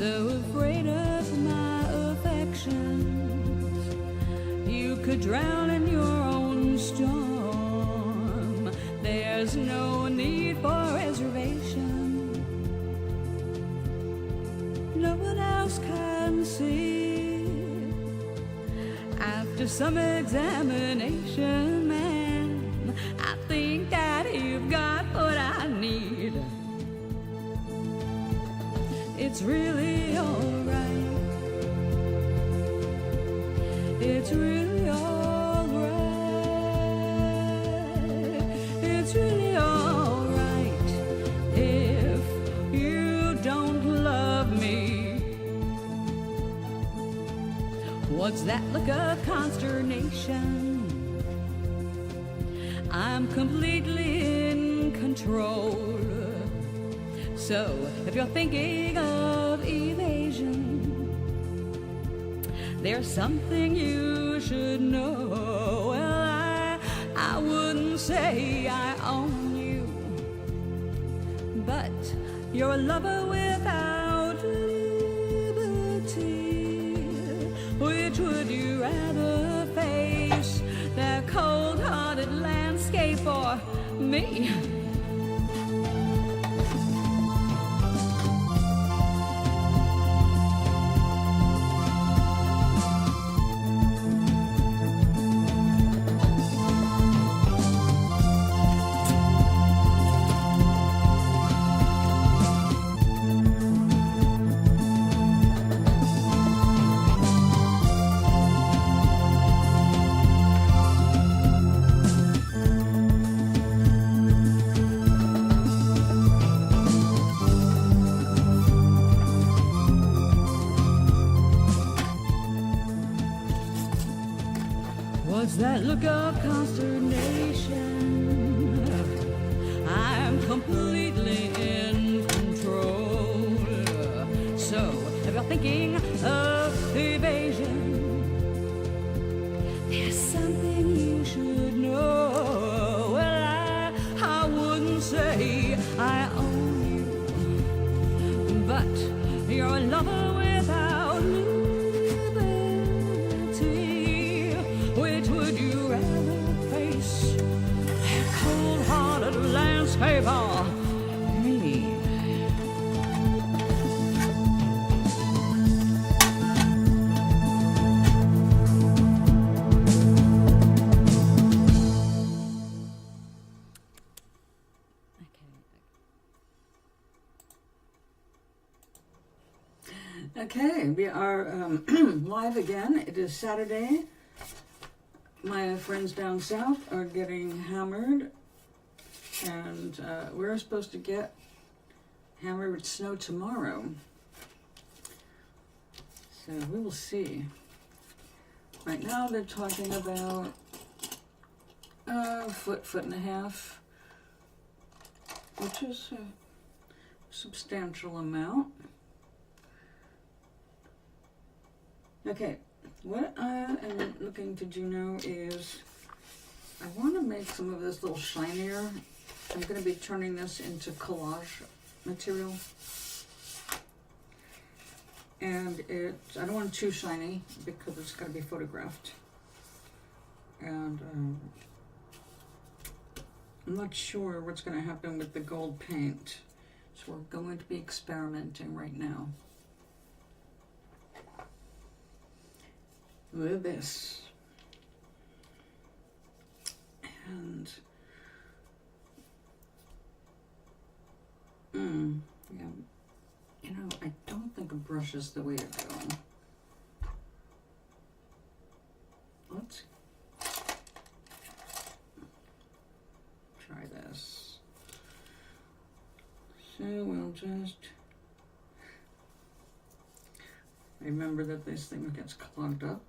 so afraid of my affections. You could drown in your own storm. There's no need for reservation. No one else can see. After some examination, man, I think that you've got what I need. It's really alright. It's really alright. It's really alright if you don't love me. What's that look of consternation? I'm completely in control. So if you're thinking of evasion, there's something you should know. Well, I wouldn't say I own you, but you're a lover without liberty. Which would you rather face, that cold-hearted landscape or me? What's that look of consternation? I'm completely in control. So if you're thinking of evasion, there's something you should know. Well, I wouldn't say I own you, but you're a lover without liberty. Which would you rather face, a cold-hearted landscape or me? Okay, we are live again. It is Saturday. My friends down south are getting hammered, and we're supposed to get hammered with snow tomorrow. So we will see. Right now they're talking about a foot and a half, which is a substantial amount. Okay. What I am looking to do now is I want to make some of this a little shinier. I'm going to be turning this into collage material. And I don't want it too shiny because it's going to be photographed. And I'm not sure what's going to happen with the gold paint. So we're going to be experimenting right now with this. And yeah, you know, I don't think a brush is the way to go. Let's try this. So we'll just remember that this thing gets clogged up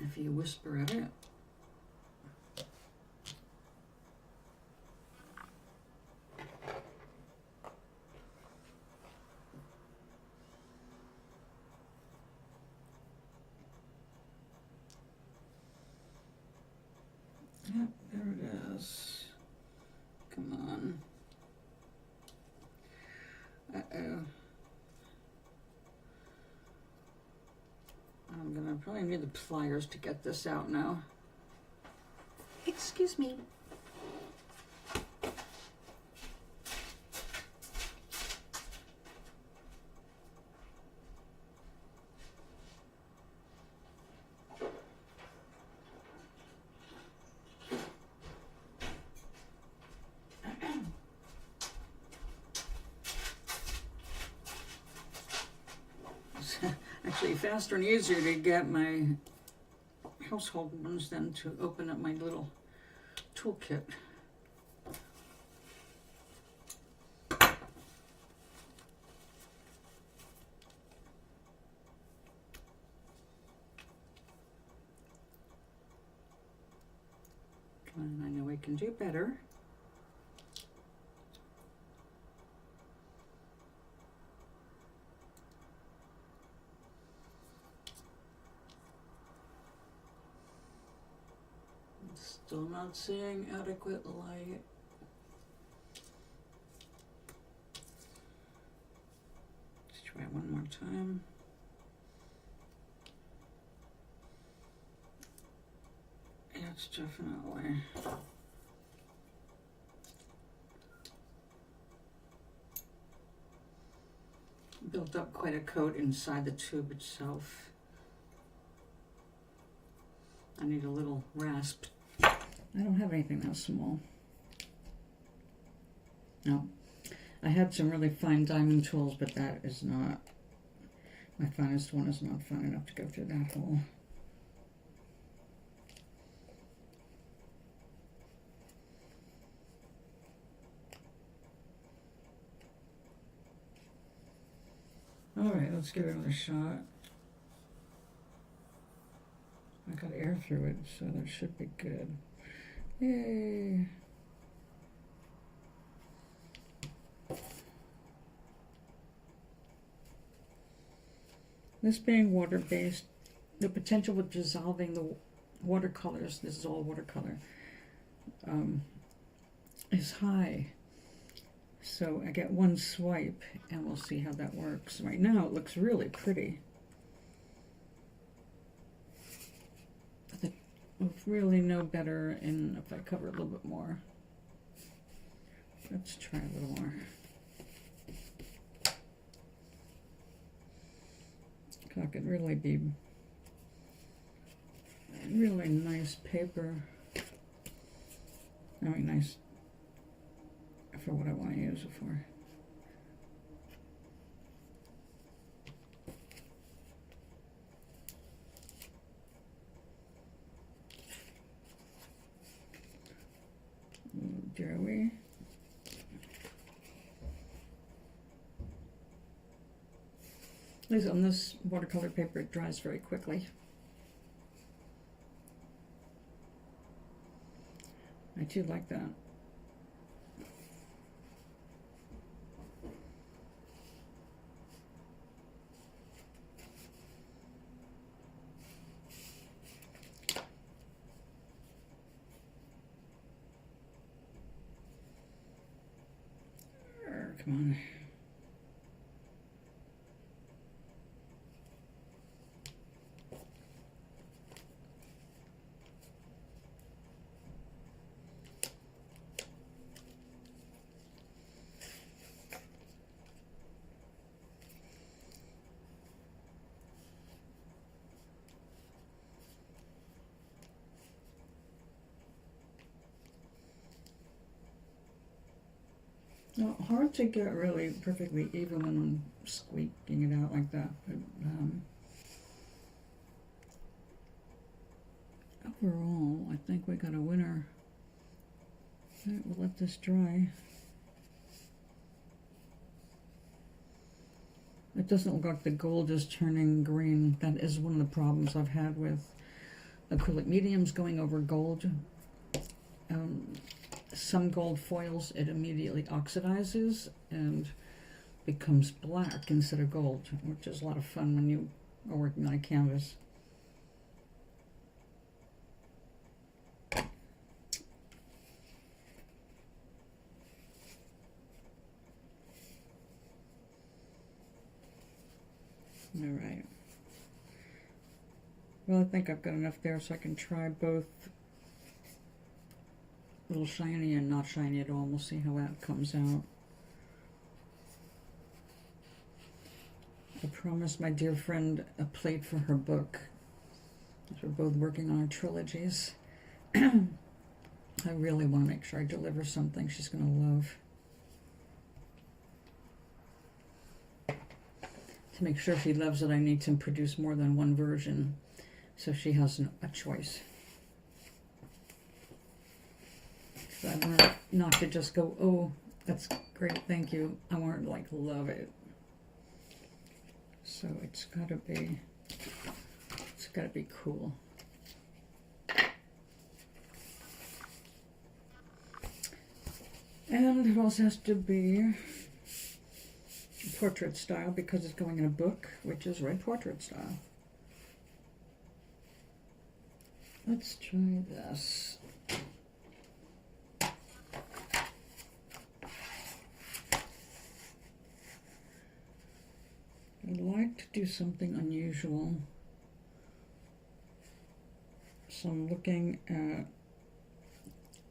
if you whisper at it. Yep, there it is. Come on. Uh-oh. gonna probably need the pliers to get this out now. Excuse me. Actually faster and easier to get my household ones than to open up my little toolkit. And I know we can do better. Still not seeing adequate light. Let's try one more time. Yeah, it's definitely. Built up quite a coat inside the tube itself. I need a little rasp. I don't have anything that small. No. I had some really fine diamond tools, but that is not, my finest one is not fine enough to go through that hole. All right, let's give it another shot. I got air through it, so that should be good. Yay! This being water-based, the potential with dissolving the watercolors, this is all watercolor, is high. So I get one swipe and we'll see how that works. Right now it looks really pretty. We'll really know better if I cover a little bit more. Let's try a little more. That could really be really nice paper. I mean, nice for what I want to use it for. Dare we? At least on this watercolor paper, it dries very quickly. I do like that. Come on. No, hard to get really perfectly even when I'm squeaking it out like that. But overall, I think we got a winner. All right, we'll let this dry. It doesn't look like the gold is turning green. That is one of the problems I've had with acrylic mediums going over gold. Some gold foils, it immediately oxidizes and becomes black instead of gold, which is a lot of fun when you are working on a canvas. All right. Well, I think I've got enough there so I can try both a little shiny and not shiny at all. We'll see how that comes out. I promised my dear friend a plate for her book. We're both working on our trilogies. I really want to make sure I deliver something she's going to love. To make sure she loves it, I need to produce more than one version, so she has a choice. So I want her not to just go, oh, that's great, thank you. I want her to like love it. So it's gotta be cool. And it also has to be portrait style because it's going in a book, which is red portrait style. Let's try this. I'd like to do something unusual. So I'm looking at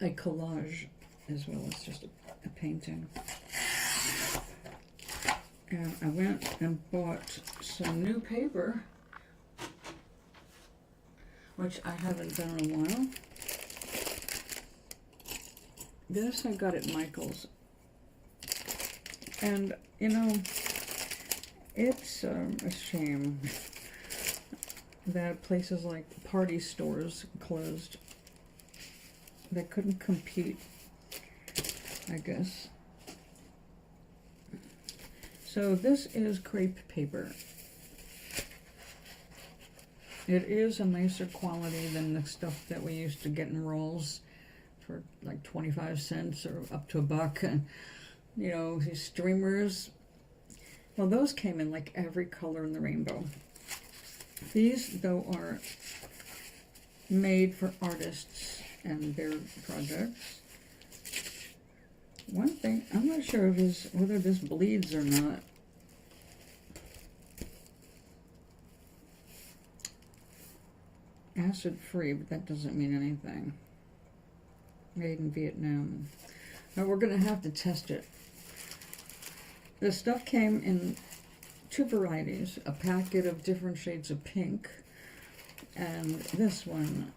a collage as well as just a painting. And I went and bought some new paper, which I haven't done in a while. This I got at Michael's. And, you know, it's a shame that places like party stores closed. They couldn't compete, I guess. So this is crepe paper. It is a nicer quality than the stuff that we used to get in rolls for like 25 cents or up to $1. And, you know, these streamers, well, those came in like every color in the rainbow. These, though, are made for artists and their projects. One thing, I'm not sure whether this bleeds or not. Acid free, but that doesn't mean anything. Made in Vietnam. Now we're going to have to test it. The stuff came in 2 varieties, a packet of different shades of pink, and this one,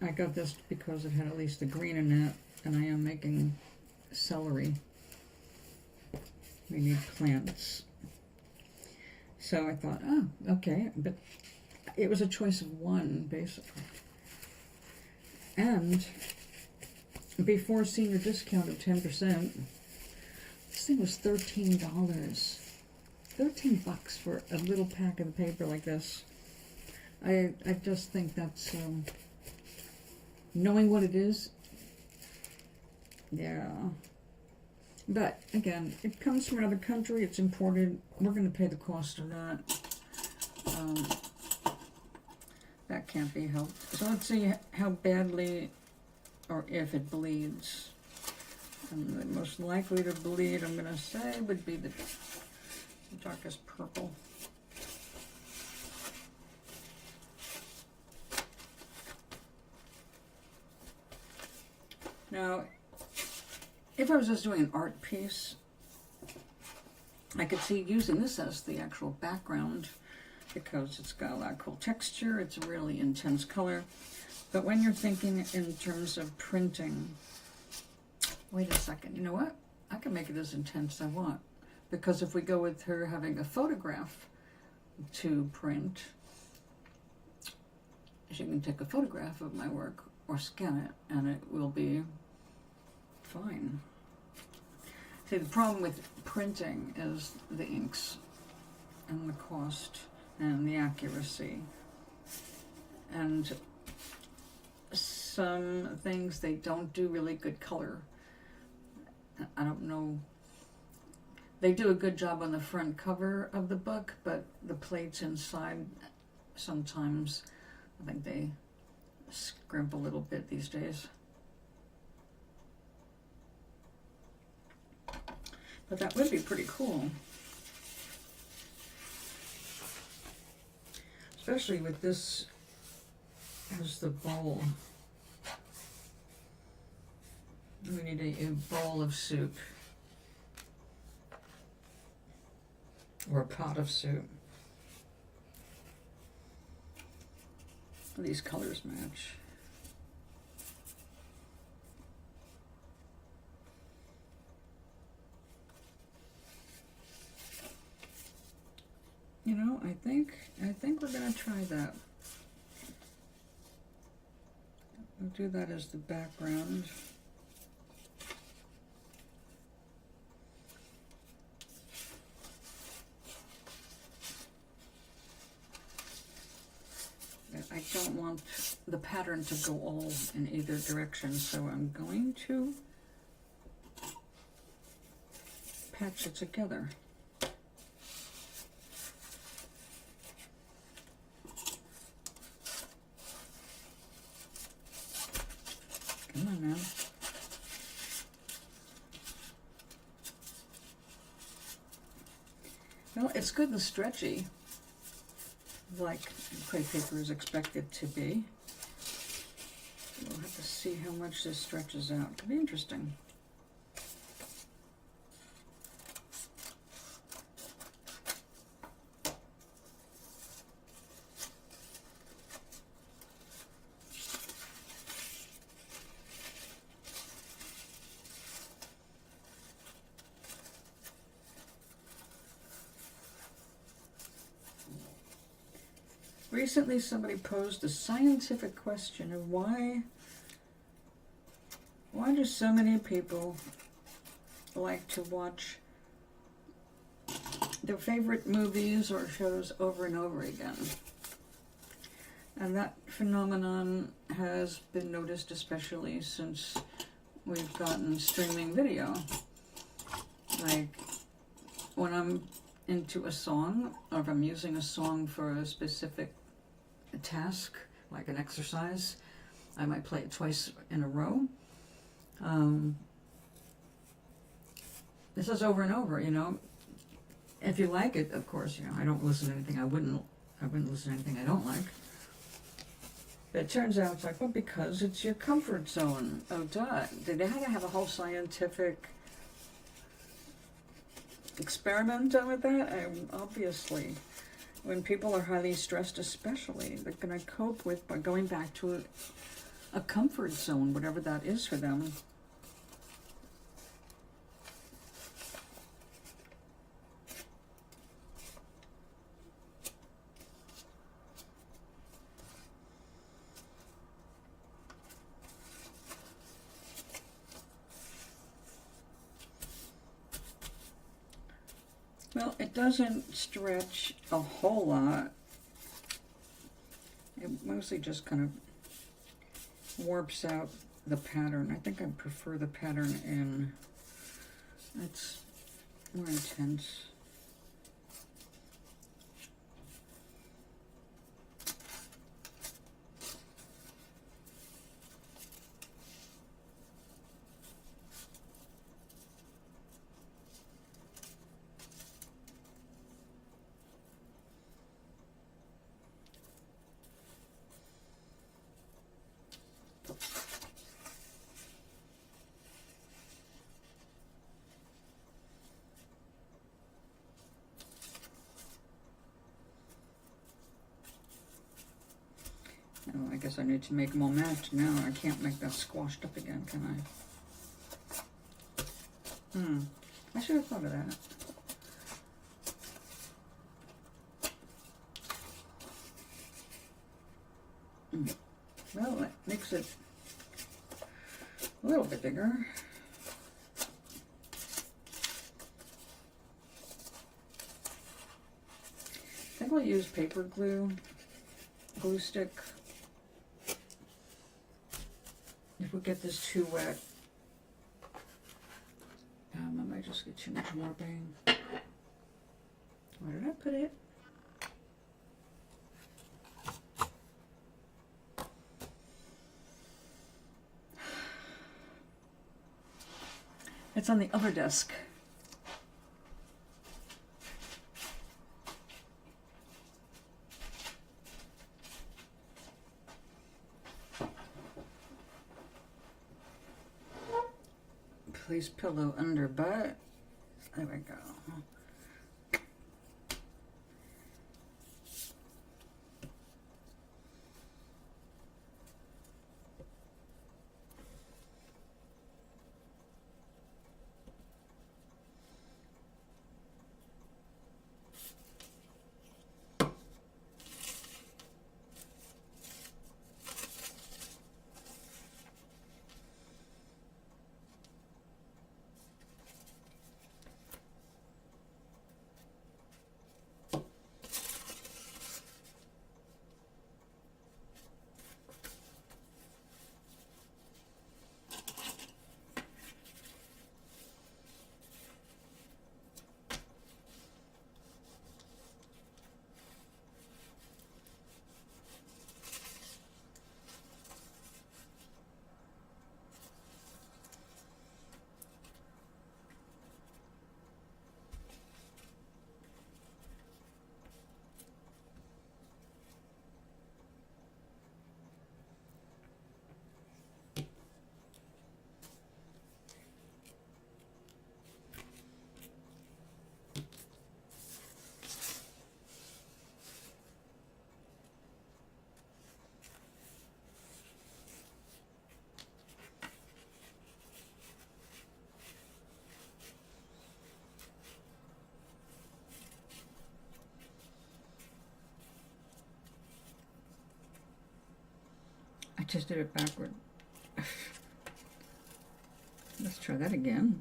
I got this because it had at least the green in it, and I am making celery. We need plants. So I thought, oh, okay, but it was a choice of 1, basically. And before senior discount of 10%, this thing was $13. $13 for a little packet of paper like this. I just think that's, knowing what it is, yeah. But, again, it comes from another country, it's imported, we're going to pay the cost of that. That can't be helped. So let's see how badly or if it bleeds. And the most likely to bleed, I'm going to say, would be the darkest purple. Now, if I was just doing an art piece, I could see using this as the actual background because it's got a lot of cool texture, it's a really intense color. But when you're thinking in terms of printing, wait a second, you know what? I can make it as intense as I want. Because if we go with her having a photograph to print, she can take a photograph of my work or scan it and it will be fine. See, the problem with printing is the inks and the cost and the accuracy. And some things they don't do really good color. I don't know. They do a good job on the front cover of the book, but the plates inside sometimes, I think they scrimp a little bit these days. But that would be pretty cool. Especially with this as the bowl. We need a bowl of soup. Or a pot of soup. These colors match. You know, I think we're gonna try that. We'll do that as the background. I don't want the pattern to go all in either direction, so I'm going to patch it together. Come on now. Well, it's good and stretchy, like crepe paper is expected to be. We'll have to see how much this stretches out. Could be interesting. Recently, somebody posed a scientific question of why do so many people like to watch their favorite movies or shows over and over again? And that phenomenon has been noticed especially since we've gotten streaming video. Like when I'm into a song, or if I'm using a song for a specific task, like an exercise, I might play it twice in a row. This is over and over, you know. If you like it, of course, you know, I don't listen to anything I wouldn't listen to anything I don't like. But it turns out it's like, well, because it's your comfort zone. Oh, duh. Did they have a whole scientific experiment with that? Obviously, when people are highly stressed especially, they're going to cope with by going back to a comfort zone, whatever that is for them. Well, it doesn't stretch a whole lot. It mostly just kind of warps out the pattern. I think I prefer the pattern in, it's more intense. Oh, I guess I need to make them all matched now. I can't make that squashed up again, can I? I should have thought of that. Well, that makes it a little bit bigger. I think we'll use paper glue stick. If we get this too wet, I might just get too much warping. Where did I put it? It's on the other desk. place pillow under butt. There we go. I just did it backward. Let's try that again.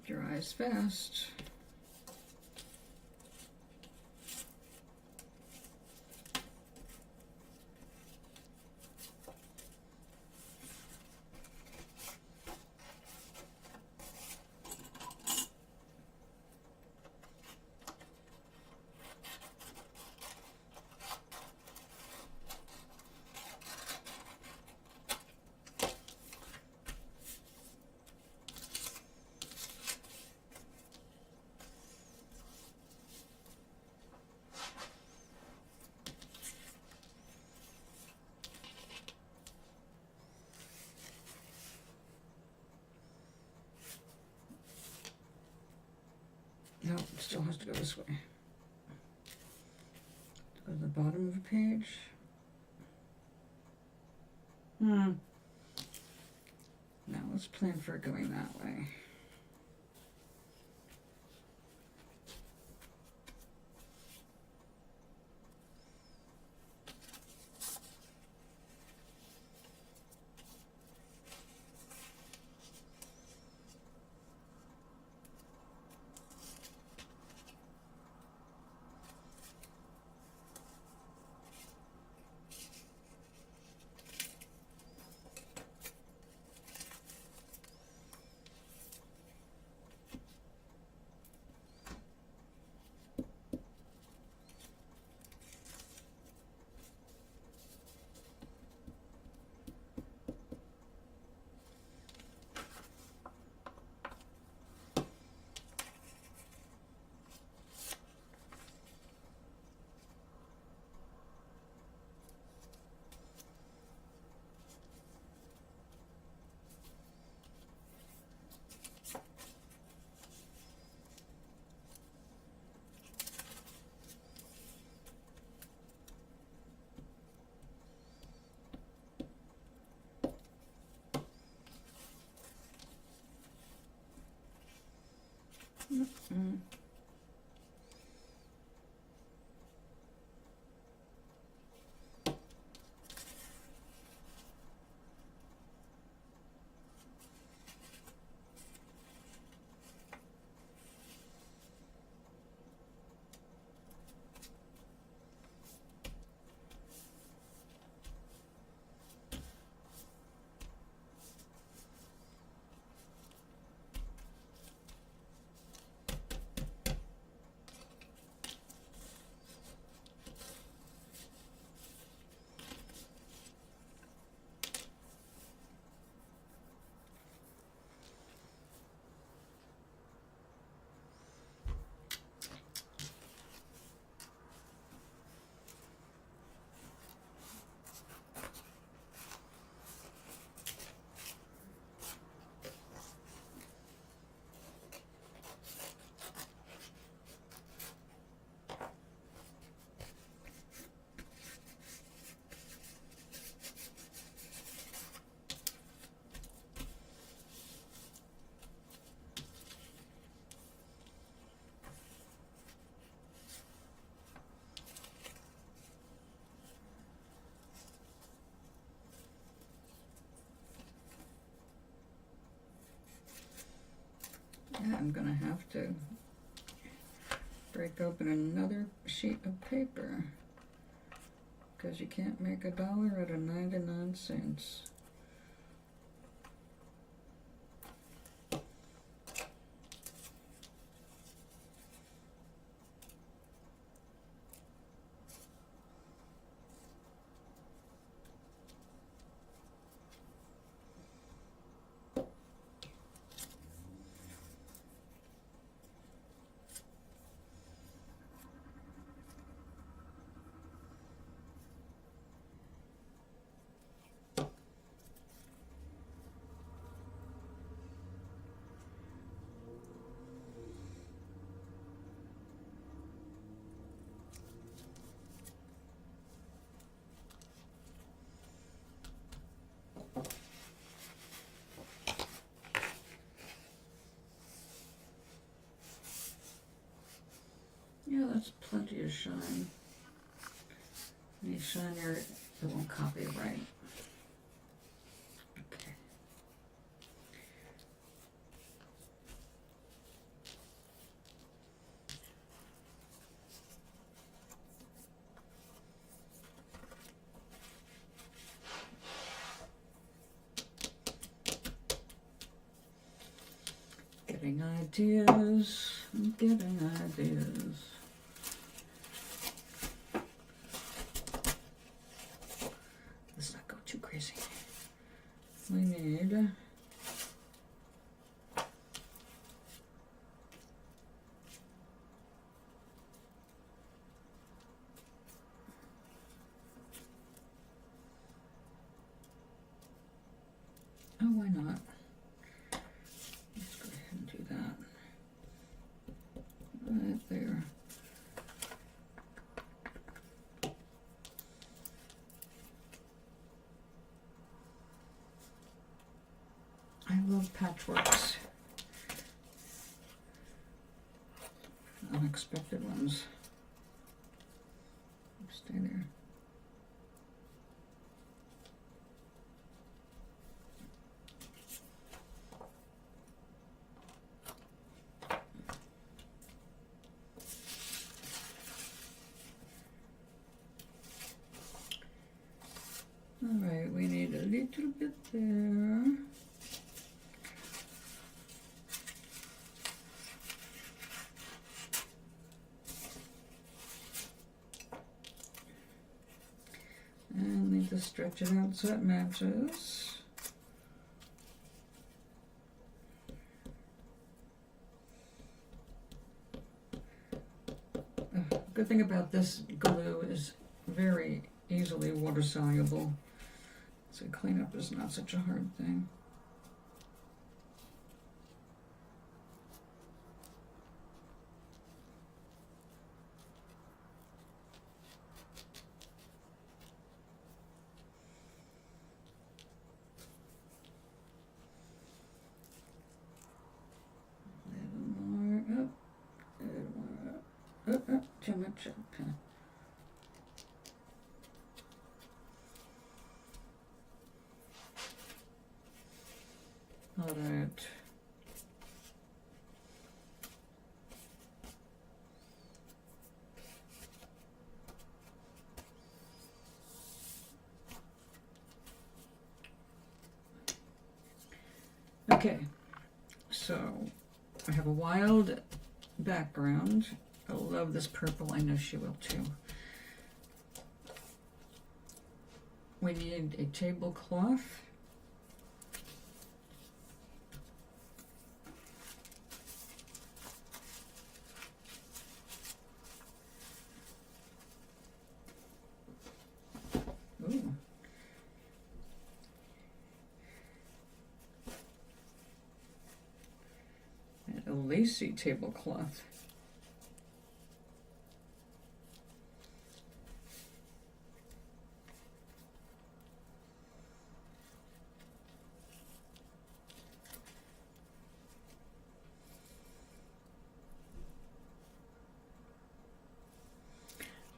Dries fast. No, it still has to go this way. Go to the bottom of the page. Now let's plan for it going that way. Yeah, I'm gonna have to break open another sheet of paper because you can't make $1 out of 99 cents. Yeah, that's plenty of shine. Any shinier, it won't copy right. Okay. Getting ideas, I'm getting ideas. Let's not go too crazy. We need oh, why not? Let's go ahead and do that. Right there. I love patchworks. Unexpected ones. Stay there. All right, we need a little bit there. And need to stretch it out so it matches. Good thing about this glue is very easily water soluble, so cleanup is not such a hard thing. A little more up. too much. All right. Okay, so I have a wild background. I love this purple. I know she will too. We need a tablecloth. Ooh. And a lacy tablecloth.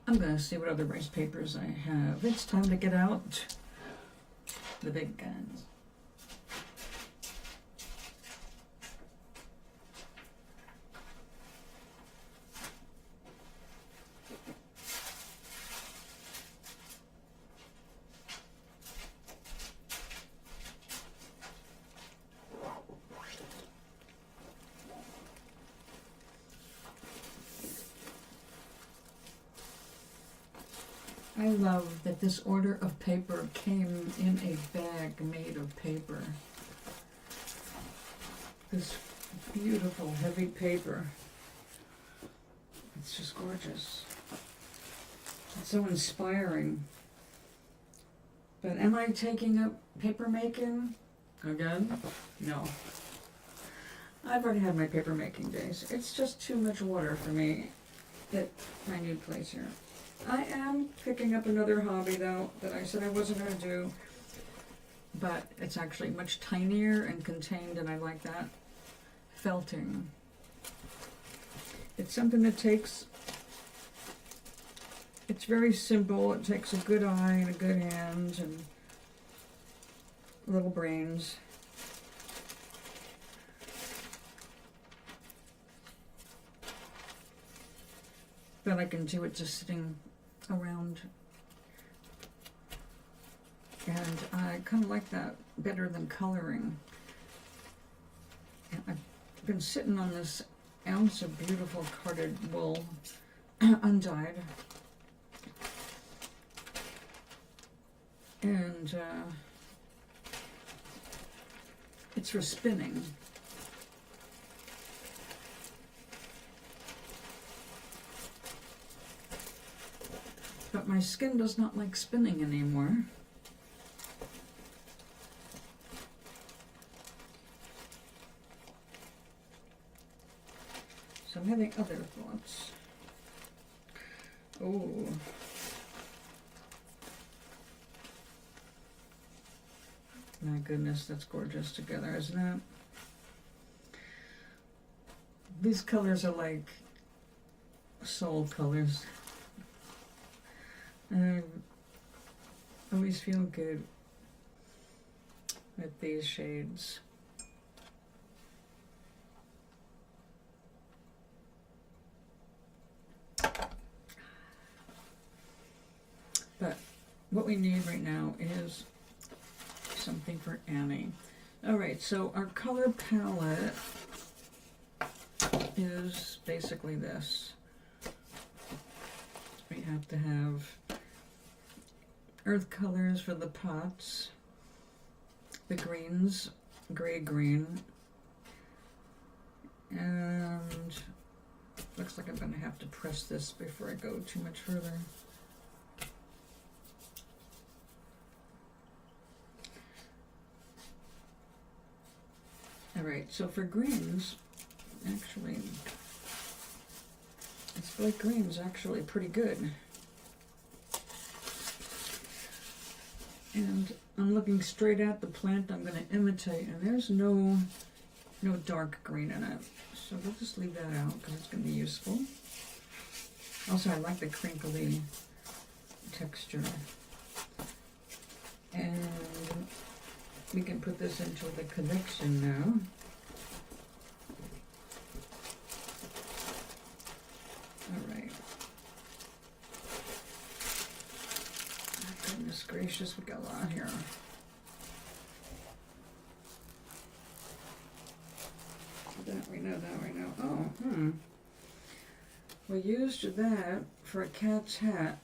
I'm going to see what other rice papers I have. It's time to get out the big guns. I love that this order of paper came in a bag made of paper. This beautiful heavy paper. It's just gorgeous. It's so inspiring. But am I taking up paper making again? No. I've already had my paper making days. It's just too much water for me at my new place here. I am picking up another hobby though that I said I wasn't going to do, but it's actually much tinier and contained, and I like that. Felting. It's something that takes, it's very simple. It takes a good eye and a good hand and little brains. But I can do it just sitting around, and I kind of like that better than coloring. And I've been sitting on this ounce of beautiful carded wool, undyed, and it's for spinning. But my skin does not like spinning anymore. So I'm having other thoughts. Oh. My goodness, that's gorgeous together, isn't it? These colors are like soul colors. I always feel good with these shades. But what we need right now is something for Annie. Alright, so our color palette is basically this. We have to have earth colors for the pots, the greens, gray green, and looks like I'm going to have to press this before I go too much further. Alright, so for greens, actually, it's like green's actually pretty good. And I'm looking straight at the plant I'm going to imitate, and there's no dark green in it. So we'll just leave that out because it's going to be useful. Also, I like the crinkly texture. And we can put this into the collection now. All right. Goodness gracious, we got a lot here. That we know, that we know. Oh, we used that for a cat's hat.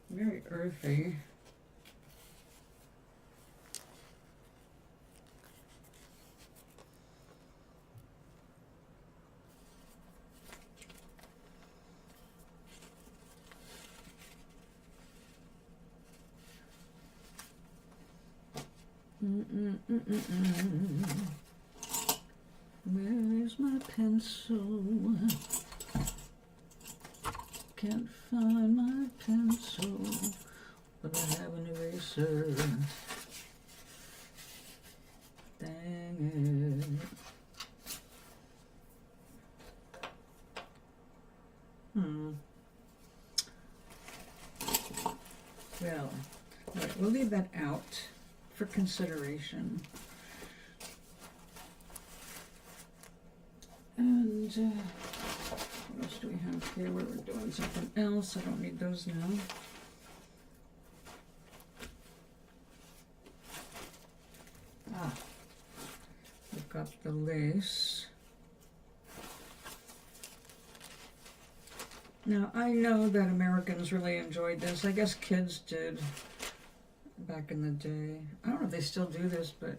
Very earthy. Where is my pencil? Can't find my pencil, but I have an eraser. Dang it. Well, all right, we'll leave that out for consideration. And what else do we have here? Where we're doing something else. I don't need those now. We've got the lace. Now, I know that Americans really enjoyed this. I guess kids did back in the day. I don't know if they still do this, but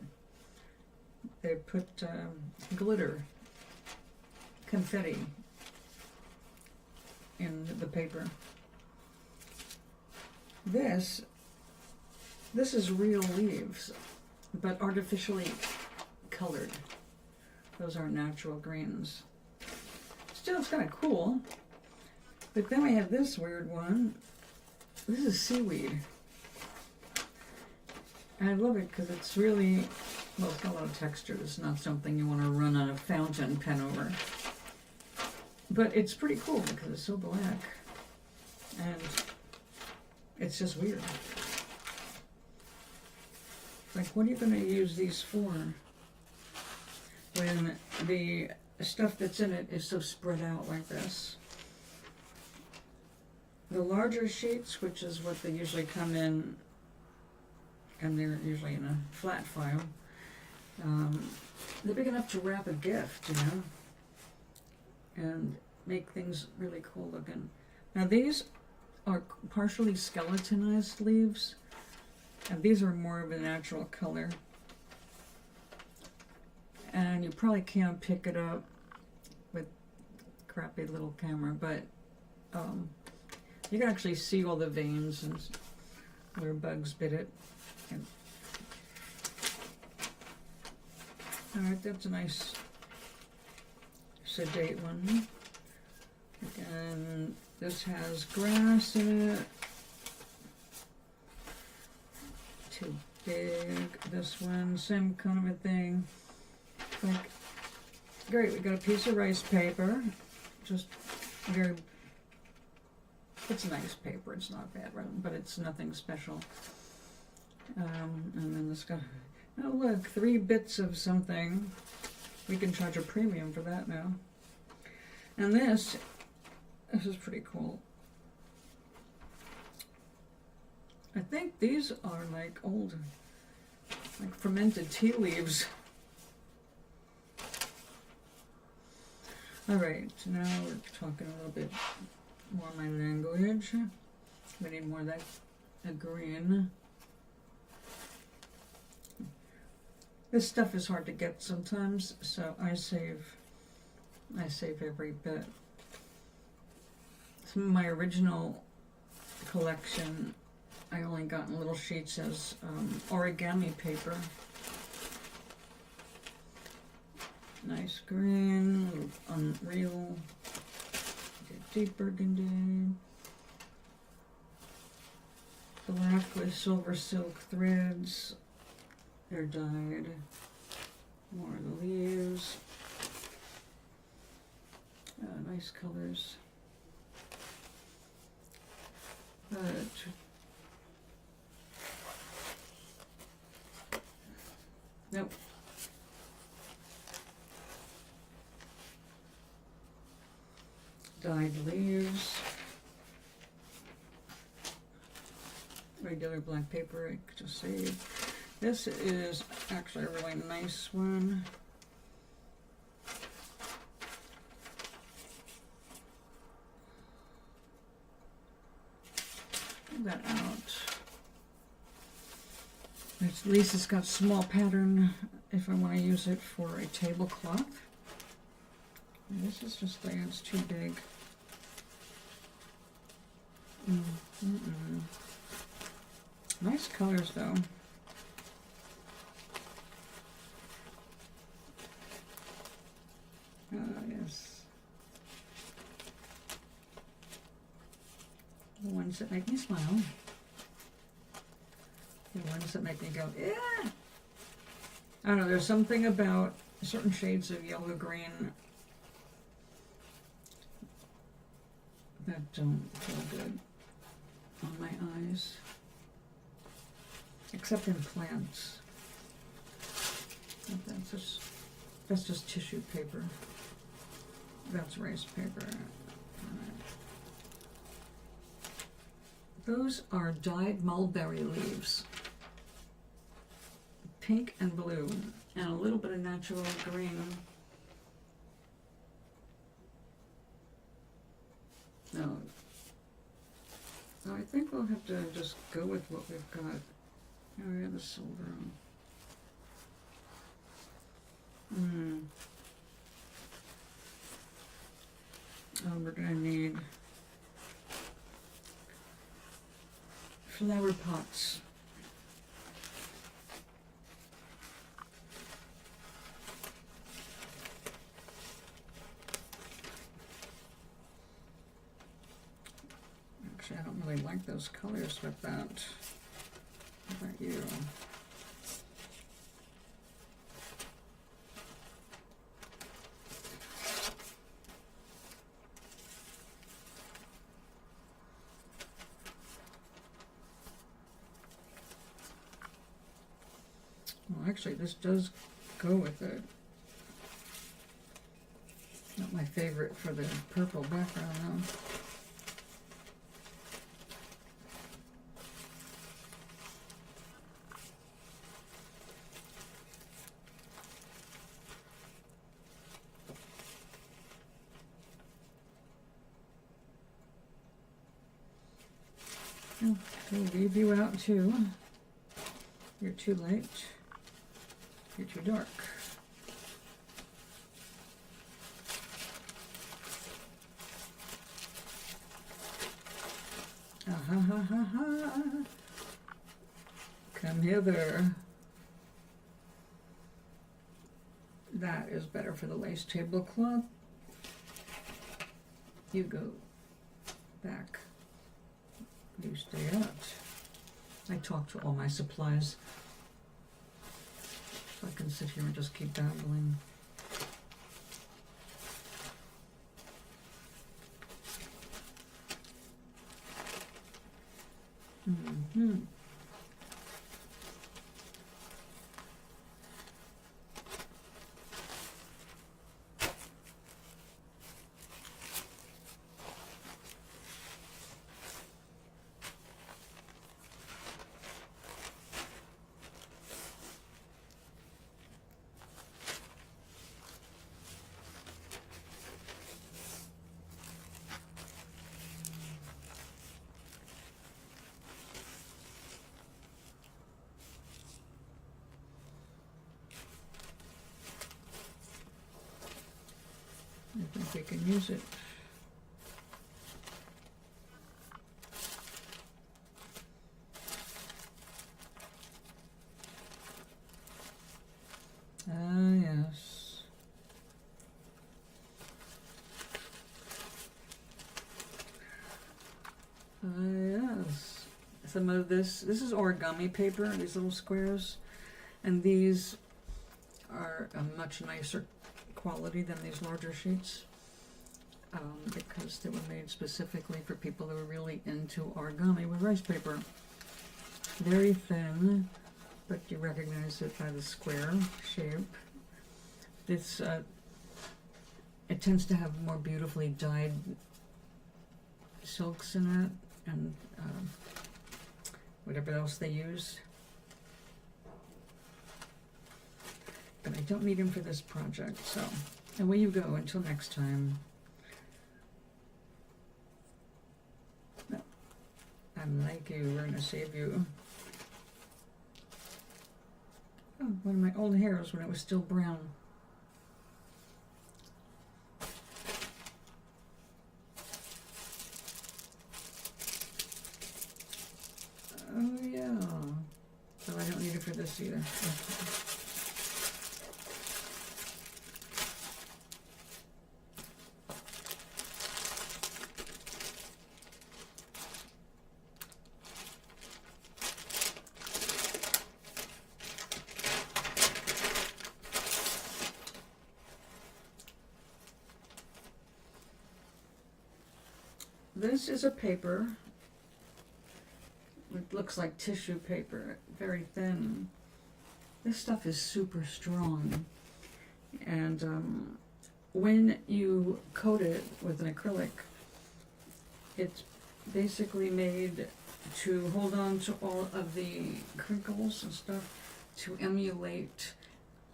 they put glitter, confetti in the paper. This is real leaves, but artificially colored. Those aren't natural greens. Still, it's kind of cool. But then we have this weird one. This is seaweed. And I love it because it's really, well, it's got a lot of texture. It's not something you want to run on a fountain pen over. But it's pretty cool because it's so black. And it's just weird. Like, what are you going to use these for when the stuff that's in it is so spread out like this? The larger sheets, which is what they usually come in, and they're usually in a flat file, they're big enough to wrap a gift, you know, and make things really cool looking. Now these are partially skeletonized leaves, and these are more of a natural color. And you probably can't pick it up with a crappy little camera, but you can actually see all the veins and where bugs bit it. And, all right, that's a nice sedate one. And this has grass in it. Too big. This one, same kind of a thing. Like, great, we got a piece of rice paper. Just very, it's nice paper. It's not bad, but it's nothing special. And then this guy, oh look, 3 bits of something. We can charge a premium for that now. And this is pretty cool. I think these are like old, like fermented tea leaves. All right, so now we're talking a little bit more my language. We need more of that green. This stuff is hard to get sometimes, so I save every bit. Some of my original collection, I only got in little sheets as origami paper. Nice green, unreal, deep burgundy, black with silver silk threads. They're dyed. More of the leaves. Nice colors. Nope. Dyed leaves. Regular black paper, I could just saved. This is actually a really nice one. Pull that out. At least it's got small pattern if I want to use it for a tablecloth. And this is just like, it's too big. Nice colors though. Yes. The ones that make me smile. The ones that make me go, yeah. I don't know, there's something about certain shades of yellow green that don't feel good on my eyes. Except in plants. That's just tissue paper. That's rice paper. Those are dyed mulberry leaves. Pink and blue, and a little bit of natural green. No. So I think we'll have to just go with what we've got. Oh, we have the silver on. Oh, we're gonna need flower pots. Actually, I don't really like those colors with that. How about you? Well, actually, this does go with it. Not my favorite for the purple background, though. We'll leave you out too. You're too light. You're too dark. Ah ha ha ha ha. Come hither. That is better for the lace tablecloth. You go back. You stay out. I talk to all my supplies. So I can sit here and just keep babbling. I think we can use it. Ah, yes. Ah, yes. Some of this is origami paper, these little squares, and these are a much nicer quality than these larger sheets. because they were made specifically for people who are really into origami with rice paper. Very thin, but you recognize it by the square shape. It's it tends to have more beautifully dyed silks in it, and whatever else they use. But I don't need him for this project, so away you go until next time. No, I'm like you, we're gonna save you. Oh, one of my old hairs when it was still brown. Oh yeah. So I don't need it for this either. Okay. This is a paper. It looks like tissue paper, very thin. This stuff is super strong. And when you coat it with an acrylic, it's basically made to hold on to all of the crinkles and stuff to emulate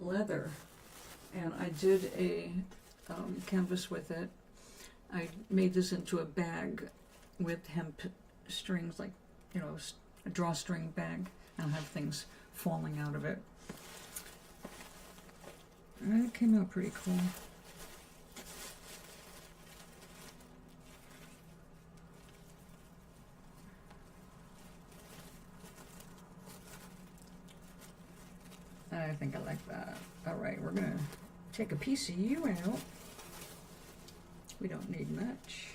leather. And I did a canvas with it. I made this into a bag with hemp strings, like, you know, a drawstring bag, and have things falling out of it. And it came out pretty cool. I think I like that. All right, we're gonna take a piece of you out. We don't need much.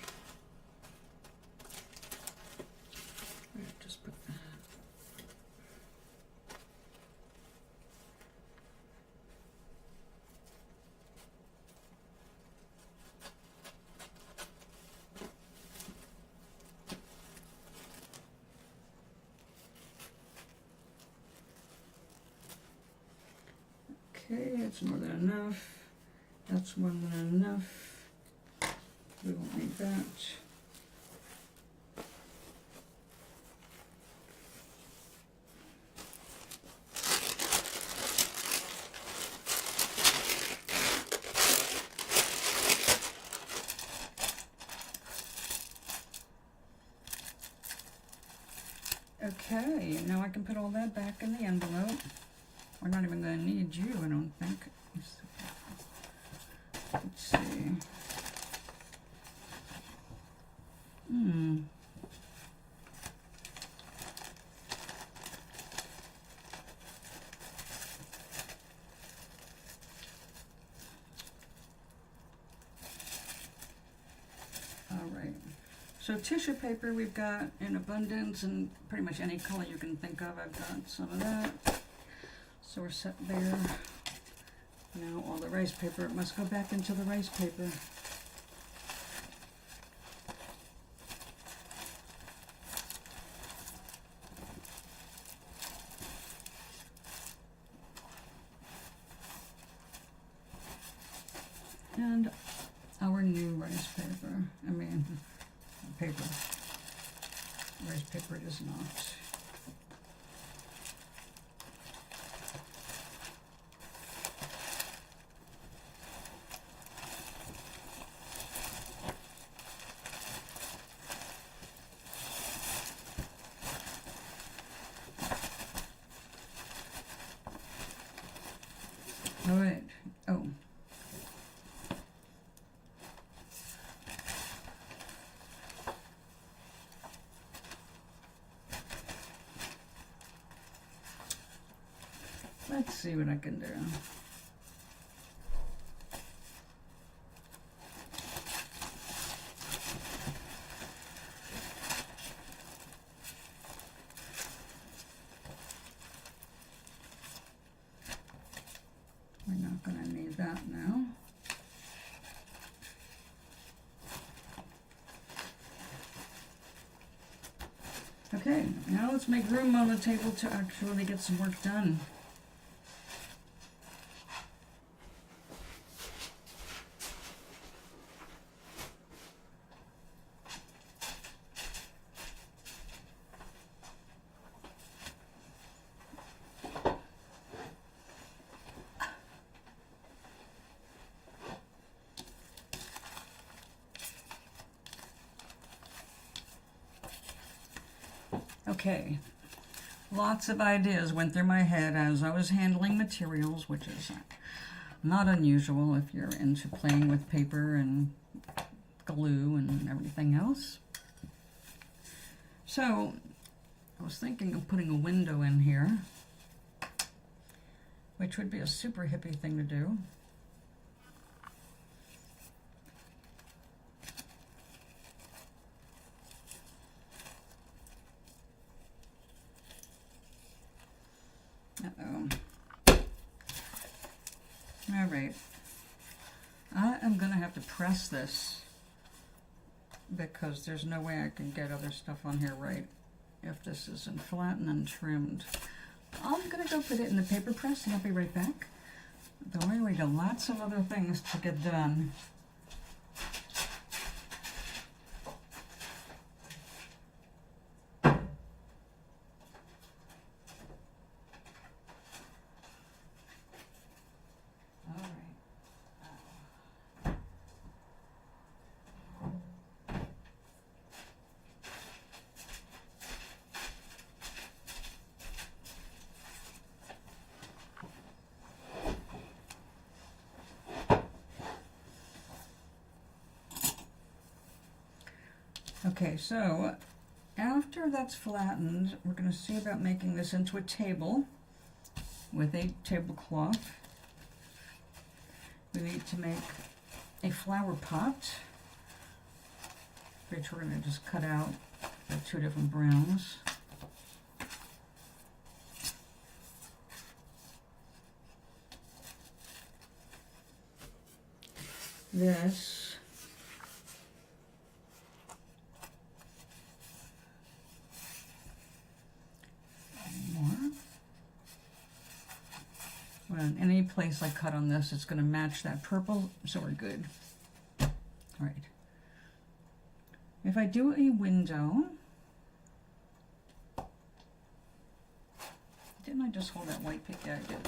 Just put that. Okay, it's more than enough. That's more than enough. We won't need that. Okay, now I can put all that back in the envelope. We're not even going to need you, I don't think. Let's see. All right. So tissue paper we've got in abundance, and pretty much any color you can think of. I've got some of that. So we're set there. Now all the rice paper must go back into the rice paper. And our new rice paper. I mean, paper. Rice paper it is not. All right. Oh. Let's see what I can do. We're not going to need that now. Okay, now let's make room on the table to actually get some work done. Okay, lots of ideas went through my head as I was handling materials, which is not unusual if you're into playing with paper and glue and everything else. So I was thinking of putting a window in here, which would be a super hippie thing to do. All right, I am gonna have to press this because there's no way I can get other stuff on here right if this isn't flattened and trimmed. I'm gonna go put it in the paper press and I'll be right back. Don't worry, we got lots of other things to get done. Okay, so after that's flattened, we're going to see about making this into a table with a tablecloth. We need to make a flower pot, which we're going to just cut out the two different browns. This well, any place I cut on this, it's going to match that purple, so we're good. All right. If I do a window, didn't I just hold that white pick? Yeah, I did.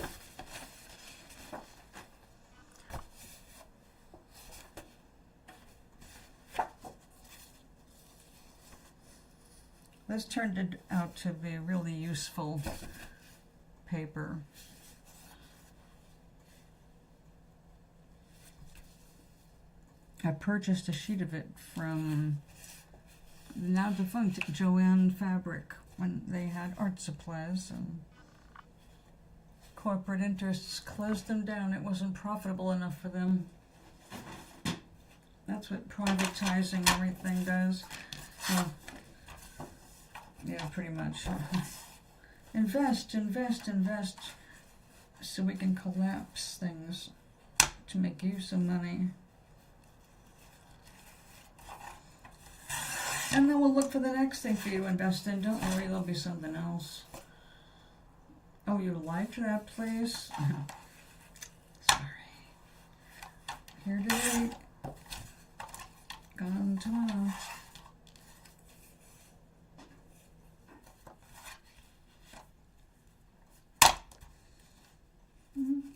This turned out to be a really useful paper. I purchased a sheet of it from the now defunct Joanne Fabric when they had art supplies and corporate interests closed them down. It wasn't profitable enough for them. That's what privatizing everything does. Well, yeah, pretty much. Invest, invest, invest so we can collapse things to make use of money. And then we'll look for the next thing for you to invest in. Don't worry, there'll be something else. Oh, you liked that place? Sorry. Here today, gone tomorrow.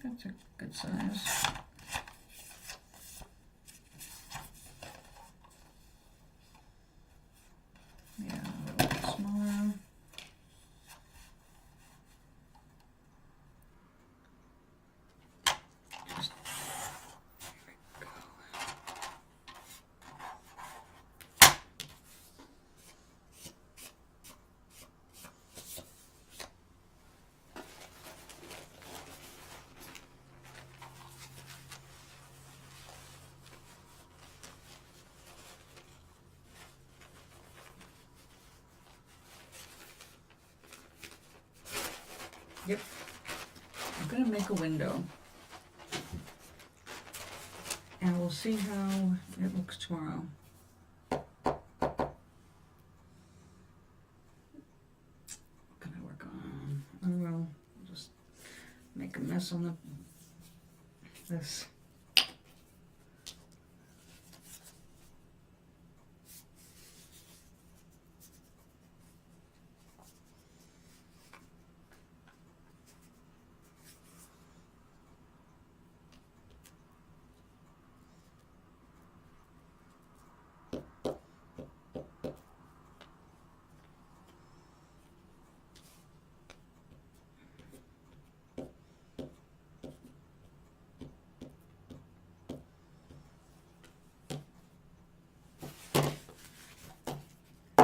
That's a good size. Yeah, a little bit smaller. Just, here we go. Yep, I'm going to make a window, and we'll see how it looks tomorrow. mess on this.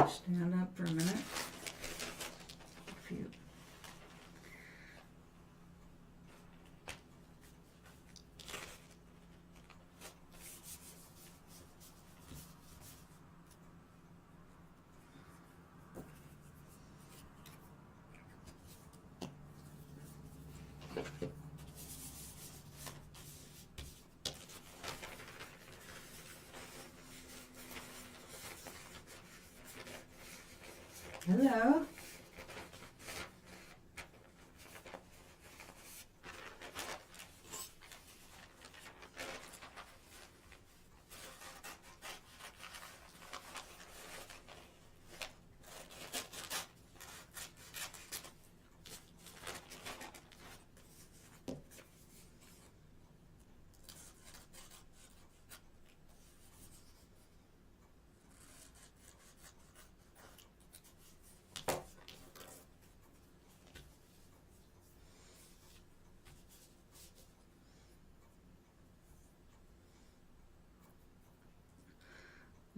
Stand up for a minute. Hello.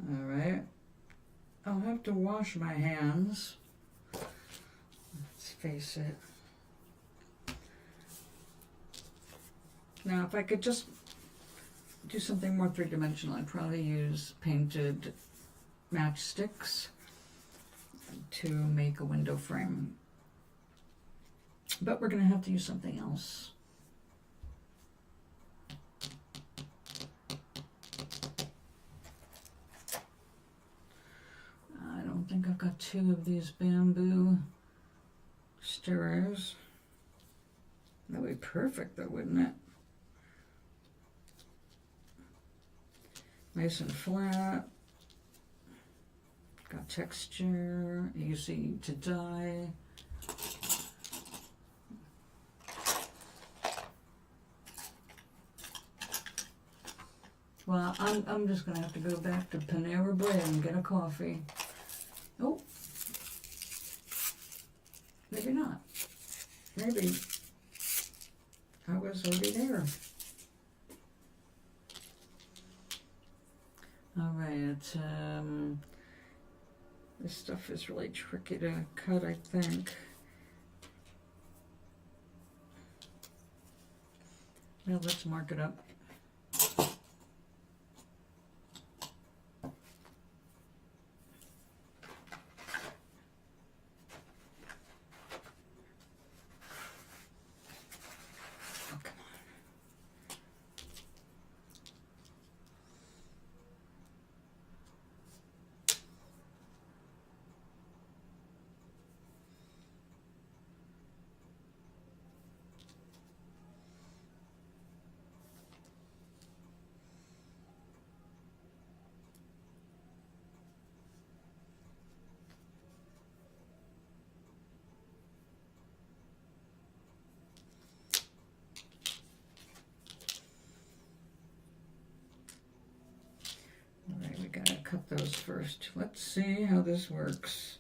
All right. I'll have to wash my hands. Let's face it. Now, if I could just do something more three-dimensional, I'd probably use painted matchsticks to make a window frame. But we're going to have to use something else. I don't think I've got two of these bamboo stirrers. That would be perfect though, wouldn't it? Nice and flat. Got texture, easy to dye. Well, I'm just gonna have to go back to Panera Bread and get a coffee. Oh, maybe not. Maybe I was already there. All right, this stuff is really tricky to cut, I think. Well, let's mark it up. Cut those first. Let's see how this works.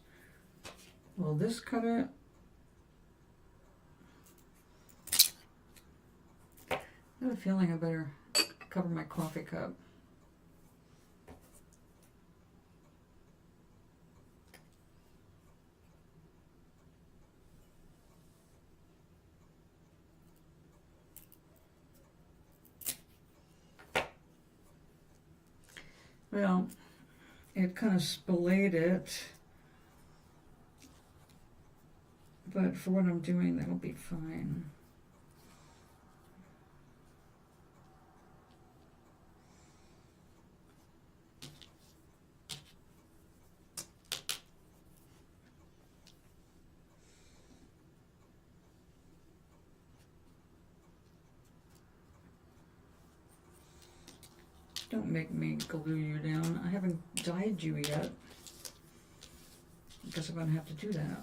Will this cut it? I have a feeling I better cover my coffee cup. Well, it kind of splayed it, but for what I'm doing, that'll be fine. Don't make me glue you down. I haven't dyed you yet. I guess I'm going to have to do that.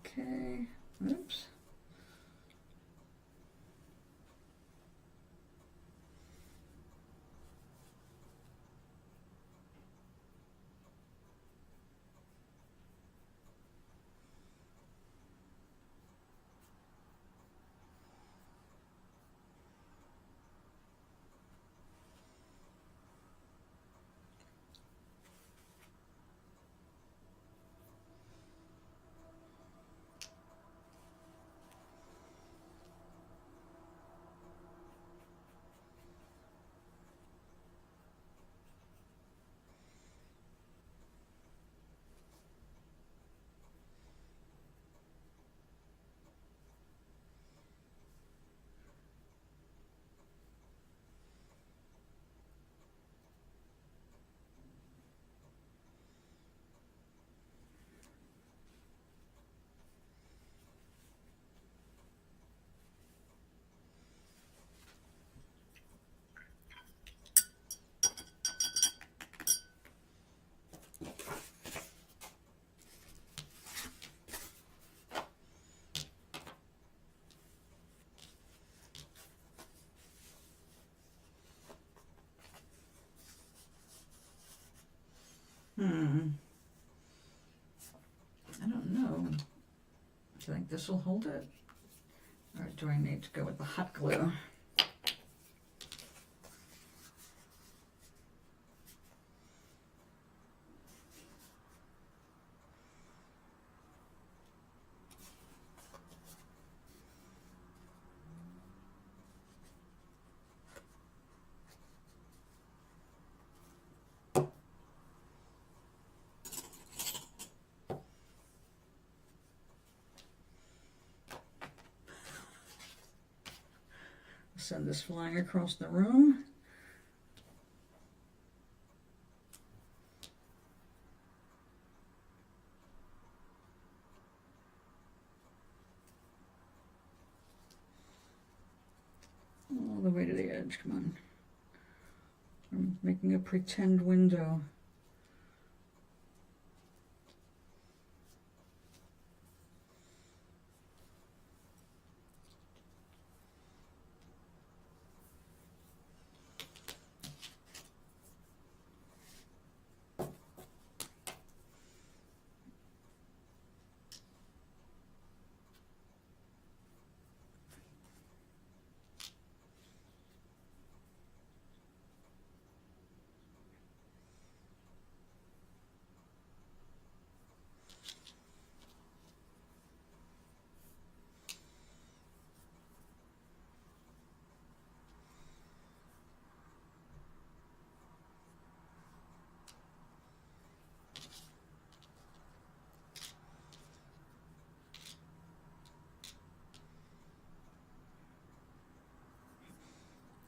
Okay, oops. I don't know. Do you think this will hold it? Or do I need to go with the hot glue? Send this flying across the room. All the way to the edge, come on. I'm making a pretend window.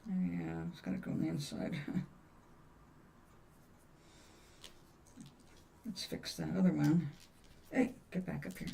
Yeah, it's gotta go on the inside. Let's fix that other one. Hey, get back up here.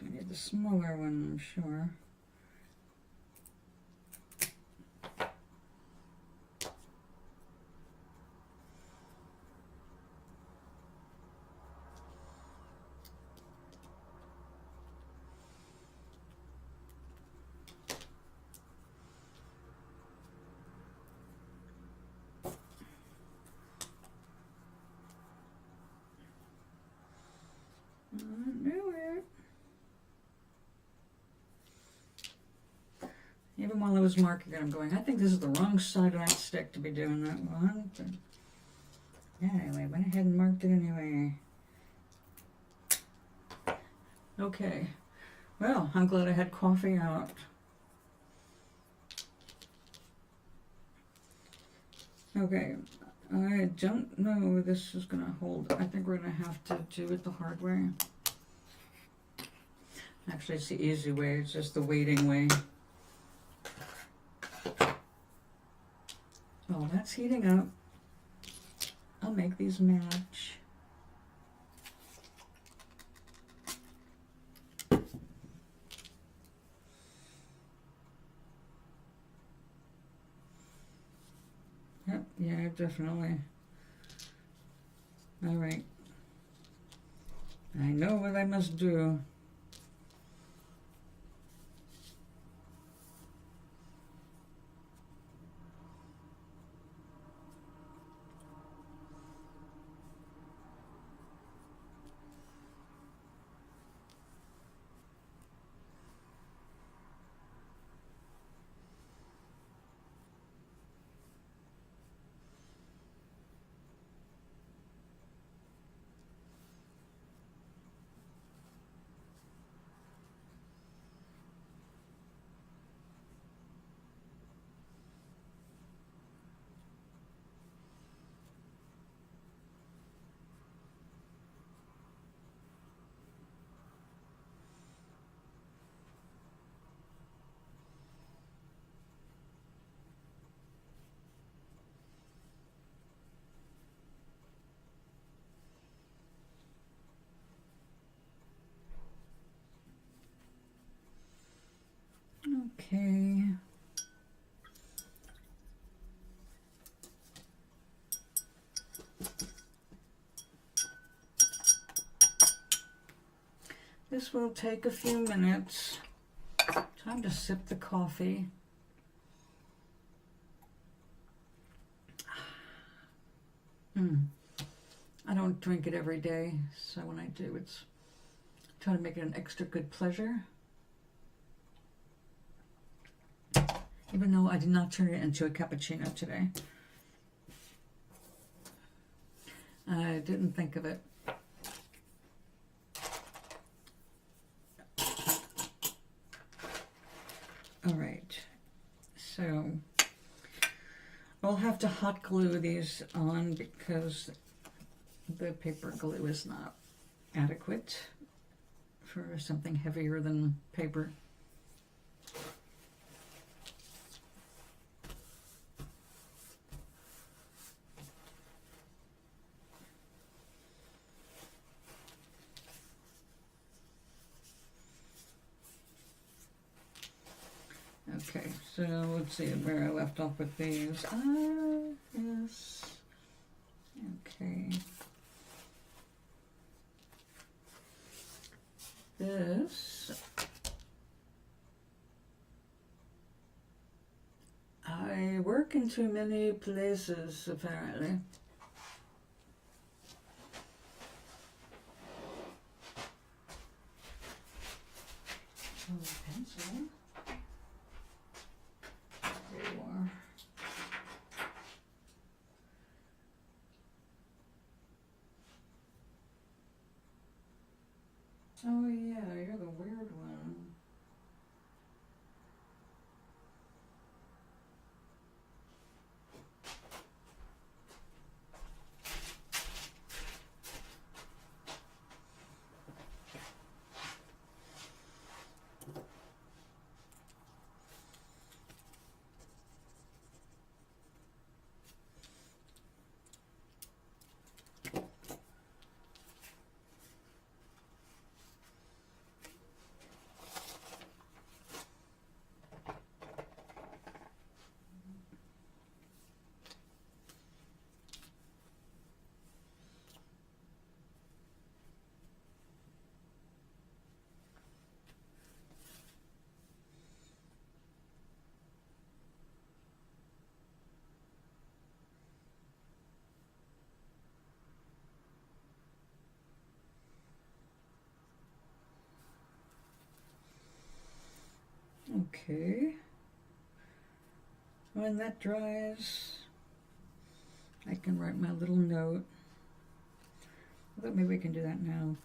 We need the smaller one, I'm sure. I knew it. Even while I was marking it, I'm going, I think this is the wrong side of that stick to be doing that one. But yeah, anyway, went ahead and marked it anyway. Okay. Well, I'm glad I had coffee out. Okay. I don't know if this is going to hold. I think we're going to have to do it the hard way. Actually, it's the easy way. It's just the waiting way. Oh, that's heating up. I'll make these match. Yep, yeah, definitely. All right. I know what I must do. Okay. This will take a few minutes. Time to sip the coffee. I don't drink it every day, so when I do, it's try to make it an extra good pleasure. Even though I did not turn it into a cappuccino today. I didn't think of it. All right, so have to hot glue these on because the paper glue is not adequate for something heavier than paper. Okay, so let's see where I left off with these. Yes. Okay. This, I work in too many places, apparently. Oh, pencil. There you are. Oh yeah, you're the weird one. Okay. When that dries, I can write my little note. I thought maybe we can do that now.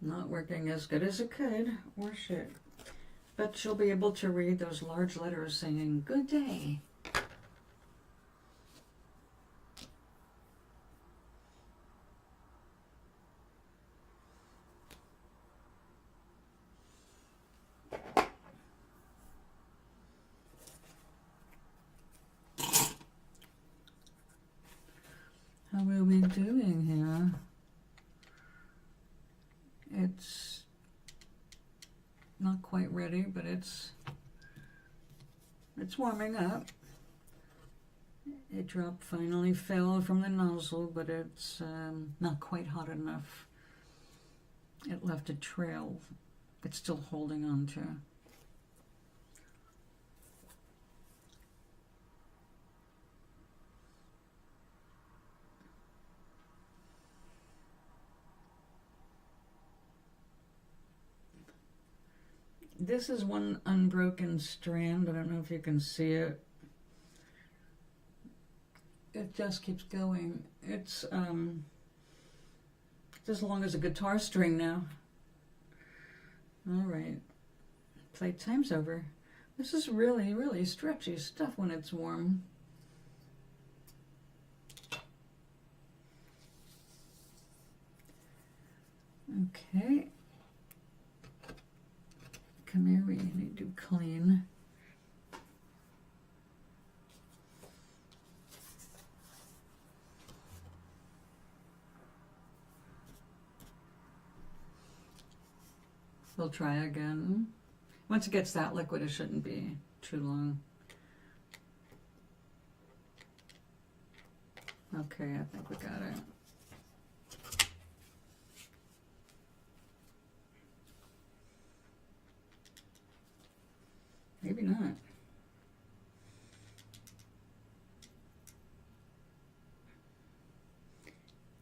Not working as good as it could, or should. But she'll be able to read those large letters saying, "Good day." How are we doing here? It's not quite ready, but it's warming up. A drop finally fell from the nozzle, but it's not quite hot enough. It left a trail it's still holding on to. This is one unbroken strand. I don't know if you can see it. It just keeps going. It's as long as a guitar string now. All right, playtime's over. This is really, really stretchy stuff when it's warm. Okay. Come here, we need to clean. We'll try again. Once it gets that liquid, it shouldn't be too long. Okay, I think we got it. Maybe not.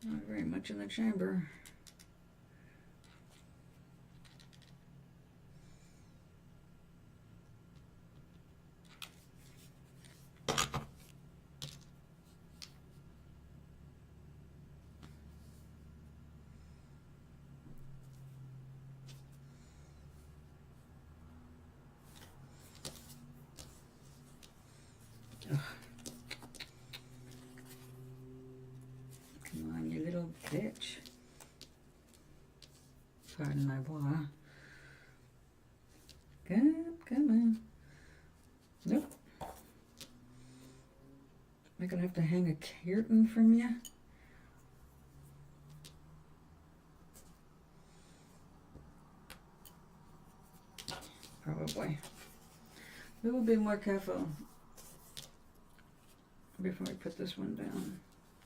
Not very much in the chamber. Come on, you little bitch. Pardon my voix. Come on. Nope. Am I gonna have to hang a curtain from you? Probably. We will be more careful before we put this one down.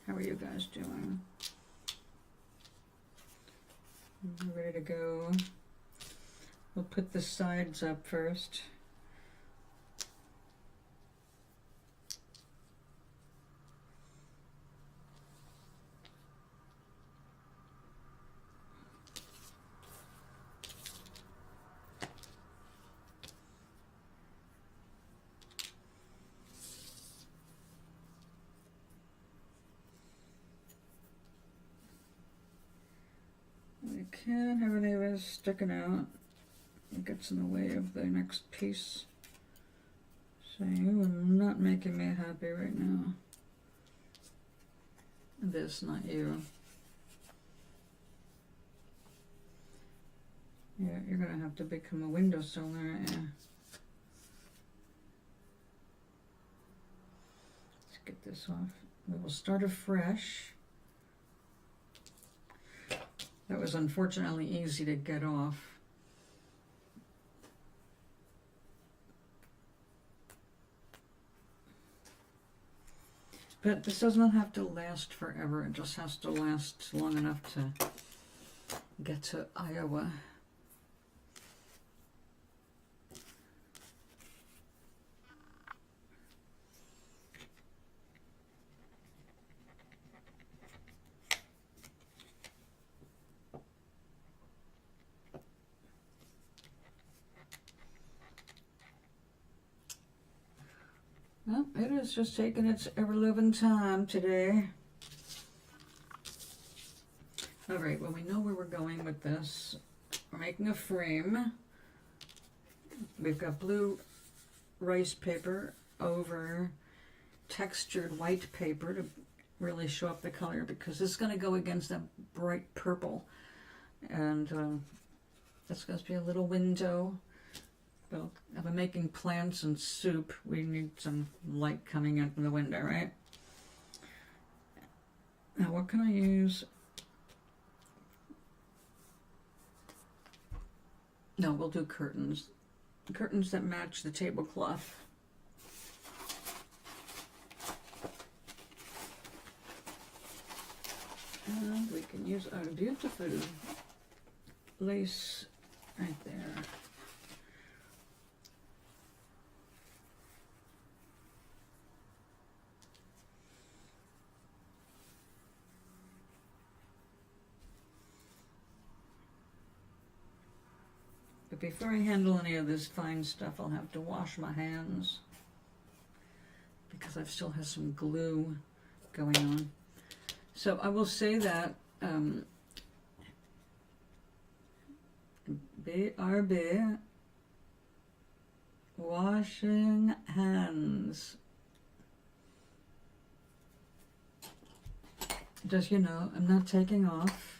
How are you guys doing? Ready to go. We'll put the sides up first. We can't have any of this sticking out. It gets in the way of the next piece. So you are not making me happy right now. This, not you. Yeah, you're gonna have to become a windowsill, aren't you? Let's get this off. We will start afresh. That was unfortunately easy to get off. But this does not have to last forever. It just has to last long enough to get to Iowa. Well, it is just taking its ever-living time today. All right, well, we know where we're going with this. We're making a frame. We've got blue rice paper over textured white paper to really show up the color, because it's going to go against that bright purple. And that's going to be a little window. Well, if I'm making plants and soup, we need some light coming in from the window, right? Now, what can I use? No, we'll do curtains. Curtains that match the tablecloth. And we can use our beautiful lace right there. But before I handle any of this fine stuff, I'll have to wash my hands because I still have some glue going on. So I will say that BRB, washing hands. Just, you know, I'm not taking off.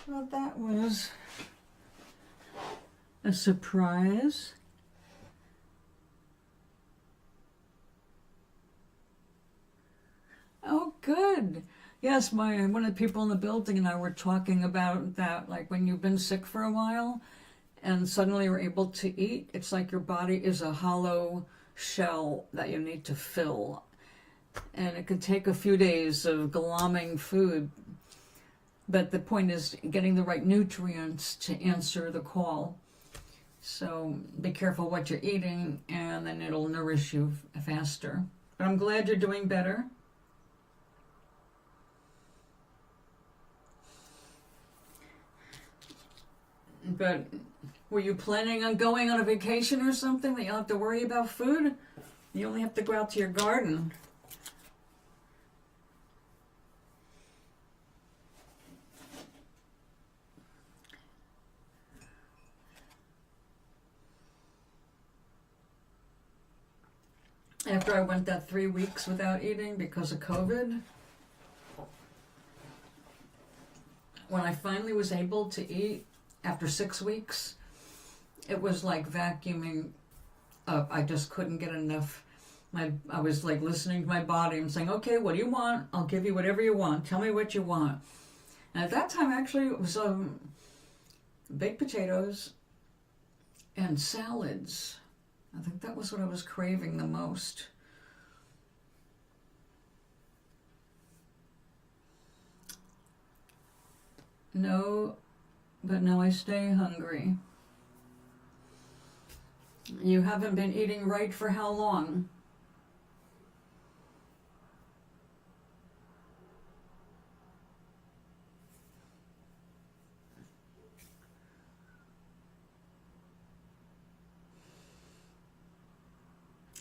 Well, that was a surprise. Oh, good. Yes, one of the people in the building and I were talking about that, like when you've been sick for a while and suddenly you're able to eat, it's like your body is a hollow shell that you need to fill. And it could take a few days of glomming food, but the point is getting the right nutrients to answer the call. So be careful what you're eating, and then it'll nourish you faster. But I'm glad you're doing better. But were you planning on going on a vacation or something that you don't have to worry about food? You only have to go out to your garden. After I went that 3 weeks without eating because of COVID, when I finally was able to eat after 6 weeks, it was like vacuuming up. I just couldn't get enough. I was like listening to my body and saying, okay, what do you want? I'll give you whatever you want. Tell me what you want. And at that time, actually, it was baked potatoes and salads. I think that was what I was craving the most. No, but now I stay hungry. You haven't been eating right for how long?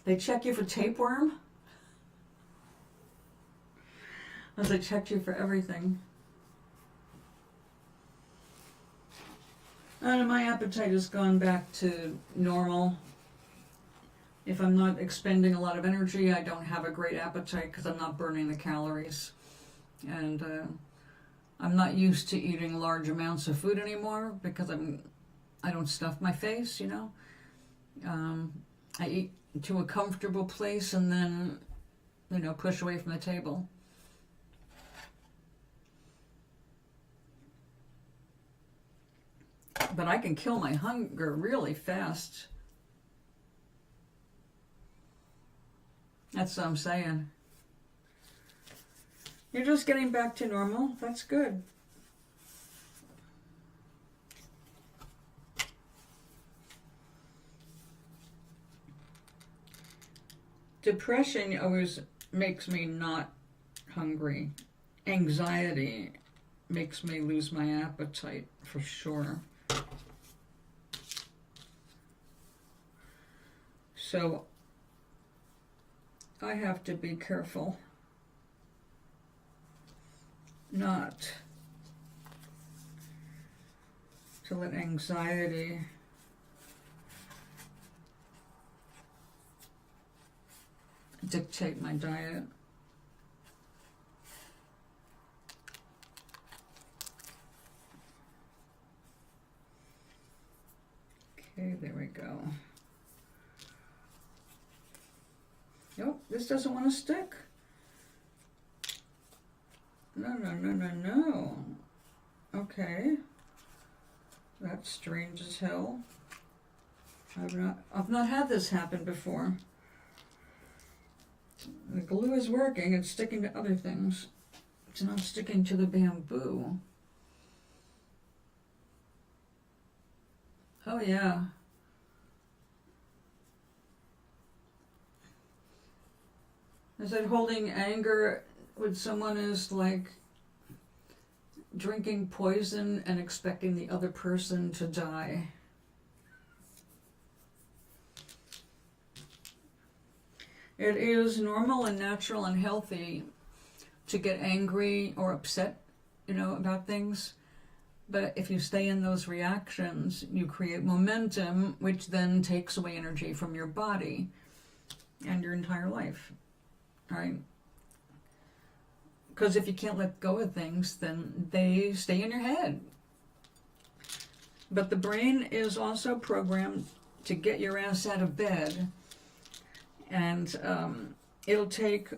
They check you for tapeworm? As they checked you for everything. And my appetite has gone back to normal. If I'm not expending a lot of energy, I don't have a great appetite because I'm not burning the calories. And I'm not used to eating large amounts of food anymore because I don't stuff my face, you know. I eat to a comfortable place and then, you know, push away from the table. But I can kill my hunger really fast. That's what I'm saying. You're just getting back to normal. That's good. Depression always makes me not hungry. Anxiety makes me lose my appetite for sure. So I have to be careful not to let anxiety dictate my diet. Okay, there we go. Nope, this doesn't want to stick. No. Okay. That's strange as hell. I've not had this happen before. The glue is working, it's sticking to other things. It's not sticking to the bamboo. Oh yeah. Is that holding anger with someone is like drinking poison and expecting the other person to die? It is normal and natural and healthy to get angry or upset, you know, about things. But if you stay in those reactions, you create momentum, which then takes away energy from your body and your entire life, right? Because if you can't let go of things, then they stay in your head. But the brain is also programmed to get your ass out of bed, and it'll take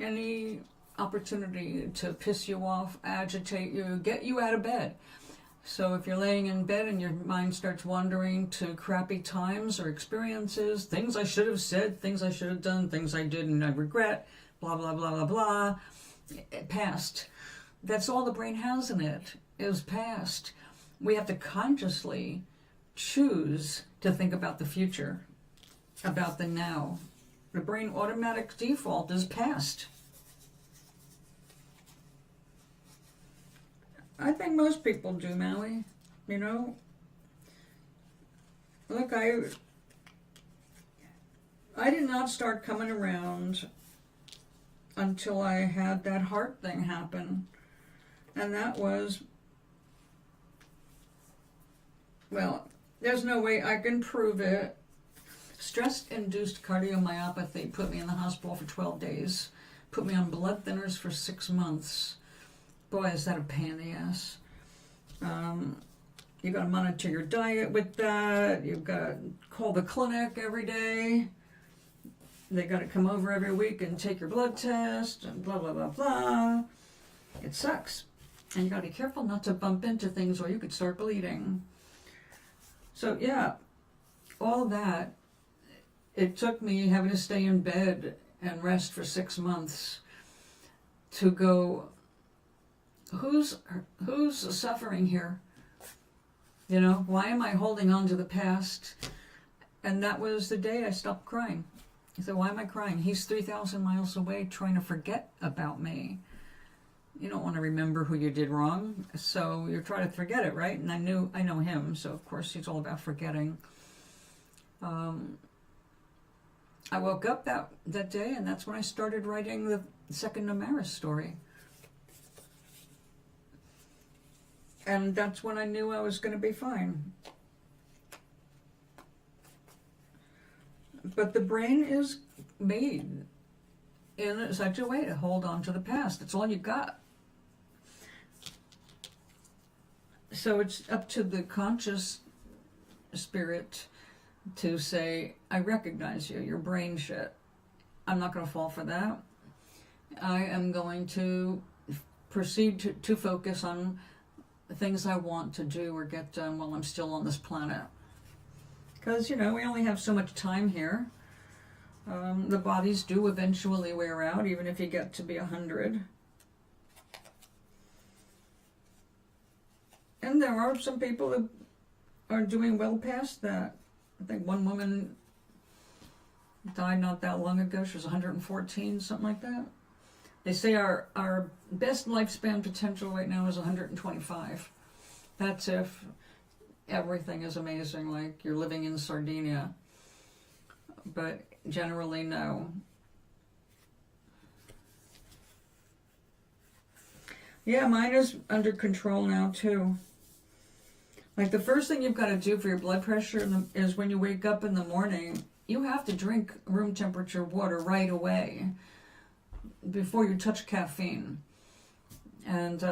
any opportunity to piss you off, agitate you, get you out of bed. So if you're laying in bed and your mind starts wandering to crappy times or experiences, things I should have said, things I should have done, things I did and I regret, blah, blah, blah, blah, blah, past. That's all the brain has in it, is past. We have to consciously choose to think about the future, about the now. The brain automatic default is past. I think most people do, Maui. You know, look, I did not start coming around until I had that heart thing happen. And that was, well, there's no way I can prove it. Stress-induced cardiomyopathy put me in the hospital for 12 days, put me on blood thinners for 6 months. Boy, is that a pain in the ass. You got to monitor your diet with that. You've got to call the clinic every day. They got to come over every week and take your blood test and blah, blah, blah, blah. It sucks. And you got to be careful not to bump into things or you could start bleeding. So, yeah, all that, it took me having to stay in bed and rest for 6 months to go, who's suffering here? You know, why am I holding on to the past? And that was the day I stopped crying. I said, why am I crying? He's 3,000 miles away trying to forget about me. You don't want to remember who you did wrong, so you're trying to forget it, right? And I know him, so of course he's all about forgetting. I woke up that day, and that's when I started writing the second Namaris story. And that's when I knew I was going to be fine. But the brain is made in such a way to hold on to the past. It's all you got. So it's up to the conscious spirit to say, I recognize you, your brain shit. I'm not going to fall for that. I am going to proceed to focus on the things I want to do or get done while I'm still on this planet. Because, you know, we only have so much time here. The bodies do eventually wear out, even if you get to be 100. And there are some people that are doing well past that. I think one woman died not that long ago. She was 114, something like that. They say our best lifespan potential right now is 125. That's if everything is amazing, like you're living in Sardinia. But generally, no. Yeah, mine is under control now, too. Like, the first thing you've got to do for your blood pressure is when you wake up in the morning, you have to drink room temperature water right away before you touch caffeine. And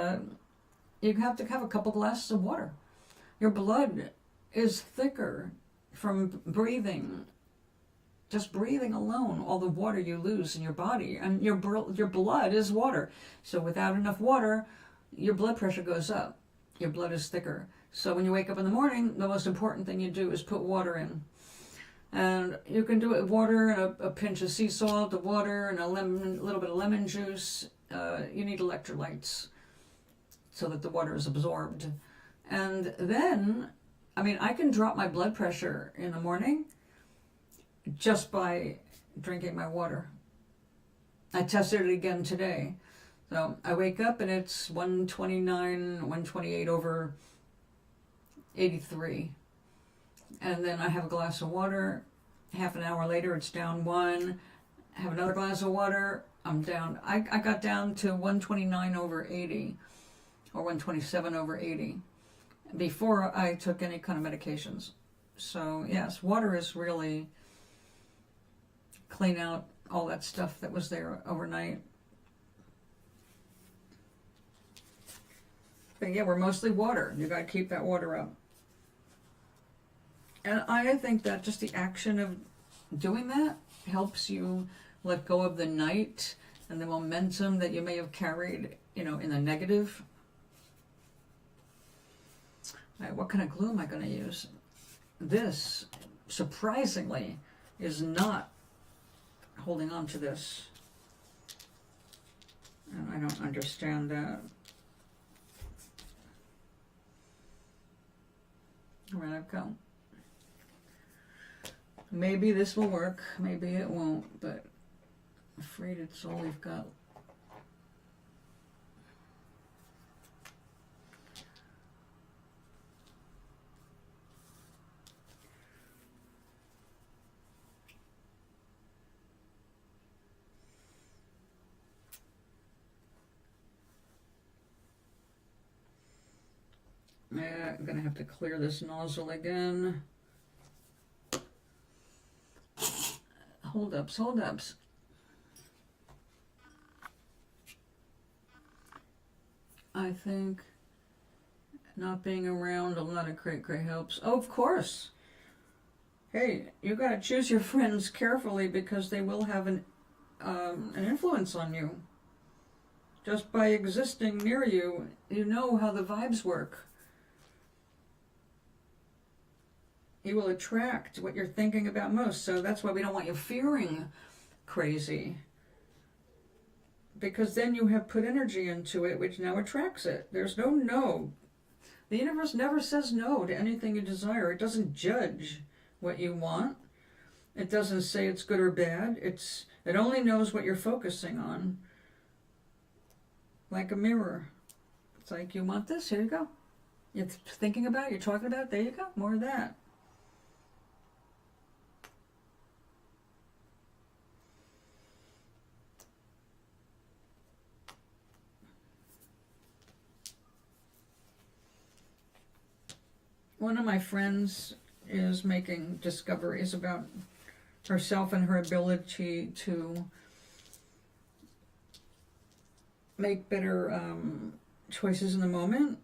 you have to have a couple glasses of water. Your blood is thicker from breathing. Just breathing alone, all the water you lose in your body. And your blood is water. So without enough water, your blood pressure goes up. Your blood is thicker. So when you wake up in the morning, the most important thing you do is put water in. And you can do it with water and a pinch of sea salt, the water, and a little bit of lemon juice. You need electrolytes so that the water is absorbed. And then, I mean, I can drop my blood pressure in the morning just by drinking my water. I tested it again today. So I wake up and it's 129, 128 over 83. And then I have a glass of water. Half an hour later, it's down 1. Have another glass of water. I'm down. I got down to 129 over 80 or 127 over 80 before I took any kind of medications. So yes, water is really clean out all that stuff that was there overnight. But yeah, we're mostly water. You got to keep that water up. And I think that just the action of doing that helps you let go of the night and the momentum that you may have carried, in the negative. All right, what kind of glue am I going to use? This, surprisingly, is not holding on to this. And I don't understand that. Where'd it go? Maybe this will work, maybe it won't, but I'm afraid it's all we've got. Yeah, I'm gonna have to clear this nozzle again. Hold-ups, hold-ups. I think not being around a lot of cray-cray helps. Oh, of course. Hey, you gotta choose your friends carefully because they will have an influence on you. Just by existing near you, you know how the vibes work. You will attract what you're thinking about most. So that's why we don't want you fearing crazy. Because then you have put energy into it, which now attracts it. There's no no. The universe never says no to anything you desire. It doesn't judge what you want. It doesn't say it's good or bad. It only knows what you're focusing on. Like a mirror. It's like, you want this? Here you go. You're thinking about it, you're talking about it, there you go. More of that. One of my friends is making discoveries about herself and her ability to make better choices in the moment.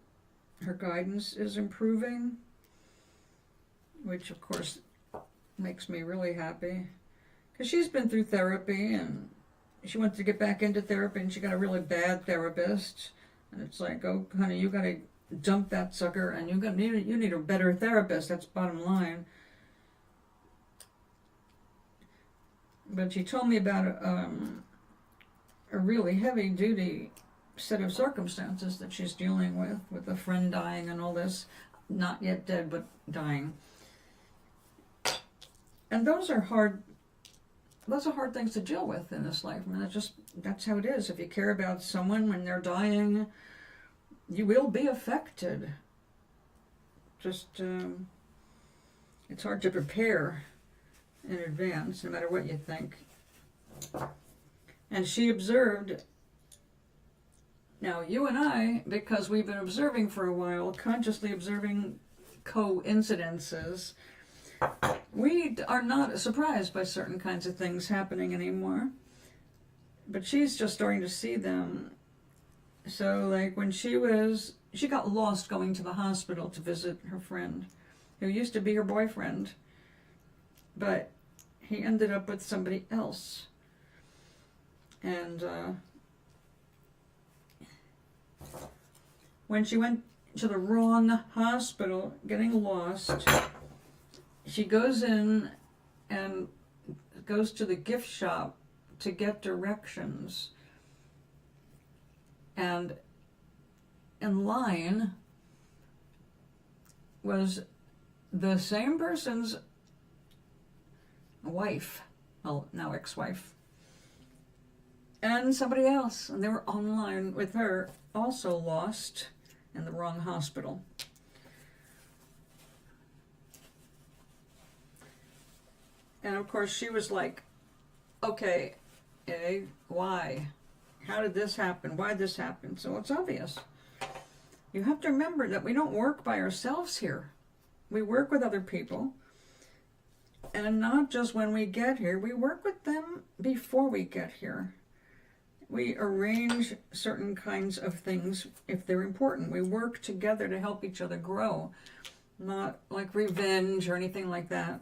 Her guidance is improving, which of course makes me really happy. Because she's been through therapy and she wanted to get back into therapy and she got a really bad therapist. And it's like, oh honey, you got to dump that sucker and you need a better therapist. That's bottom line. But she told me about a really heavy duty set of circumstances that she's dealing with a friend dying and all this, not yet dead but dying. And those are hard things to deal with in this life. I mean, that's how it is. If you care about someone when they're dying, you will be affected. Just, it's hard to prepare in advance, no matter what you think. And she observed, now you and I, because we've been observing for a while, consciously observing coincidences, we are not surprised by certain kinds of things happening anymore. But she's just starting to see them. So, like, when she got lost going to the hospital to visit her friend, who used to be her boyfriend, but he ended up with somebody else. And when she went to the wrong hospital, getting lost, she goes in and goes to the gift shop to get directions. And in line was the same person's wife, well, now ex-wife, and somebody else. And they were online with her, also lost in the wrong hospital. And of course she was like, okay, why? How did this happen? Why did this happen? So it's obvious. You have to remember that we don't work by ourselves here. We work with other people. And not just when we get here. We work with them before we get here. We arrange certain kinds of things if they're important. We work together to help each other grow. not like revenge or anything like that.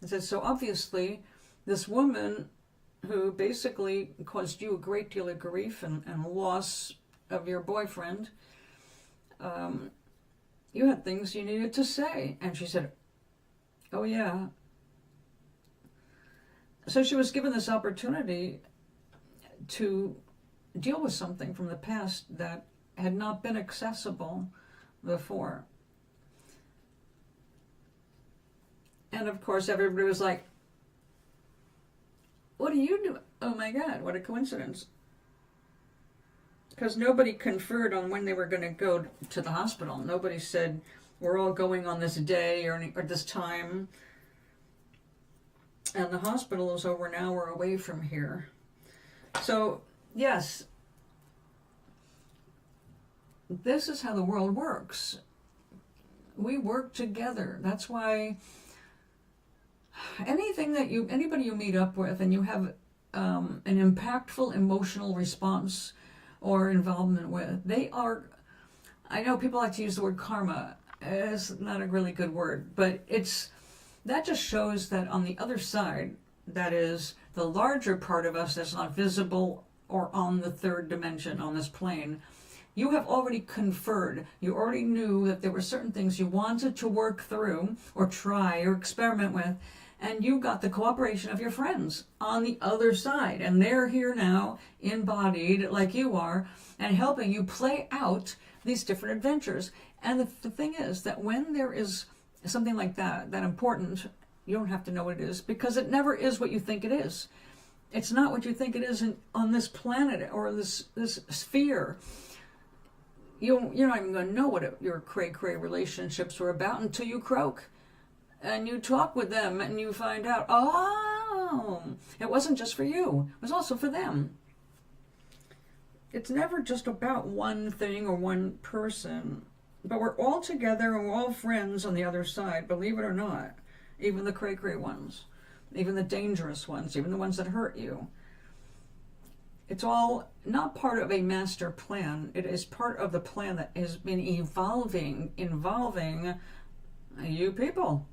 It says, so obviously, this woman who basically caused you a great deal of grief and loss of your boyfriend, you had things you needed to say. And she said, oh yeah. So she was given this opportunity to deal with something from the past that had not been accessible before. And of course, everybody was like, what do you do? Oh my God, what a coincidence. Because nobody conferred on when they were going to go to the hospital. Nobody said, we're all going on this day or this time. And the hospital is over an hour away from here. So, yes, this is how the world works. We work together. That's why anybody you meet up with and you have an impactful emotional response or involvement with, they are, I know people like to use the word karma. It's not a really good word, but that just shows that on the other side, that is the larger part of us that's not visible or on the third dimension, on this plane, you have already conferred. You already knew that there were certain things you wanted to work through or try or experiment with, and you got the cooperation of your friends on the other side. And they're here now, embodied like you are, and helping you play out these different adventures. And the thing is that when there is something like that important, you don't have to know what it is, because it never is what you think it is. It's not what you think it is on this planet or this sphere. You're not even going to know what your cray-cray relationships were about until you croak. And you talk with them and you find out, oh, it wasn't just for you. It was also for them. It's never just about one thing or one person. But we're all together and we're all friends on the other side, believe it or not. Even the cray-cray ones. Even the dangerous ones. Even the ones that hurt you. It's all not part of a master plan. It is part of the plan that has been involving you people.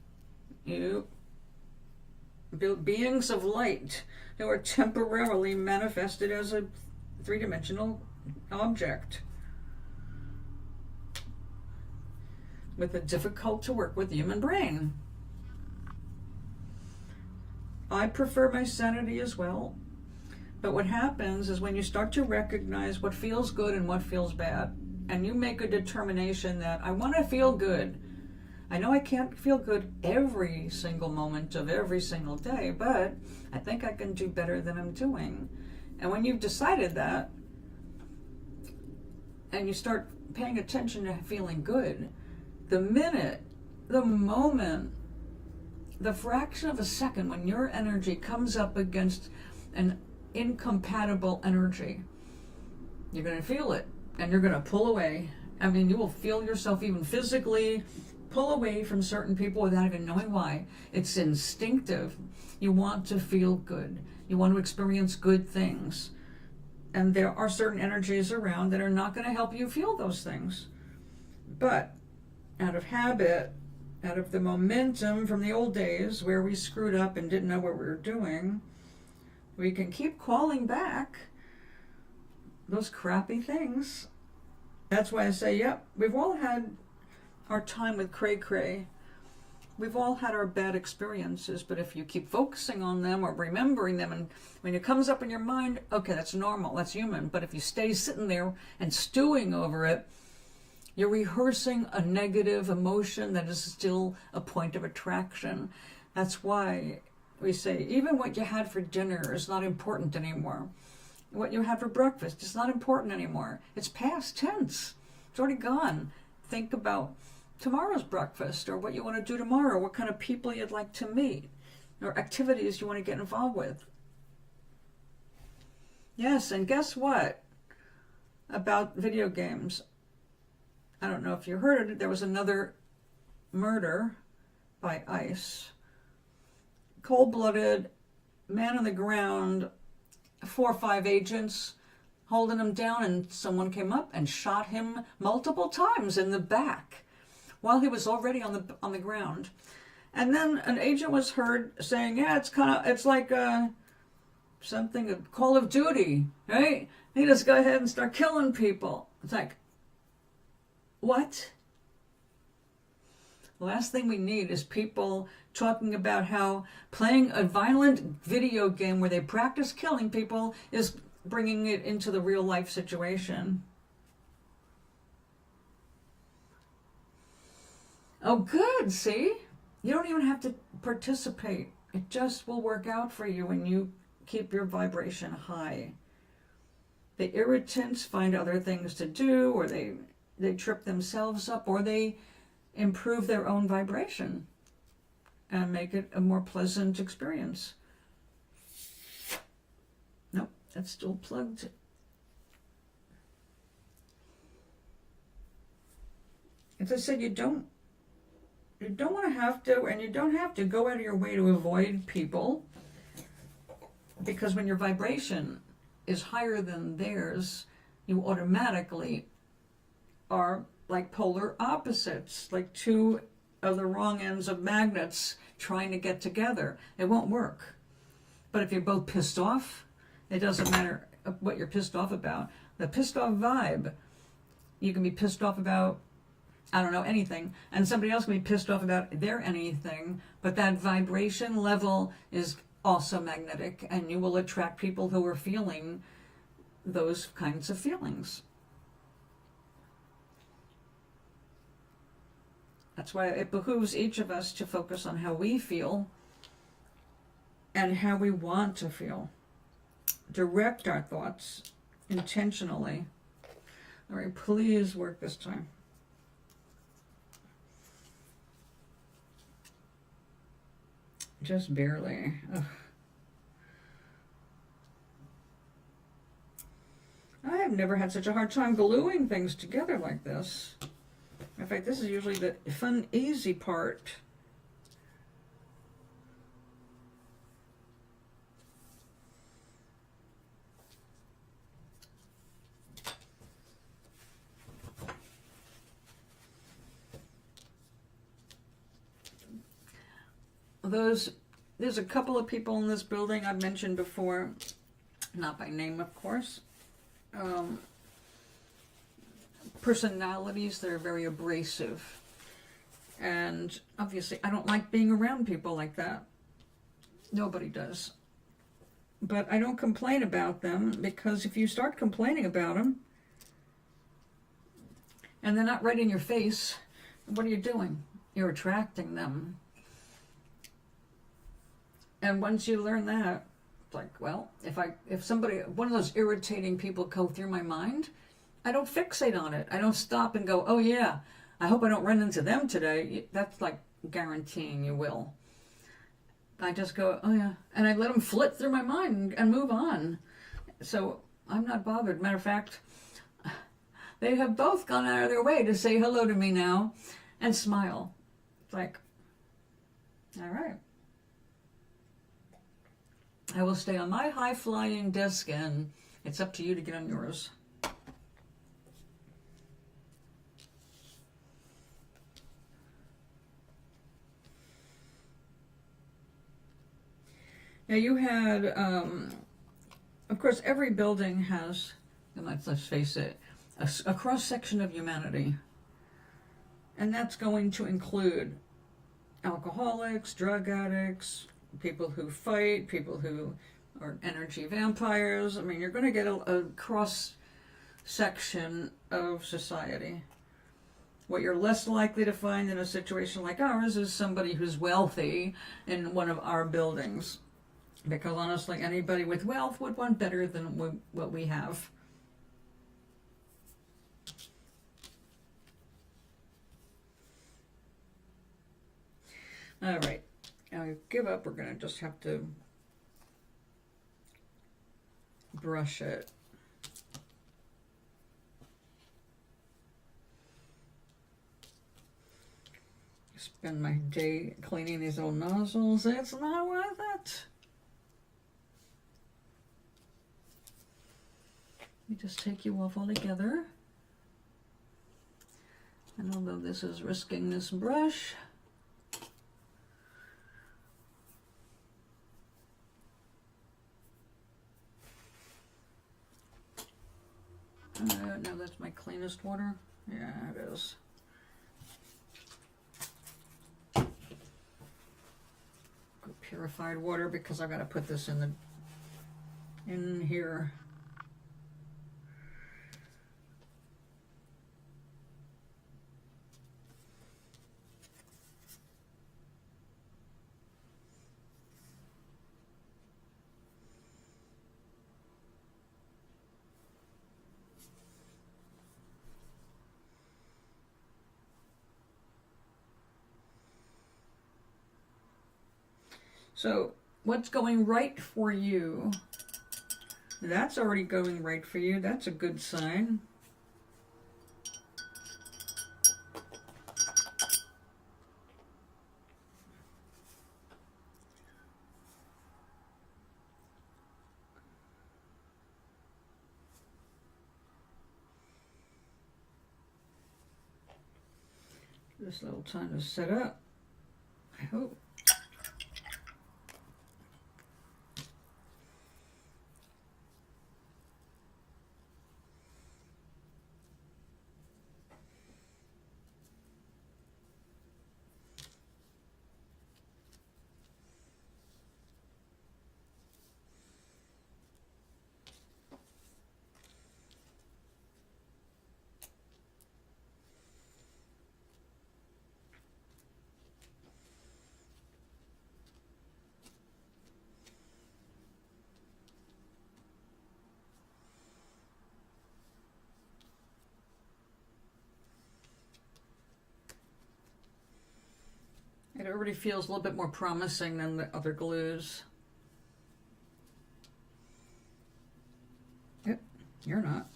You beings of light who are temporarily manifested as a three-dimensional object with a difficult to work with human brain. I prefer my sanity as well. But what happens is when you start to recognize what feels good and what feels bad, and you make a determination that I want to feel good. I know I can't feel good every single moment of every single day, but I think I can do better than I'm doing. And when you've decided that, and you start paying attention to feeling good, the moment, the fraction of a second when your energy comes up against an incompatible energy, you're going to feel it and you're going to pull away. I mean, you will feel yourself even physically pull away from certain people without even knowing why. It's instinctive. You want to feel good. You want to experience good things. And there are certain energies around that are not going to help you feel those things. But out of habit, out of the momentum from the old days where we screwed up and didn't know what we were doing, we can keep calling back those crappy things. That's why I say, yep, we've all had our time with cray-cray. We've all had our bad experiences, but if you keep focusing on them or remembering them, and when it comes up in your mind, okay, that's normal, that's human. But if you stay sitting there and stewing over it, you're rehearsing a negative emotion that is still a point of attraction. That's why we say, even what you had for dinner is not important anymore. What you had for breakfast is not important anymore. It's past tense. It's already gone. Think about tomorrow's breakfast, or what you want to do tomorrow, what kind of people you'd like to meet, or activities you want to get involved with. Yes, and guess what? About video games. I don't know if you heard it, there was another murder by ICE. Cold-blooded, man on the ground, 4 or 5 agents holding him down, and someone came up and shot him multiple times in the back. while he was already on the ground. And then an agent was heard saying, yeah, it's like something, a Call of Duty, right? He just go ahead and start killing people. It's like, what? The last thing we need is people talking about how playing a violent video game where they practice killing people is bringing it into the real life situation. Oh, good, see? You don't even have to participate. It just will work out for you when you keep your vibration high. The irritants find other things to do, or they trip themselves up, or they improve their own vibration and make it a more pleasant experience. Nope, that's still plugged. As I said, you don't want to have to, and you don't have to go out of your way to avoid people, because when your vibration is higher than theirs, you automatically are like polar opposites, like two of the wrong ends of magnets trying to get together. It won't work. But if you're both pissed off, it doesn't matter what you're pissed off about. The pissed off vibe, you can be pissed off about, I don't know, anything, and somebody else can be pissed off about their anything, but that vibration level is also magnetic, and you will attract people who are feeling those kinds of feelings. That's why it behooves each of us to focus on how we feel and how we want to feel. Direct our thoughts intentionally. All right, please work this time. Just barely. Ugh. I have never had such a hard time gluing things together like this. In fact, this is usually the fun, easy part. There's a couple of people in this building I've mentioned before, not by name, of course. Personalities that are very abrasive. And obviously, I don't like being around people like that. Nobody does. But I don't complain about them, because if you start complaining about them, and they're not right in your face, what are you doing? You're attracting them. And once you learn that, it's like, well, if somebody, one of those irritating people go through my mind, I don't fixate on it. I don't stop and go, oh yeah, I hope I don't run into them today. That's like guaranteeing you will. I just go, oh yeah, and I let them flit through my mind and move on. So I'm not bothered. Matter of fact, they have both gone out of their way to say hello to me now and smile. It's like, all right. I will stay on my high-flying desk, and it's up to you to get on yours. Now you had, of course, every building has, and let's face it, a cross-section of humanity. And that's going to include alcoholics, drug addicts, people who fight, people who are energy vampires. I mean, you're going to get a cross-section of society. What you're less likely to find in a situation like ours is somebody who's wealthy in one of our buildings. Because honestly, anybody with wealth would want better than what we have. All right. I give up. We're going to just have to brush it. Spend my day cleaning these old nozzles. It's not worth it. Let me just take you off all together. And although this is risking this brush, no, that's my cleanest water. Yeah, it is. Purified water, because I've got to put this in here. So what's going right for you? That's already going right for you. That's a good sign. This little time to set up, I hope. It already feels a little bit more promising than the other glues. Yep, you're not.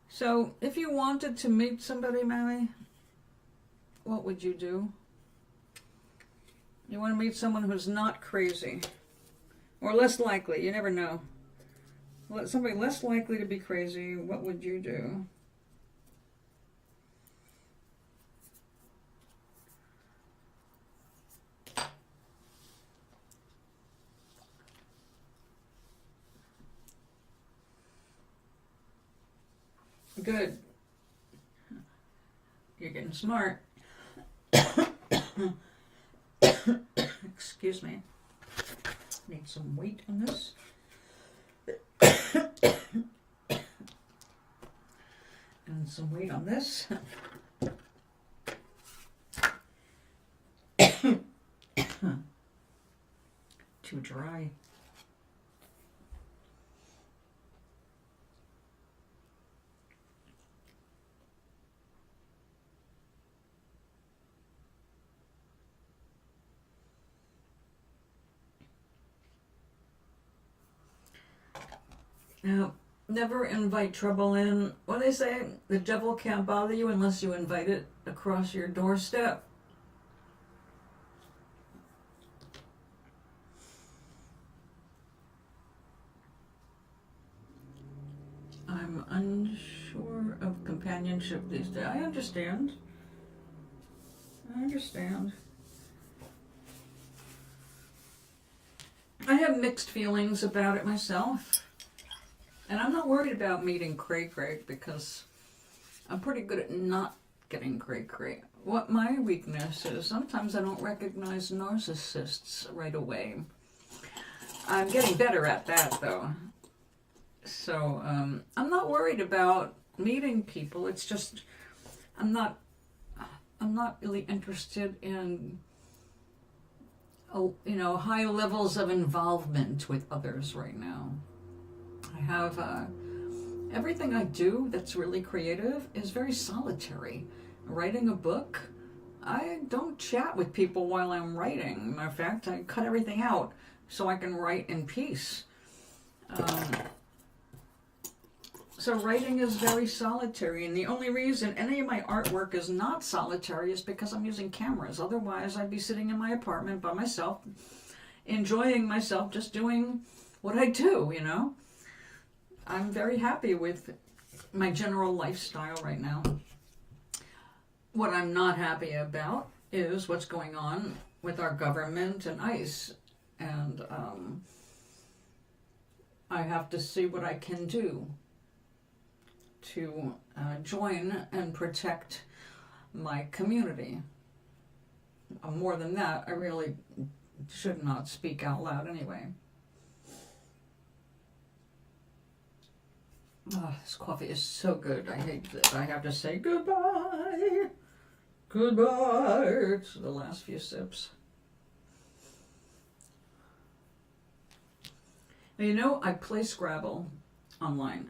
So, if you wanted to meet somebody, Maui, what would you do? You want to meet someone who's not crazy. Or less likely, you never know. Somebody less likely to be crazy, what would you do? Good. You're getting smart. Excuse me. Need some weight on this. And some weight on this. Too dry. Now, never invite trouble in. What do they say? The devil can't bother you unless you invite it across your doorstep. I'm unsure of companionship these days. I understand. I understand. I have mixed feelings about it myself. And I'm not worried about meeting cray-cray because I'm pretty good at not getting cray-cray. What my weakness is, sometimes I don't recognize narcissists right away. I'm getting better at that, though. So, I'm not worried about meeting people. It's just, I'm not really interested in, high levels of involvement with others right now. I have, everything I do that's really creative is very solitary. Writing a book, I don't chat with people while I'm writing. Matter of fact, I cut everything out so I can write in peace. So writing is very solitary, and the only reason any of my artwork is not solitary is because I'm using cameras. Otherwise, I'd be sitting in my apartment by myself, enjoying myself, just doing what I do, I'm very happy with my general lifestyle right now. What I'm not happy about is what's going on with our government and ICE. And I have to see what I can do to join and protect my community. More than that, I really should not speak out loud anyway. Oh, this coffee is so good. I hate that I have to say goodbye. Goodbye. It's the last few sips. Now, I play Scrabble online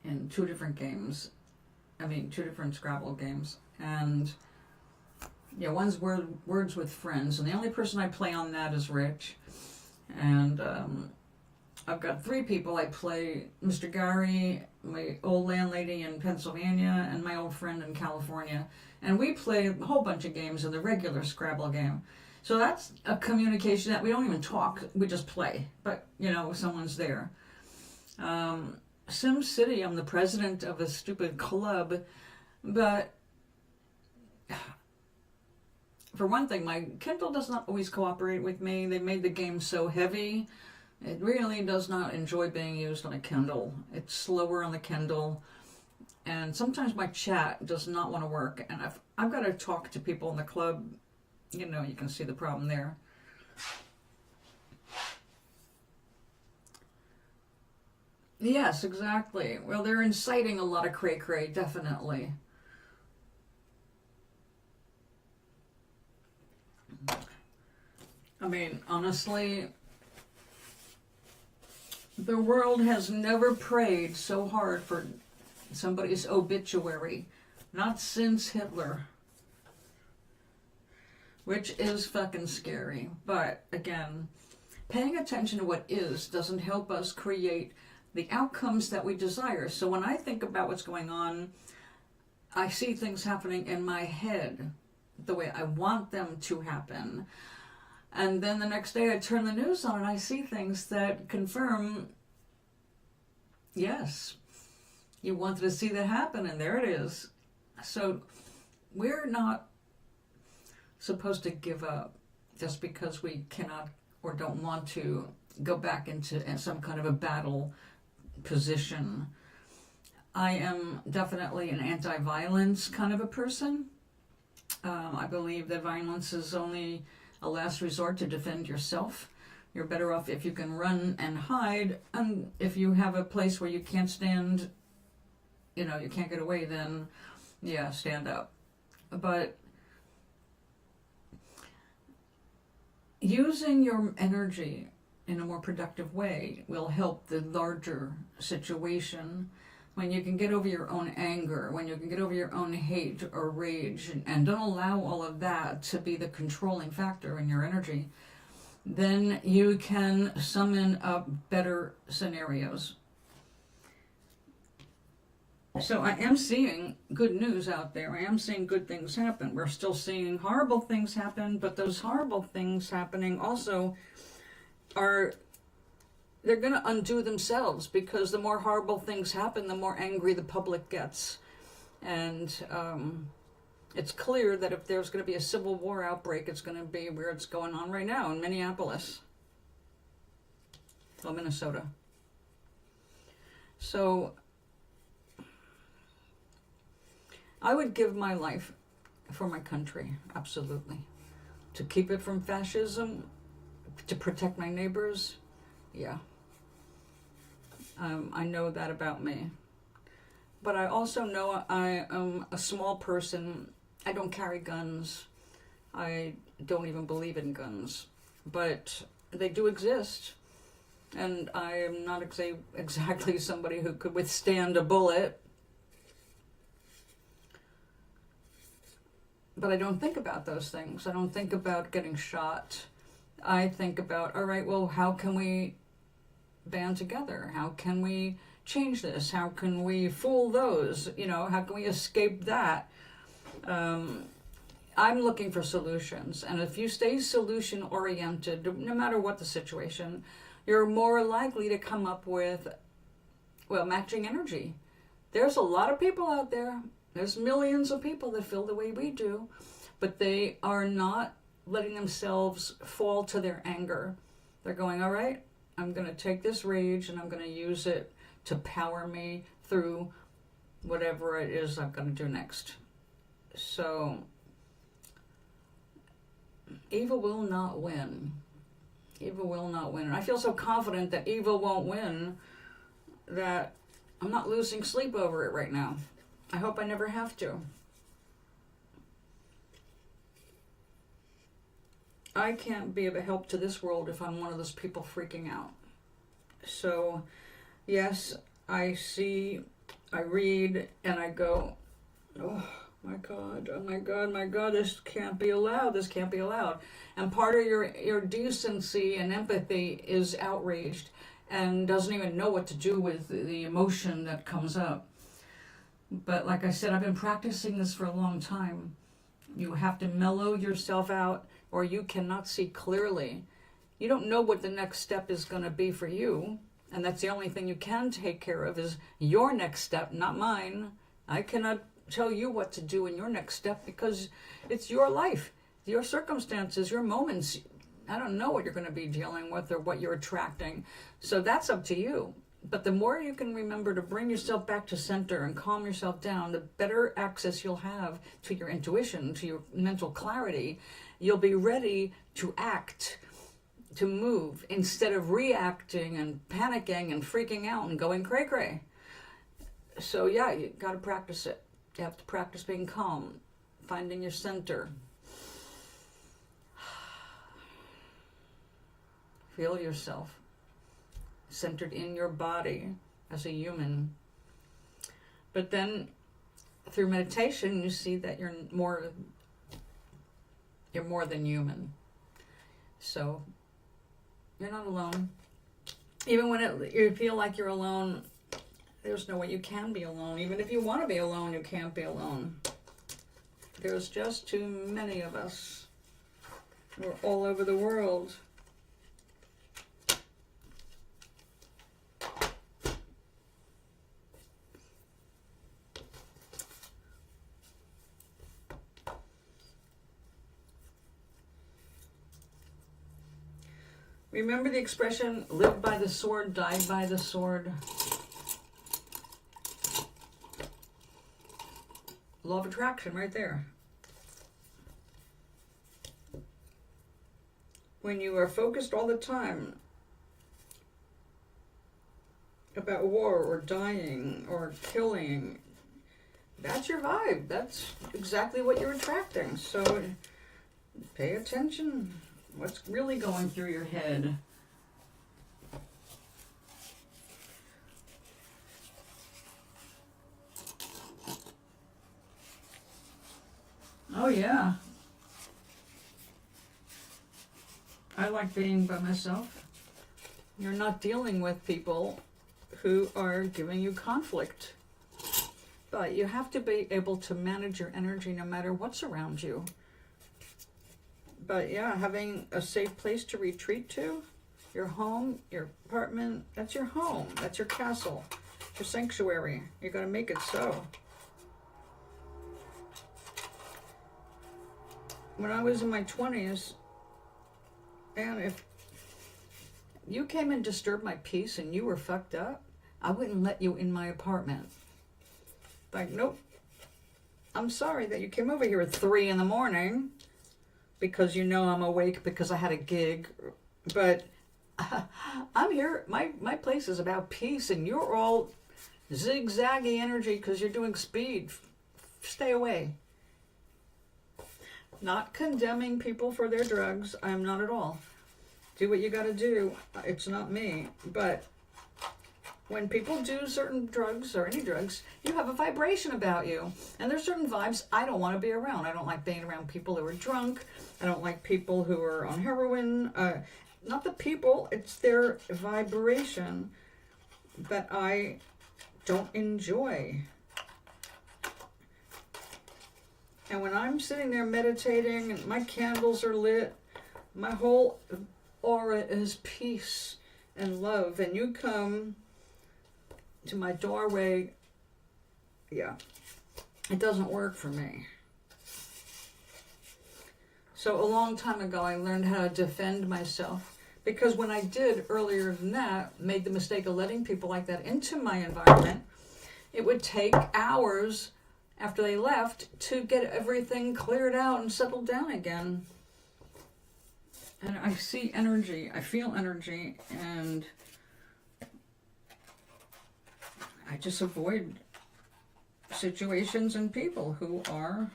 in two different Scrabble games. And one's Words with Friends. And the only person I play on that is Rich. And I've got 3 people. I play Mr. Gary, my old landlady in Pennsylvania, and my old friend in California. And we play a whole bunch of games in the regular Scrabble game. So that's a communication that we don't even talk, we just play. But, someone's there. Sim City, I'm the president of a stupid club. But for one thing, my Kindle does not always cooperate with me. They made the game so heavy. It really does not enjoy being used on a Kindle. It's slower on the Kindle. And sometimes my chat does not want to work. And I've got to talk to people in the club. You can see the problem there. Yes, exactly. Well, they're inciting a lot of cray-cray, definitely. Honestly, the world has never prayed so hard for somebody's obituary. Not since Hitler. Which is fucking scary. But, again, paying attention to what is doesn't help us create the outcomes that we desire. So when I think about what's going on, I see things happening in my head the way I want them to happen. And then the next day I turn the news on and I see things that confirm, yes, you wanted to see that happen, and there it is. So we're not supposed to give up just because we cannot or don't want to go back into some kind of a battle position. I am definitely an anti-violence kind of a person. I believe that violence is only a last resort to defend yourself. You're better off if you can run and hide, and if you have a place where you can't stand, you can't get away, then yeah, stand up. But using your energy in a more productive way will help the larger situation. When you can get over your own anger, when you can get over your own hate or rage, and don't allow all of that to be the controlling factor in your energy, then you can summon up better scenarios. So I am seeing good news out there. I am seeing good things happen. We're still seeing horrible things happen, but those horrible things happening also are they're going to undo themselves, because the more horrible things happen, the more angry the public gets. And it's clear that if there's going to be a civil war outbreak, it's going to be where it's going on right now in Minneapolis. Well, Minnesota. So I would give my life for my country, absolutely. To keep it from fascism, to protect my neighbors, yeah. I know that about me. But I also know I am a small person. I don't carry guns. I don't even believe in guns. But they do exist. And I am not exactly somebody who could withstand a bullet. But I don't think about those things. I don't think about getting shot. I think about, all right, well, how can we band together? How can we change this? How can we fool those? You know, how can we escape that? I'm looking for solutions. And if you stay solution-oriented, no matter what the situation, you're more likely to come up with, well, matching energy. There's a lot of people out there. There's millions of people that feel the way we do, but they are not letting themselves fall to their anger. They're going, all right, I'm going to take this rage and I'm going to use it to power me through whatever it is I'm going to do next. So, evil will not win. Evil will not win. And I feel so confident that evil won't win that I'm not losing sleep over it right now. I hope I never have to. I can't be of a help to this world if I'm one of those people freaking out. So, yes, I see, I read, and I go, oh my God, oh my God, my God, this can't be allowed, this can't be allowed. And part of your decency and empathy is outraged and doesn't even know what to do with the emotion that comes up. But like I said, I've been practicing this for a long time. You have to mellow yourself out or you cannot see clearly. You don't know what the next step is going to be for you. And that's the only thing you can take care of is your next step, not mine. I cannot tell you what to do in your next step because it's your life, your circumstances, your moments. I don't know what you're going to be dealing with or what you're attracting. So that's up to you. But the more you can remember to bring yourself back to center and calm yourself down, the better access you'll have to your intuition, to your mental clarity. You'll be ready to act, to move, instead of reacting and panicking and freaking out and going cray-cray. So yeah, you got to practice it. You have to practice being calm, finding your center. Feel yourself centered in your body as a human. But then through meditation, you see that you're more than human. So you're not alone. Even when you feel like you're alone, there's no way you can be alone. Even if you want to be alone, you can't be alone. There's just too many of us. We're all over the world. Remember the expression, live by the sword, die by the sword? Law of attraction right there. When you are focused all the time about war or dying or killing, that's your vibe. That's exactly what you're attracting. So pay attention. What's really going through your head? Oh yeah. I like being by myself. You're not dealing with people who are giving you conflict. But you have to be able to manage your energy no matter what's around you. But yeah, having a safe place to retreat to, Your home, your apartment, that's your home. That's your castle, your sanctuary. You're going to make it so. When I was in my 20s, and if you came and disturbed my peace and you were fucked up, I wouldn't let you in my apartment. Like, nope. I'm sorry that you came over here at 3 in the morning because you know I'm awake because I had a gig. But I'm here. My place is about peace, and you're all zigzaggy energy because you're doing speed. Stay away. Not condemning people for their drugs. I am not at all. Do what you got to do. It's not me. But when people do certain drugs or any drugs, you have a vibration about you. And there's certain vibes I don't want to be around. I don't like being around people who are drunk. I don't like people who are on heroin. Not the people, it's their vibration that I don't enjoy. And when I'm sitting there meditating and my candles are lit, my whole aura is peace and love, and you come to my doorway, yeah, it doesn't work for me. So a long time ago, I learned how to defend myself, because when I did earlier than that, made the mistake of letting people like that into my environment, it would take hours after they left to get everything cleared out and settled down again. And I see energy, I feel energy, and I just avoid situations and people who are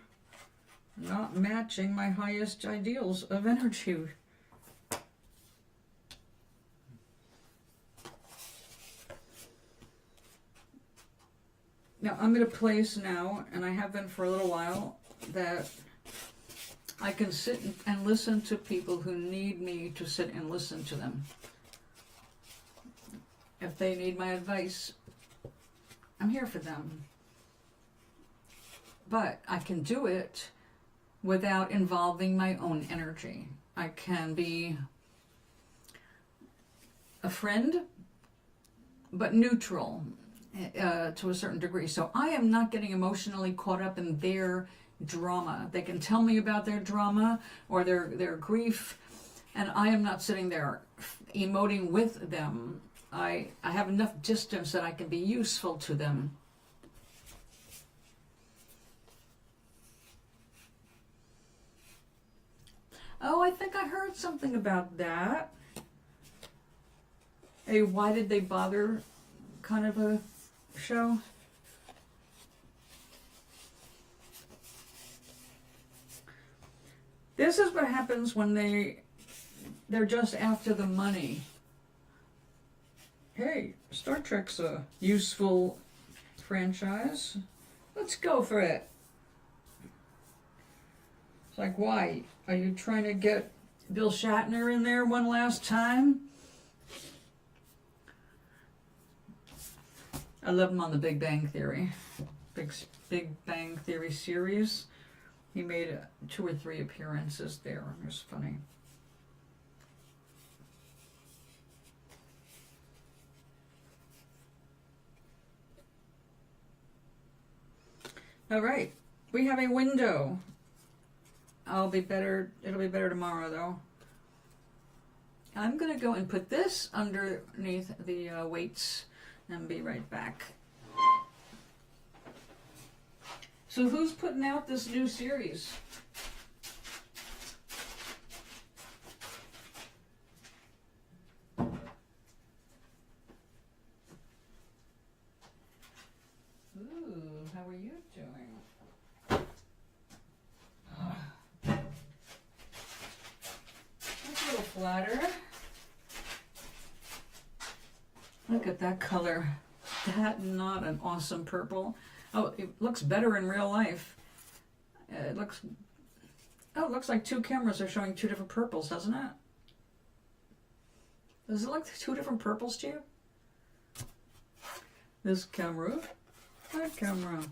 not matching my highest ideals of energy. Now, I'm at a place now, and I have been for a little while, that I can sit and listen to people who need me to sit and listen to them. If they need my advice, I'm here for them. But I can do it without involving my own energy. I can be a friend, but neutral to a certain degree. So I am not getting emotionally caught up in their drama. They can tell me about their drama or their grief, and I am not sitting there emoting with them. I have enough distance that I can be useful to them. Oh, I think I heard something about that. A why did they bother kind of a show. This is what happens when they're just after the money. Hey, Star Trek's a useful franchise. Let's go for it. It's like, why? Are you trying to get Bill Shatner in there one last time? I love him on the Big Bang Theory. Big Bang Theory series. He made 2 or 3 appearances there. It was funny. All right, we have a window. It'll be better tomorrow though. I'm gonna go and put this underneath the weights and be right back. So who's putting out this new series? Ooh, how are you doing? That's a little flatter. Look at that color. That not an awesome purple. Oh, it looks better in real life. It looks like 2 cameras are showing 2 different purples, doesn't it? Does it look like 2 different purples to you? This camera, that camera.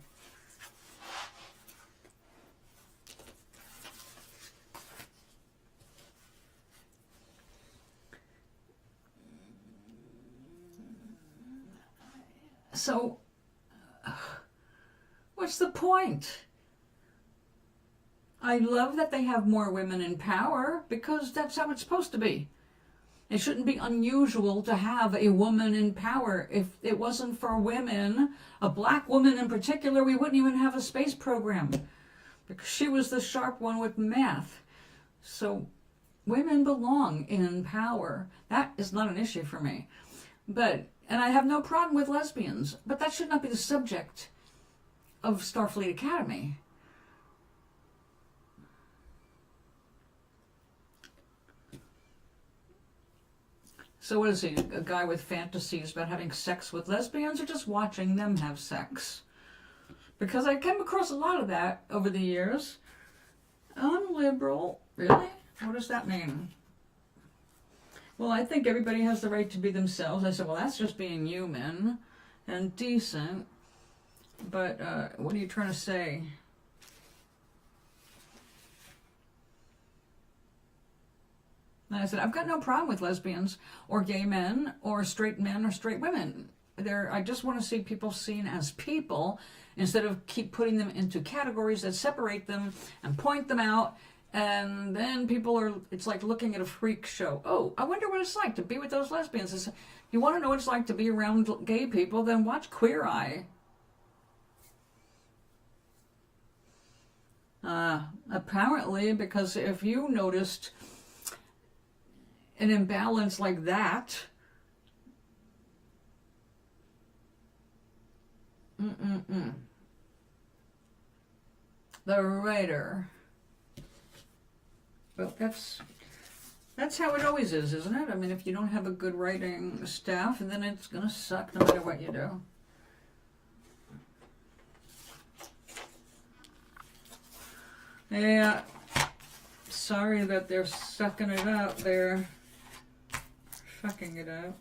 So, what's the point? I love that they have more women in power because that's how it's supposed to be. It shouldn't be unusual to have a woman in power. If it wasn't for women, a black woman in particular, we wouldn't even have a space program because she was the sharp one with math. So women belong in power. That is not an issue for me. And I have no problem with lesbians, but that should not be the subject of Starfleet Academy. So what is he, a guy with fantasies about having sex with lesbians or just watching them have sex? Because I came across a lot of that over the years. I'm liberal. Really? What does that mean? Well, I think everybody has the right to be themselves. I said, well, that's just being human and decent. But what are you trying to say? And I said, I've got no problem with lesbians or gay men or straight women. I just want to see people seen as people instead of keep putting them into categories that separate them and point them out. And then it's like looking at a freak show. Oh, I wonder what it's like to be with those lesbians. If you want to know what it's like to be around gay people, then watch Queer Eye. Apparently, because if you noticed an imbalance like that, the writer, well, that's how it always is, isn't it? I mean, if you don't have a good writing staff, then it's gonna suck no matter what you do. Yeah, sorry that they're sucking it out there. Fucking it up.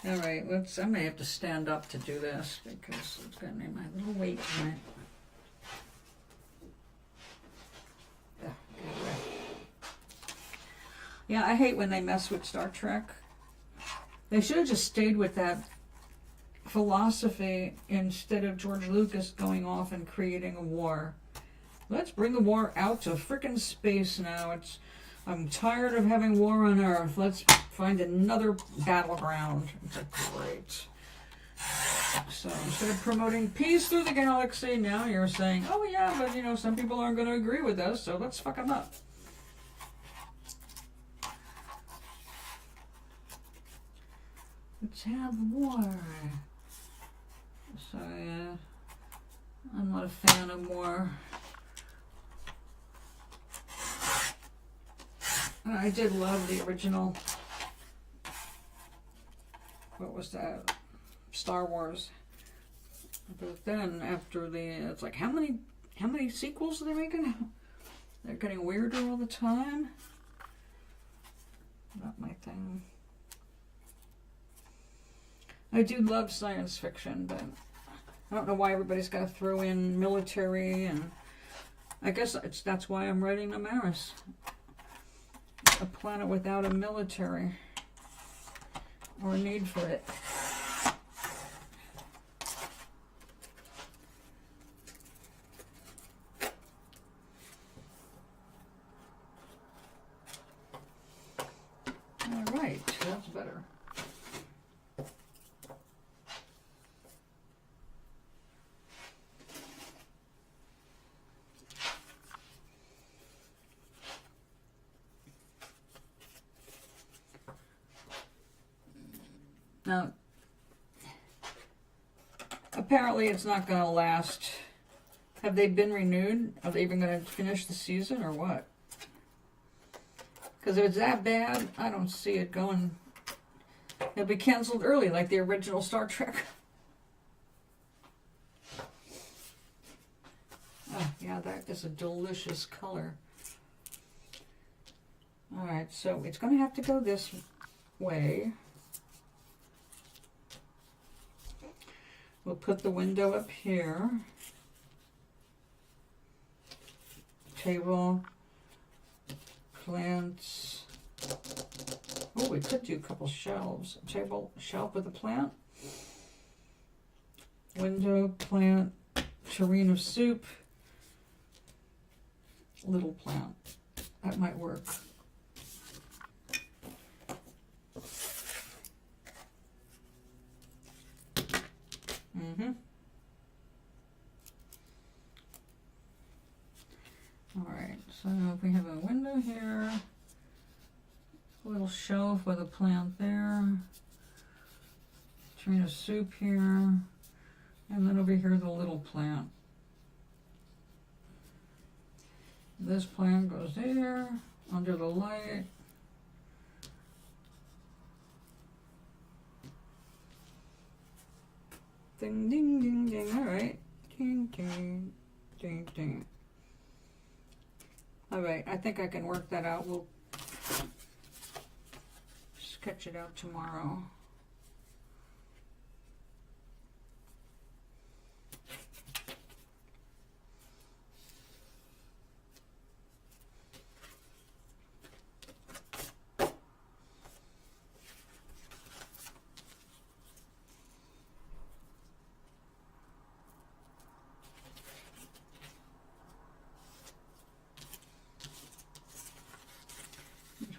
Alright, I may have to stand up to do this because it's got my little weight on it. Yeah, I hate when they mess with Star Trek. They should have just stayed with that philosophy instead of George Lucas going off and creating a war. Let's bring the war out to frickin' space now. I'm tired of having war on Earth. Let's find another battleground. It's great. So instead of promoting peace through the galaxy, now you're saying, oh yeah, but some people aren't going to agree with us, so let's fuck them up. Let's have war. So yeah, I'm not a fan of war. I did love the original, what was that, Star Wars. But then after it's like, how many sequels are they making? They're getting weirder all the time. Not my thing. I do love science fiction, but I don't know why everybody's got to throw in military, and I guess that's why I'm writing Amaris. A planet without a military or a need for it. All right, that's better. Now, apparently it's not going to last. Have they been renewed? Are they even going to finish the season or what? Because if it's that bad, I don't see it going. It'll be canceled early like the original Star Trek. Oh, yeah, that is a delicious color. Alright, so it's going to have to go this way. We'll put the window up here. Table, plants. Oh, we could do a couple shelves. A table, shelf with a plant. Window, plant, tureen of soup. Little plant. That might work. Alright, so if we have a window here, a little shelf with a plant there, tureen of soup here, and then over here the little plant. This plant goes there, under the light. Ding, ding, ding, ding. All right. Ding, ding, ding, ding. All right. I think I can work that out. We'll sketch it out tomorrow.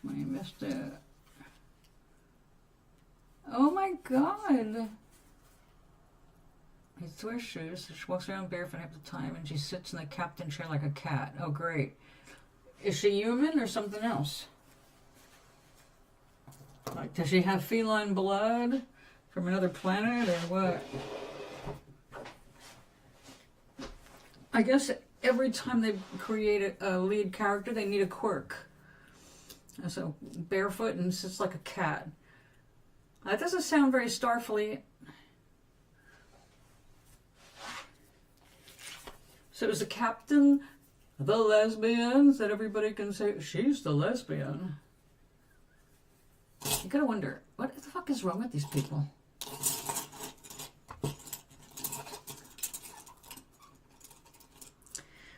I missed it. Oh my god! He wears shoes. She walks around barefoot half the time, and she sits in the captain chair like a cat. Oh, great! Is she human or something else? Like, does she have feline blood from another planet or what? I guess every time they create a lead character, they need a quirk. So barefoot and sits like a cat. That doesn't sound very Starfleet. So is the captain the lesbian that everybody can say she's the lesbian? You gotta wonder, what the fuck is wrong with these people?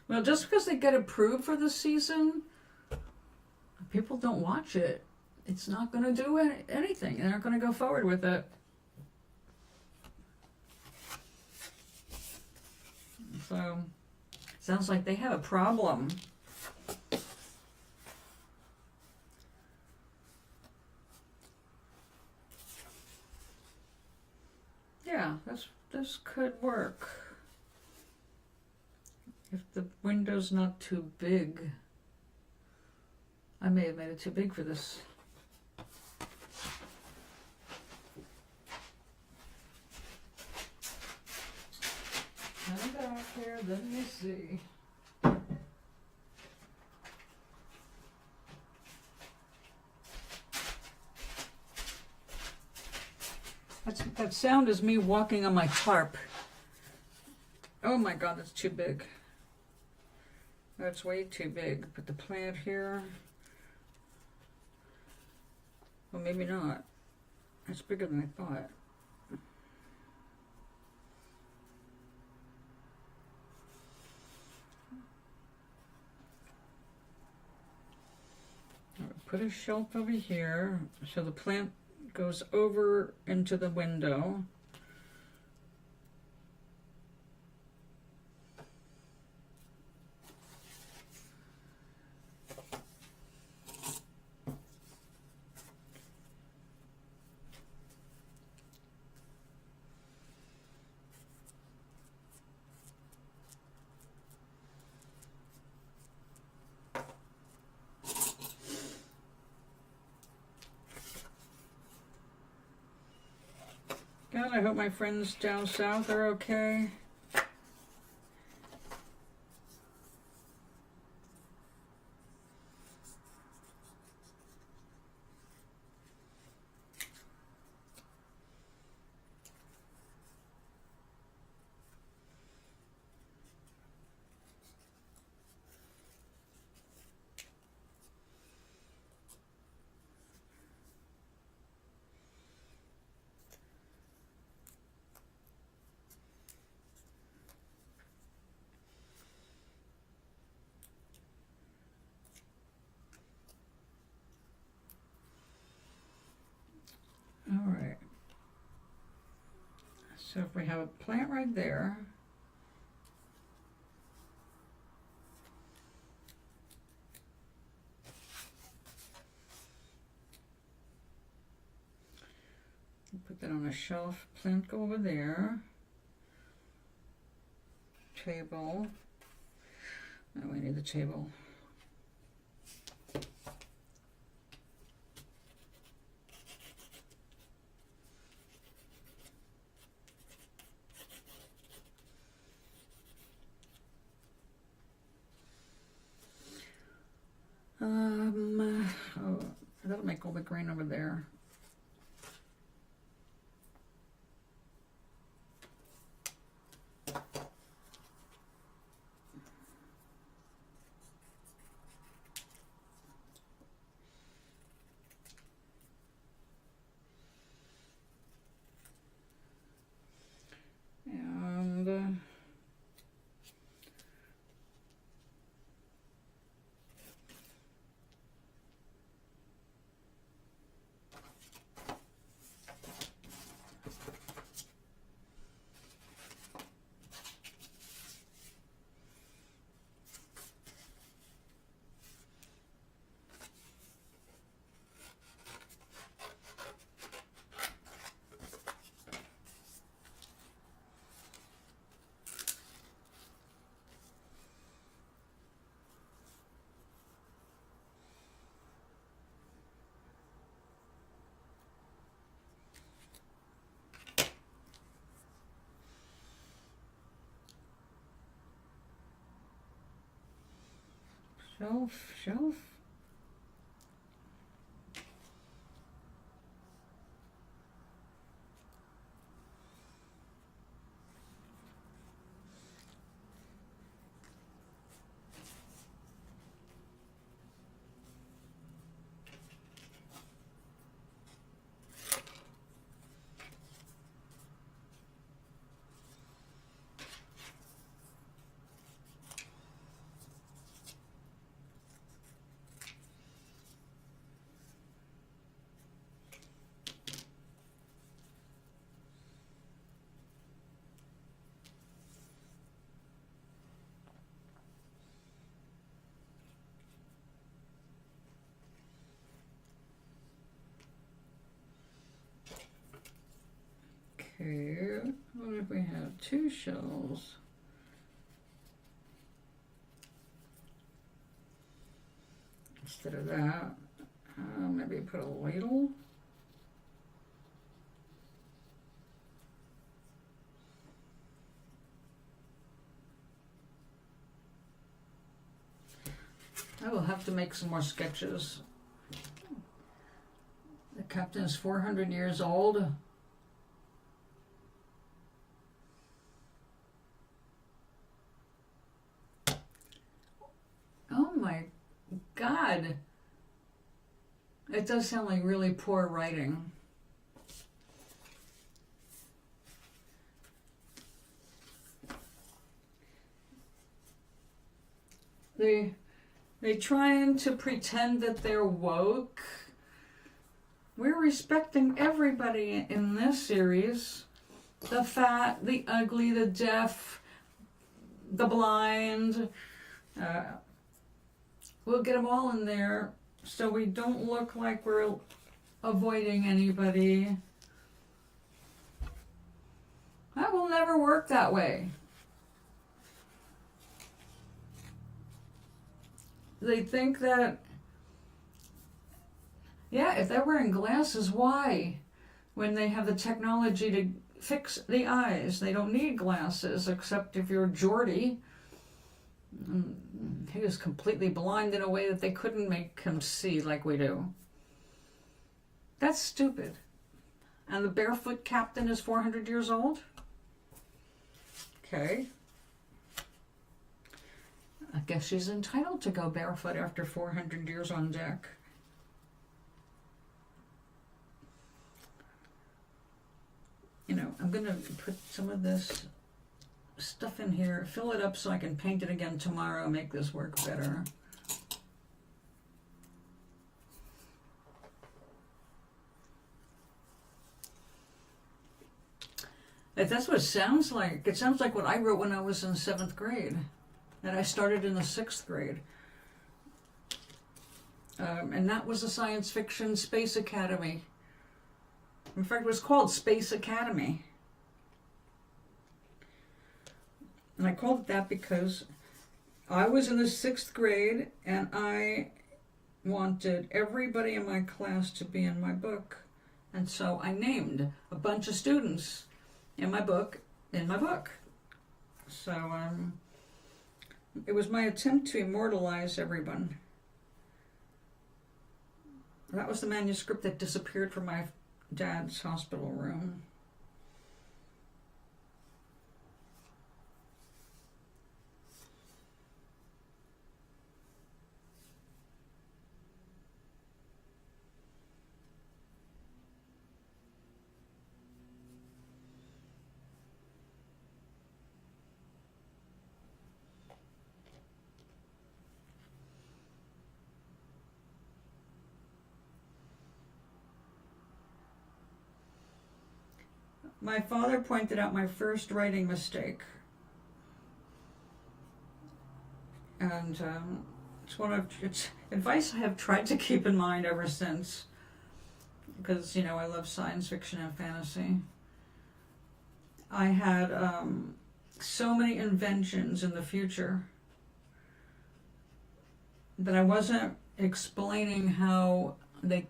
Well, just because they get approved for the season, people don't watch it. It's not going to do anything. They're not going to go forward with it. So, sounds like they have a problem. Yeah, this could work. If the window's not too big. I may have made it too big for this. Come back here, let me see. That sound is me walking on my tarp. Oh my god, that's too big. That's way too big. Put the plant here. Well, maybe not. That's bigger than I thought. Put a shelf over here so the plant goes over into the window. God, I hope my friends down south are okay. So if we have a plant right there, put that on a shelf, plant go over there, table, oh, we need the table. Oh, that'll make all the green over there. And shelf. Okay, what if we have two shells? Instead of that, maybe put a ladle. I will have to make some more sketches. The captain is 400 years old. Oh my God. It does sound like really poor writing. They trying to pretend that they're woke. We're respecting everybody in this series. The fat, the ugly, the deaf, the blind. We'll get them all in there so we don't look like we're avoiding anybody. That will never work that way. They think that, yeah, if they're wearing glasses, why? When they have the technology to fix the eyes, they don't need glasses, except if you're Geordie. He was completely blind in a way that they couldn't make him see like we do. That's stupid. And the barefoot captain is 400 years old? Okay. I guess she's entitled to go barefoot after 400 years on deck. You know, I'm going to put some of this stuff in here, fill it up so I can paint it again tomorrow, make this work better. That's what it sounds like. It sounds like what I wrote when I was in 7th grade. And I started in the 6th grade. And that was a science fiction Space Academy. In fact, it was called Space Academy. And I called it that because I was in the 6th grade and I wanted everybody in my class to be in my book. And so I named a bunch of students in my book. So it was my attempt to immortalize everyone. That was the manuscript that disappeared from my dad's hospital room. My father pointed out my first writing mistake. And it's advice I have tried to keep in mind ever since. Because, I love science fiction and fantasy. I had so many inventions in the future that I wasn't explaining how I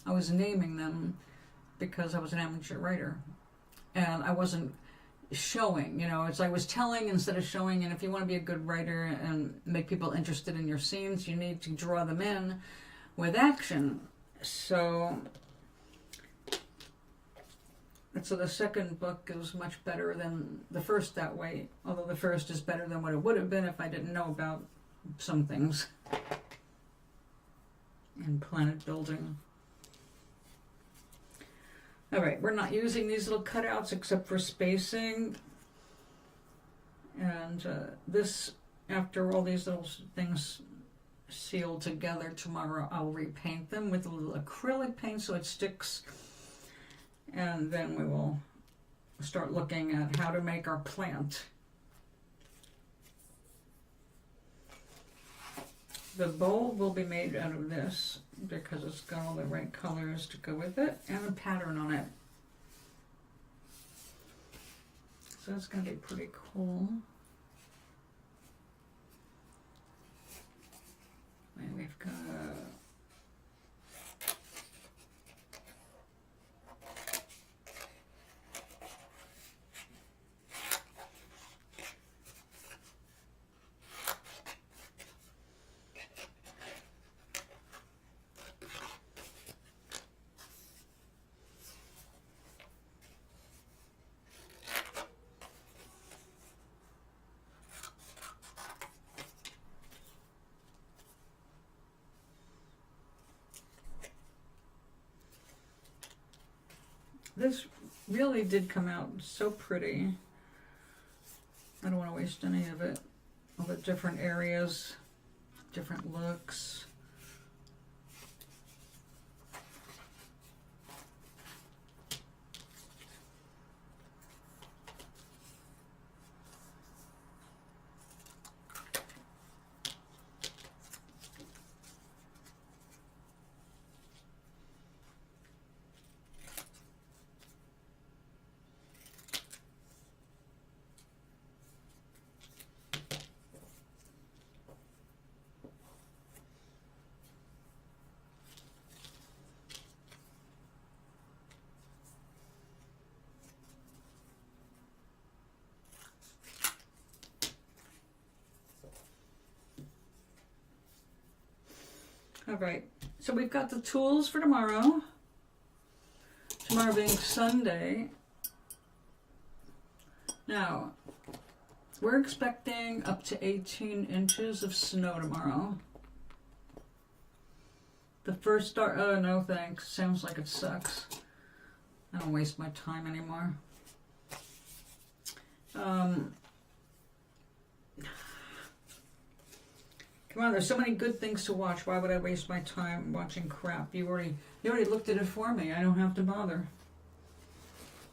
was naming them because I was an amateur writer. And I wasn't showing, it's I was telling instead of showing. And if you want to be a good writer and make people interested in your scenes, you need to draw them in with action. So the second book is much better than the first that way, although the first is better than what it would have been if I didn't know about some things in planet building. All right, we're not using these little cutouts except for spacing. And this, after all these little things sealed together, tomorrow I'll repaint them with a little acrylic paint so it sticks. And then we will start looking at how to make our plant. The bowl will be made out of this because it's got all the right colors to go with it and a pattern on it. So it's going to be pretty cool. And we've got this really did come out so pretty. I don't want to waste any of it. All the different areas, different looks. All right, so we've got the tools for tomorrow. Tomorrow being Sunday. Now, we're expecting up to 18 inches of snow tomorrow. The first start, oh no thanks, sounds like it sucks. I don't waste my time anymore. Come on, there's so many good things to watch. Why would I waste my time watching crap? You already looked at it for me. I don't have to bother.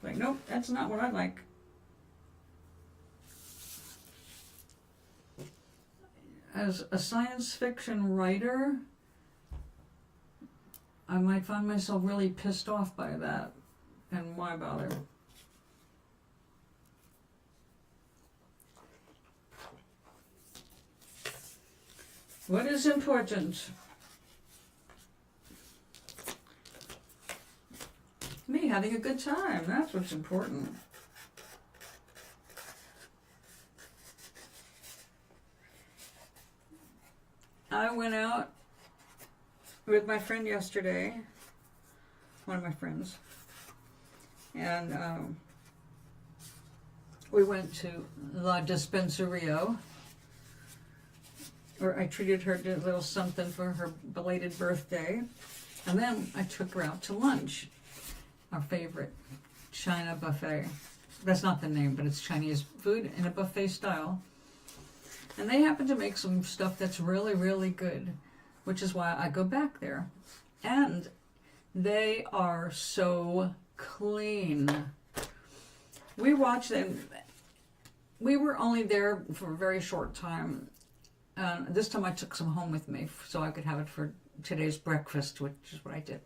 Like, nope, that's not what I like. As a science fiction writer, I might find myself really pissed off by that. And why bother? What is important? Me having a good time. That's what's important. I went out with my friend yesterday, one of my friends, and we went to La Dispensario, where I treated her to a little something for her belated birthday, and then I took her out to lunch, our favorite China buffet. That's not the name, but it's Chinese food in a buffet style. And they happen to make some stuff that's really, really good, which is why I go back there. And they are so clean. We watched them. We were only there for a very short time. This time I took some home with me so I could have it for today's breakfast, which is what I did.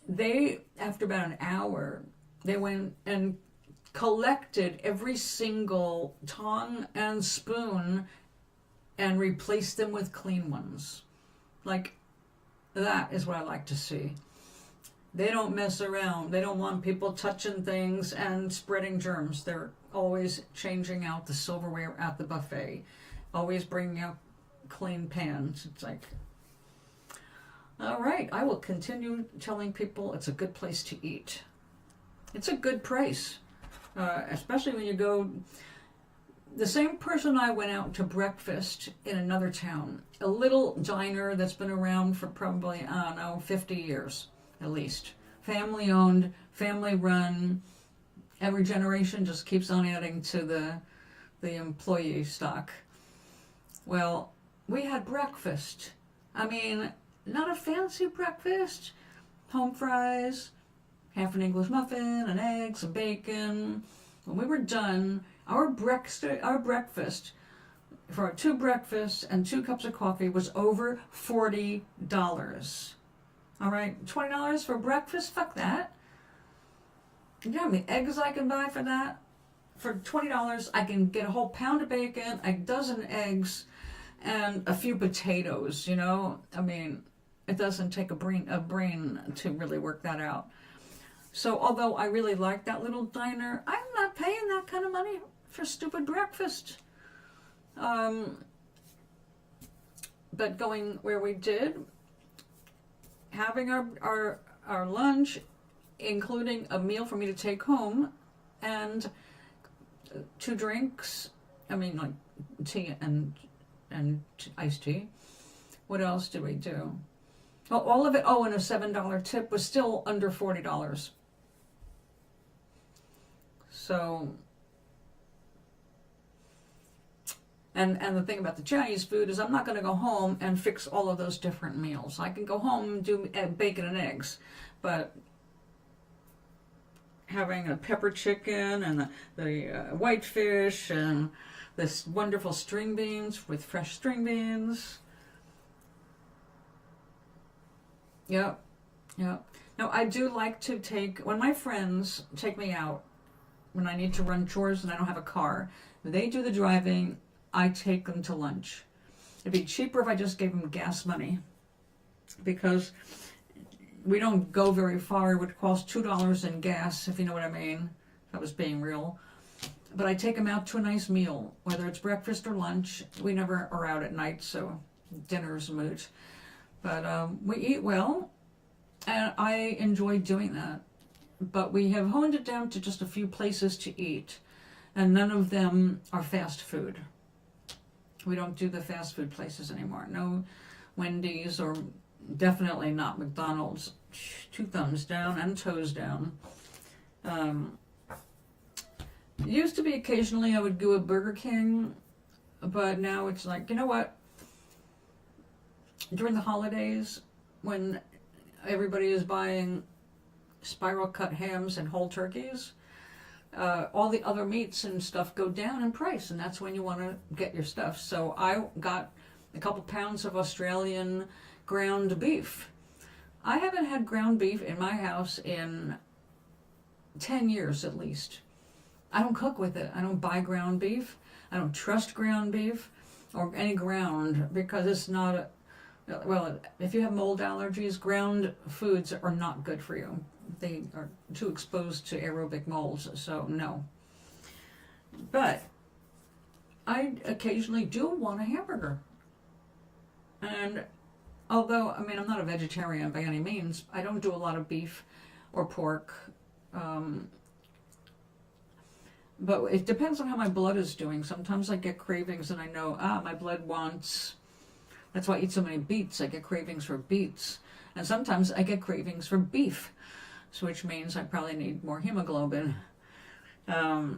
They, after about an hour, they went and collected every single tongue and spoon and replaced them with clean ones. Like, that is what I like to see. They don't mess around. They don't want people touching things and spreading germs. They're always changing out the silverware at the buffet, always bringing out clean pans. It's like, all right, I will continue telling people it's a good place to eat. It's a good price. Especially when you go, the same person I went out to breakfast in another town, a little diner that's been around for probably, I don't know, 50 years at least. Family owned, family run, every generation just keeps on adding to the employee stock. Well, we had breakfast. I mean, not a fancy breakfast, home fries, half an English muffin, an egg, some bacon. When we were done, our breakfast for 2 breakfasts and 2 cups of coffee was over $40. All right, $20 for breakfast? Fuck that. You know how many eggs I can buy for that? For $20, I can get a whole pound of bacon, a dozen eggs, and a few potatoes, you know? I mean, it doesn't take a brain to really work that out. So although I really like that little diner, I'm not paying that kind of money for stupid breakfast. But going where we did, having our lunch, including a meal for me to take home, and 2 drinks, I mean like tea and iced tea. What else did we do? Oh, all of it, and a $7 tip was still under $40. So, and the thing about the Chinese food is I'm not going to go home and fix all of those different meals. I can go home and do bacon and eggs, but having a pepper chicken and the white fish and this wonderful string beans with fresh string beans. Yep. Now, I do like to when my friends take me out, when I need to run chores and I don't have a car, they do the driving, I take them to lunch. It'd be cheaper if I just gave them gas money, because we don't go very far. It would cost $2 in gas, if you know what I mean, if I was being real. But I take them out to a nice meal, whether it's breakfast or lunch. We never are out at night, so dinner's a moot. But we eat well, and I enjoy doing that. But we have honed it down to just a few places to eat, and none of them are fast food. We don't do the fast food places anymore. No Wendy's, or definitely not McDonald's. 2 thumbs down and toes down. It used to be occasionally I would go to Burger King, but now it's like, you know what? During the holidays, when everybody is buying spiral cut hams and whole turkeys, all the other meats and stuff go down in price, and that's when you want to get your stuff. So I got a couple pounds of Australian ground beef. I haven't had ground beef in my house in 10 years at least. I don't cook with it. I don't buy ground beef. I don't trust ground beef or any ground because it's not well, if you have mold allergies, ground foods are not good for you. They are too exposed to aerobic molds, so no. But I occasionally do want a hamburger. And although, I mean, I'm not a vegetarian by any means, I don't do a lot of beef or pork. But it depends on how my blood is doing. Sometimes I get cravings and I know, my blood wants, that's why I eat so many beets. I get cravings for beets. And sometimes I get cravings for beef, which means I probably need more hemoglobin. I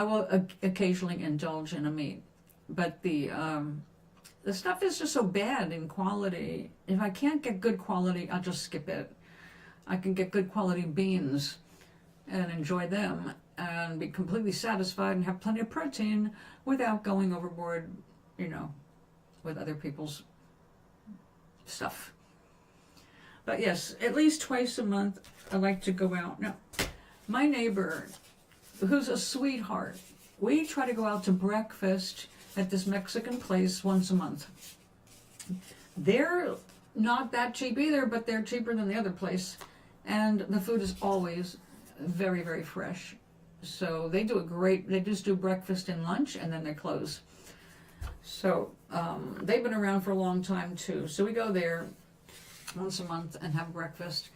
will occasionally indulge in a meat, but the stuff is just so bad in quality. If I can't get good quality, I'll just skip it. I can get good quality beans and enjoy them and be completely satisfied and have plenty of protein without going overboard, with other people's stuff. But yes, at least twice a month I like to go out. Now, my neighbor, who's a sweetheart, we try to go out to breakfast at this Mexican place once a month. They're not that cheap either, but they're cheaper than the other place. And the food is always very, very fresh. So they just do breakfast and lunch, and then they close. So they've been around for a long time too. So we go there once a month and have breakfast.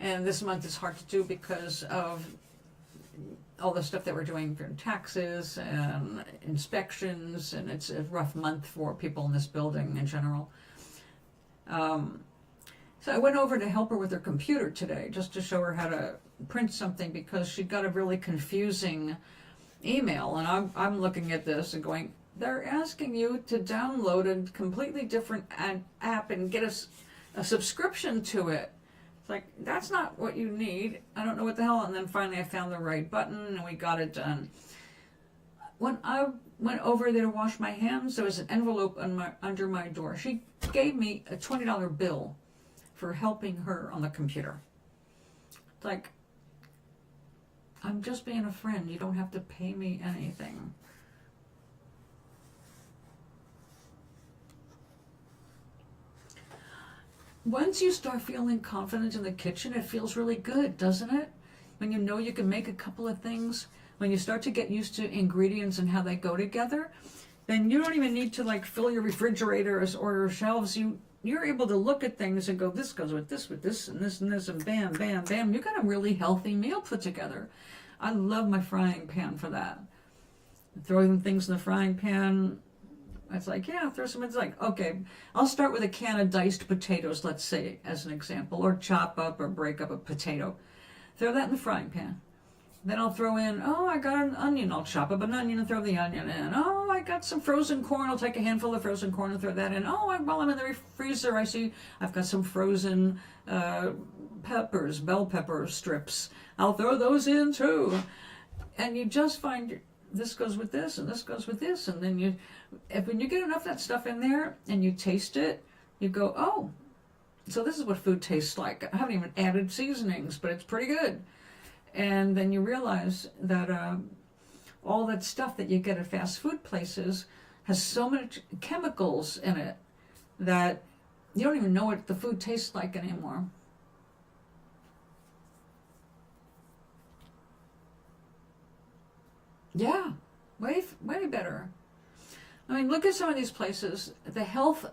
And this month is hard to do because of all the stuff that we're doing for taxes and inspections, and it's a rough month for people in this building in general. So I went over to help her with her computer today, just to show her how to print something, because she got a really confusing email, and I'm looking at this and going, they're asking you to download a completely different app and get a subscription to it. It's like, that's not what you need. I don't know what the hell. And then finally I found the right button and we got it done. When I went over there to wash my hands, there was an envelope under my door. She gave me a $20 bill for helping her on the computer. It's like, I'm just being a friend. You don't have to pay me anything. Once you start feeling confident in the kitchen, it feels really good, doesn't it? When you know you can make a couple of things, when you start to get used to ingredients and how they go together, then you don't even need to fill your refrigerators or your shelves. You're able to look at things and go, this goes with this, and this, and this, and bam, bam, bam. You got a really healthy meal put together. I love my frying pan for that. Throwing things in the frying pan, it's like, yeah, throw some, it's like, okay, I'll start with a can of diced potatoes, let's say, as an example, or chop up or break up a potato. Throw that in the frying pan. Then I'll throw in, I got an onion, I'll chop up an onion and throw the onion in. I got some frozen corn, I'll take a handful of frozen corn and throw that in. While I'm in the freezer, I see I've got some frozen peppers, bell pepper strips. I'll throw those in too. And you just find this goes with this and this goes with this. And then when you get enough of that stuff in there and you taste it, you go, so this is what food tastes like. I haven't even added seasonings, but it's pretty good. And then you realize that all that stuff that you get at fast food places has so much chemicals in it that you don't even know what the food tastes like anymore. Yeah, way better. I mean, look at some of these places, the health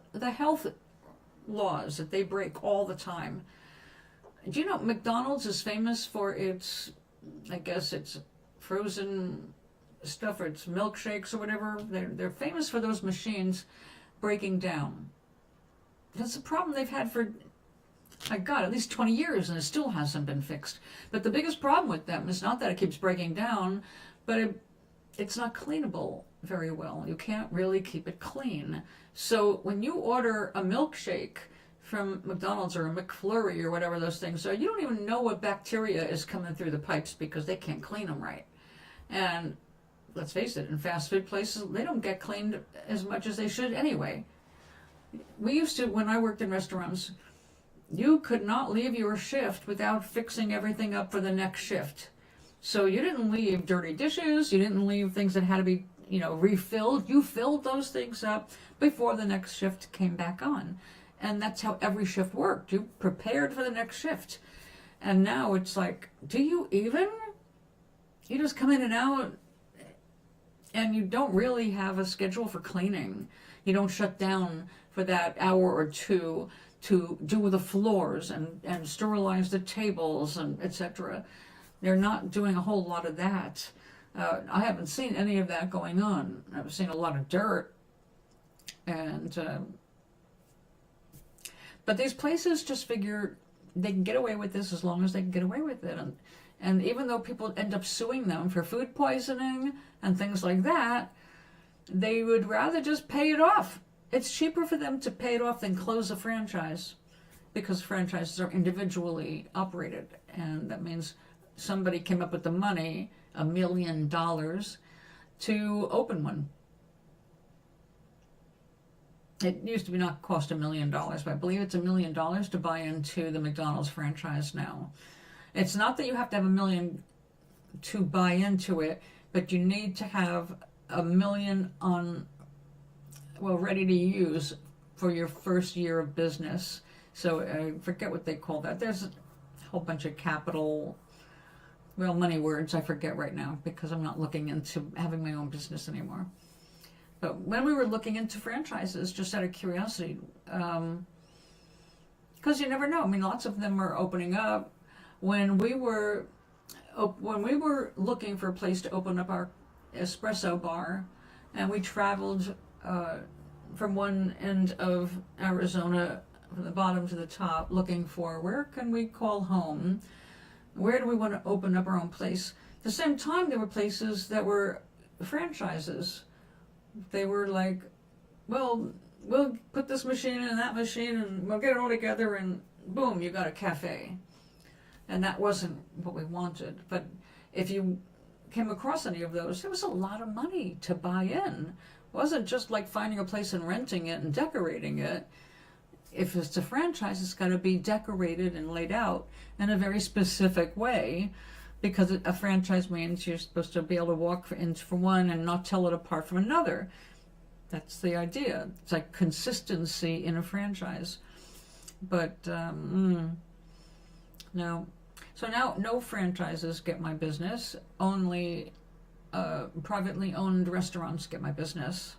laws that they break all the time. Do you know McDonald's is famous for its, I guess it's frozen stuff, or its milkshakes or whatever. They're famous for those machines breaking down. That's a problem they've had for, my God, at least 20 years, and it still hasn't been fixed. But the biggest problem with them is not that it keeps breaking down, but it's not cleanable very well. You can't really keep it clean. So when you order a milkshake from McDonald's or a McFlurry or whatever those things are, you don't even know what bacteria is coming through the pipes because they can't clean them right. And let's face it, in fast food places, they don't get cleaned as much as they should anyway. We used to, when I worked in restaurants, you could not leave your shift without fixing everything up for the next shift. So you didn't leave dirty dishes, you didn't leave things that had to be, refilled. You filled those things up before the next shift came back on. And that's how every shift worked. You prepared for the next shift. And now it's like, do you even? You just come in and out, and you don't really have a schedule for cleaning. You don't shut down for that hour or two to do the floors and sterilize the tables and etc. They're not doing a whole lot of that. I haven't seen any of that going on. I've seen a lot of dirt. But these places just figure they can get away with this as long as they can get away with it. And even though people end up suing them for food poisoning and things like that, they would rather just pay it off. It's cheaper for them to pay it off than close a franchise, because franchises are individually operated. And that means somebody came up with the money, $1 million, to open one. It used to be not cost $1 million, but I believe it's $1 million to buy into the McDonald's franchise now. It's not that you have to have $1 million to buy into it, but you need to have $1 million ready to use for your first year of business. So I forget what they call that. There's a whole bunch of money words I forget right now because I'm not looking into having my own business anymore. But when we were looking into franchises, just out of curiosity, because you never know. I mean, lots of them are opening up. When we were looking for a place to open up our espresso bar, and we traveled from one end of Arizona, from the bottom to the top, looking for where can we call home, where do we want to open up our own place. At the same time, there were places that were franchises. They were like, well, we'll put this machine in that machine and we'll get it all together and boom, you got a cafe. And that wasn't what we wanted. But if you came across any of those, there was a lot of money to buy in. It wasn't just like finding a place and renting it and decorating it. If it's a franchise, it's got to be decorated and laid out in a very specific way, because a franchise means you're supposed to be able to walk into one and not tell it apart from another. That's the idea. It's like consistency in a franchise. But no. So now no franchises get my business. Only privately owned restaurants get my business.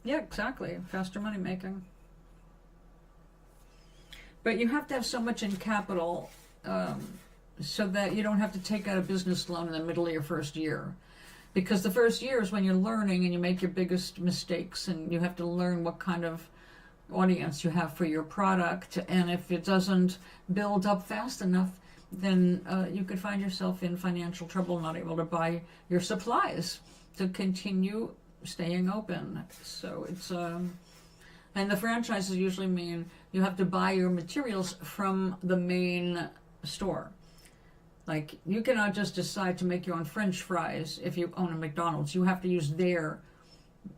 Yeah, exactly. Faster money making. But you have to have so much in capital so that you don't have to take out a business loan in the middle of your first year. Because the first year is when you're learning and you make your biggest mistakes, and you have to learn what kind of audience you have for your product. And if it doesn't build up fast enough, then you could find yourself in financial trouble, not able to buy your supplies to continue staying open. So it's and the franchises usually mean you have to buy your materials from the main store. Like, you cannot just decide to make your own French fries if you own a McDonald's. You have to use their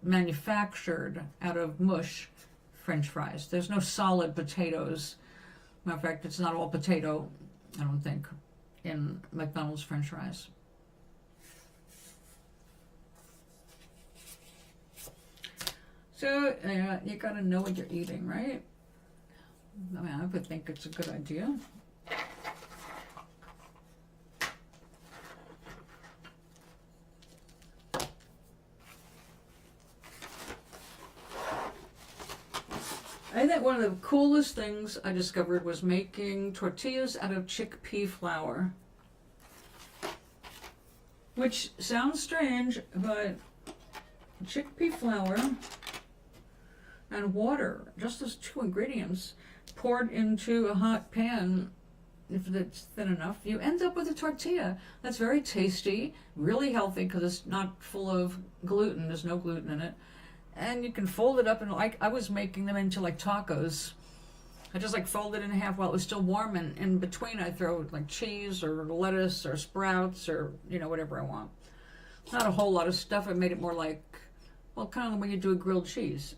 manufactured out of mush French fries. There's no solid potatoes. Matter of fact, it's not all potato, I don't think, in McDonald's French fries. So, you gotta know what you're eating, right? I mean, I would think it's a good idea. I think one of the coolest things I discovered was making tortillas out of chickpea flour. Which sounds strange, but chickpea flour and water, just those two ingredients, poured into a hot pan, if it's thin enough, you end up with a tortilla that's very tasty, really healthy because it's not full of gluten, there's no gluten in it, And you can fold it up, and like I was making them into like tacos. I just like fold it in half while it was still warm, and in between I throw like cheese or lettuce or sprouts or, you know, whatever I want. Not a whole lot of stuff. I made it more like, well, kind of the way you do a grilled cheese.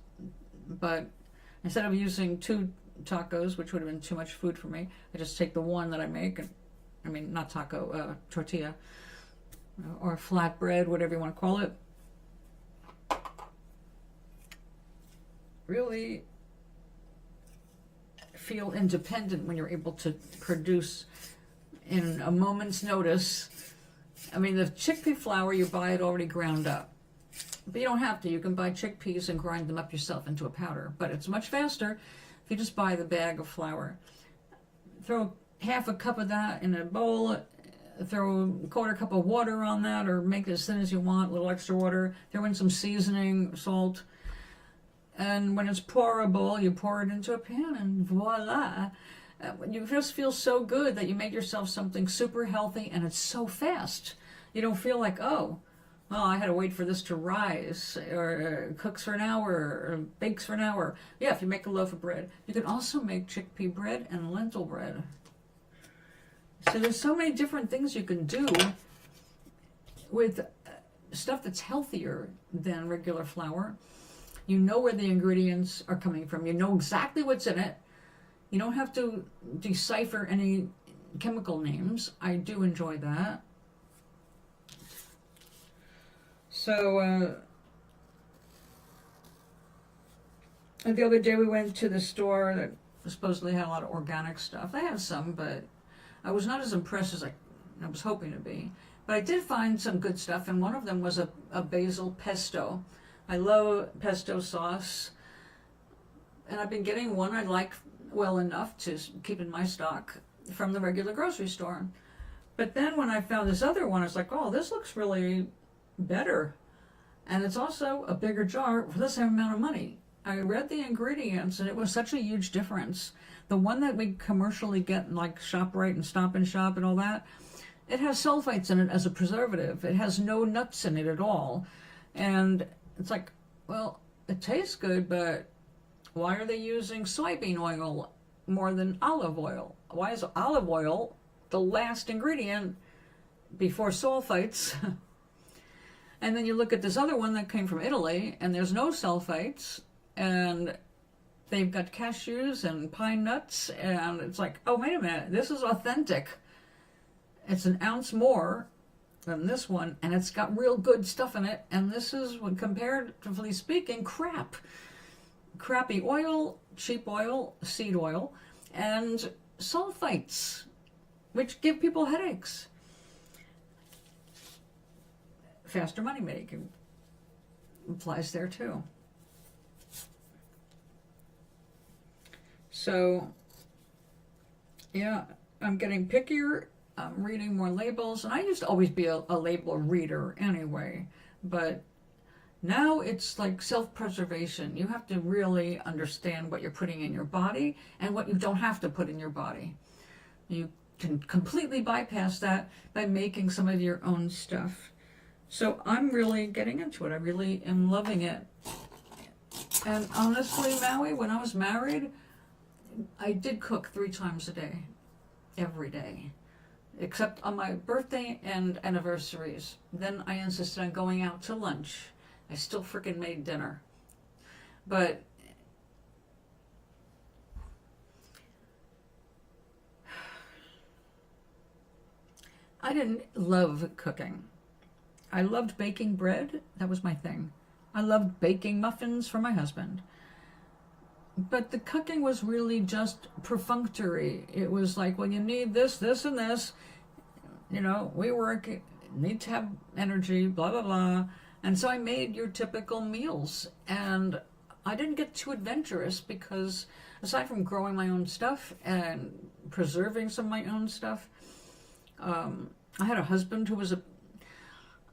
But instead of using 2 tacos, which would have been too much food for me, I just take the one that I make, and I mean, not taco, tortilla, or flatbread, whatever you want to call it. Really feel independent when you're able to produce in a moment's notice. I mean, the chickpea flour, you buy it already ground up. But you don't have to. You can buy chickpeas and grind them up yourself into a powder. But it's much faster if you just buy the bag of flour. Throw half a cup of that in a bowl. Throw a 1/4 cup of water on that, or make it as thin as you want, a little extra water. Throw in some seasoning, salt. And when it's pourable, you pour it into a pan, and voila. You just feel so good that you made yourself something super healthy, and it's so fast. You don't feel like, oh, well, I had to wait for this to rise, or cooks for an hour, or bakes for an hour. Yeah, if you make a loaf of bread. You can also make chickpea bread and lentil bread. So there's so many different things you can do with stuff that's healthier than regular flour. You know where the ingredients are coming from. You know exactly what's in it. You don't have to decipher any chemical names. I do enjoy that. So, the other day we went to the store that supposedly had a lot of organic stuff. They had some, but I was not as impressed as I was hoping to be. But I did find some good stuff, and one of them was a basil pesto. I love pesto sauce, and I've been getting one I like well enough to keep in my stock from the regular grocery store. But then when I found this other one, I was like, oh, this looks really better. And it's also a bigger jar for the same amount of money. I read the ingredients, and it was such a huge difference. The one that we commercially get in like ShopRite and Stop and Shop and all that, it has sulfites in it as a preservative. It has no nuts in it at all. And it's like, well, it tastes good, but why are they using soybean oil more than olive oil? Why is olive oil the last ingredient before sulfites? And then you look at this other one that came from Italy, and there's no sulfites, and they've got cashews and pine nuts, and it's like, oh, wait a minute, this is authentic. It's an ounce more than this one, and it's got real good stuff in it, and this is, when comparatively speaking, crap. Crappy oil, cheap oil, seed oil, and sulfites, which give people headaches. Faster money making applies there too. So, yeah, I'm getting pickier. I'm reading more labels, and I used to always be a label reader anyway, but now it's like self-preservation. You have to really understand what you're putting in your body and what you don't have to put in your body. You can completely bypass that by making some of your own stuff. So I'm really getting into it. I really am loving it. And honestly, Maui, when I was married, I did cook 3 times a day, every day, except on my birthday and anniversaries. Then I insisted on going out to lunch. I still freaking made dinner. But I didn't love cooking. I loved baking bread. That was my thing. I loved baking muffins for my husband. But the cooking was really just perfunctory. It was like, well, you need this, this, and this. You know, we work, need to have energy, blah, blah, blah. And so I made your typical meals. And I didn't get too adventurous because aside from growing my own stuff and preserving some of my own stuff, I had a husband who was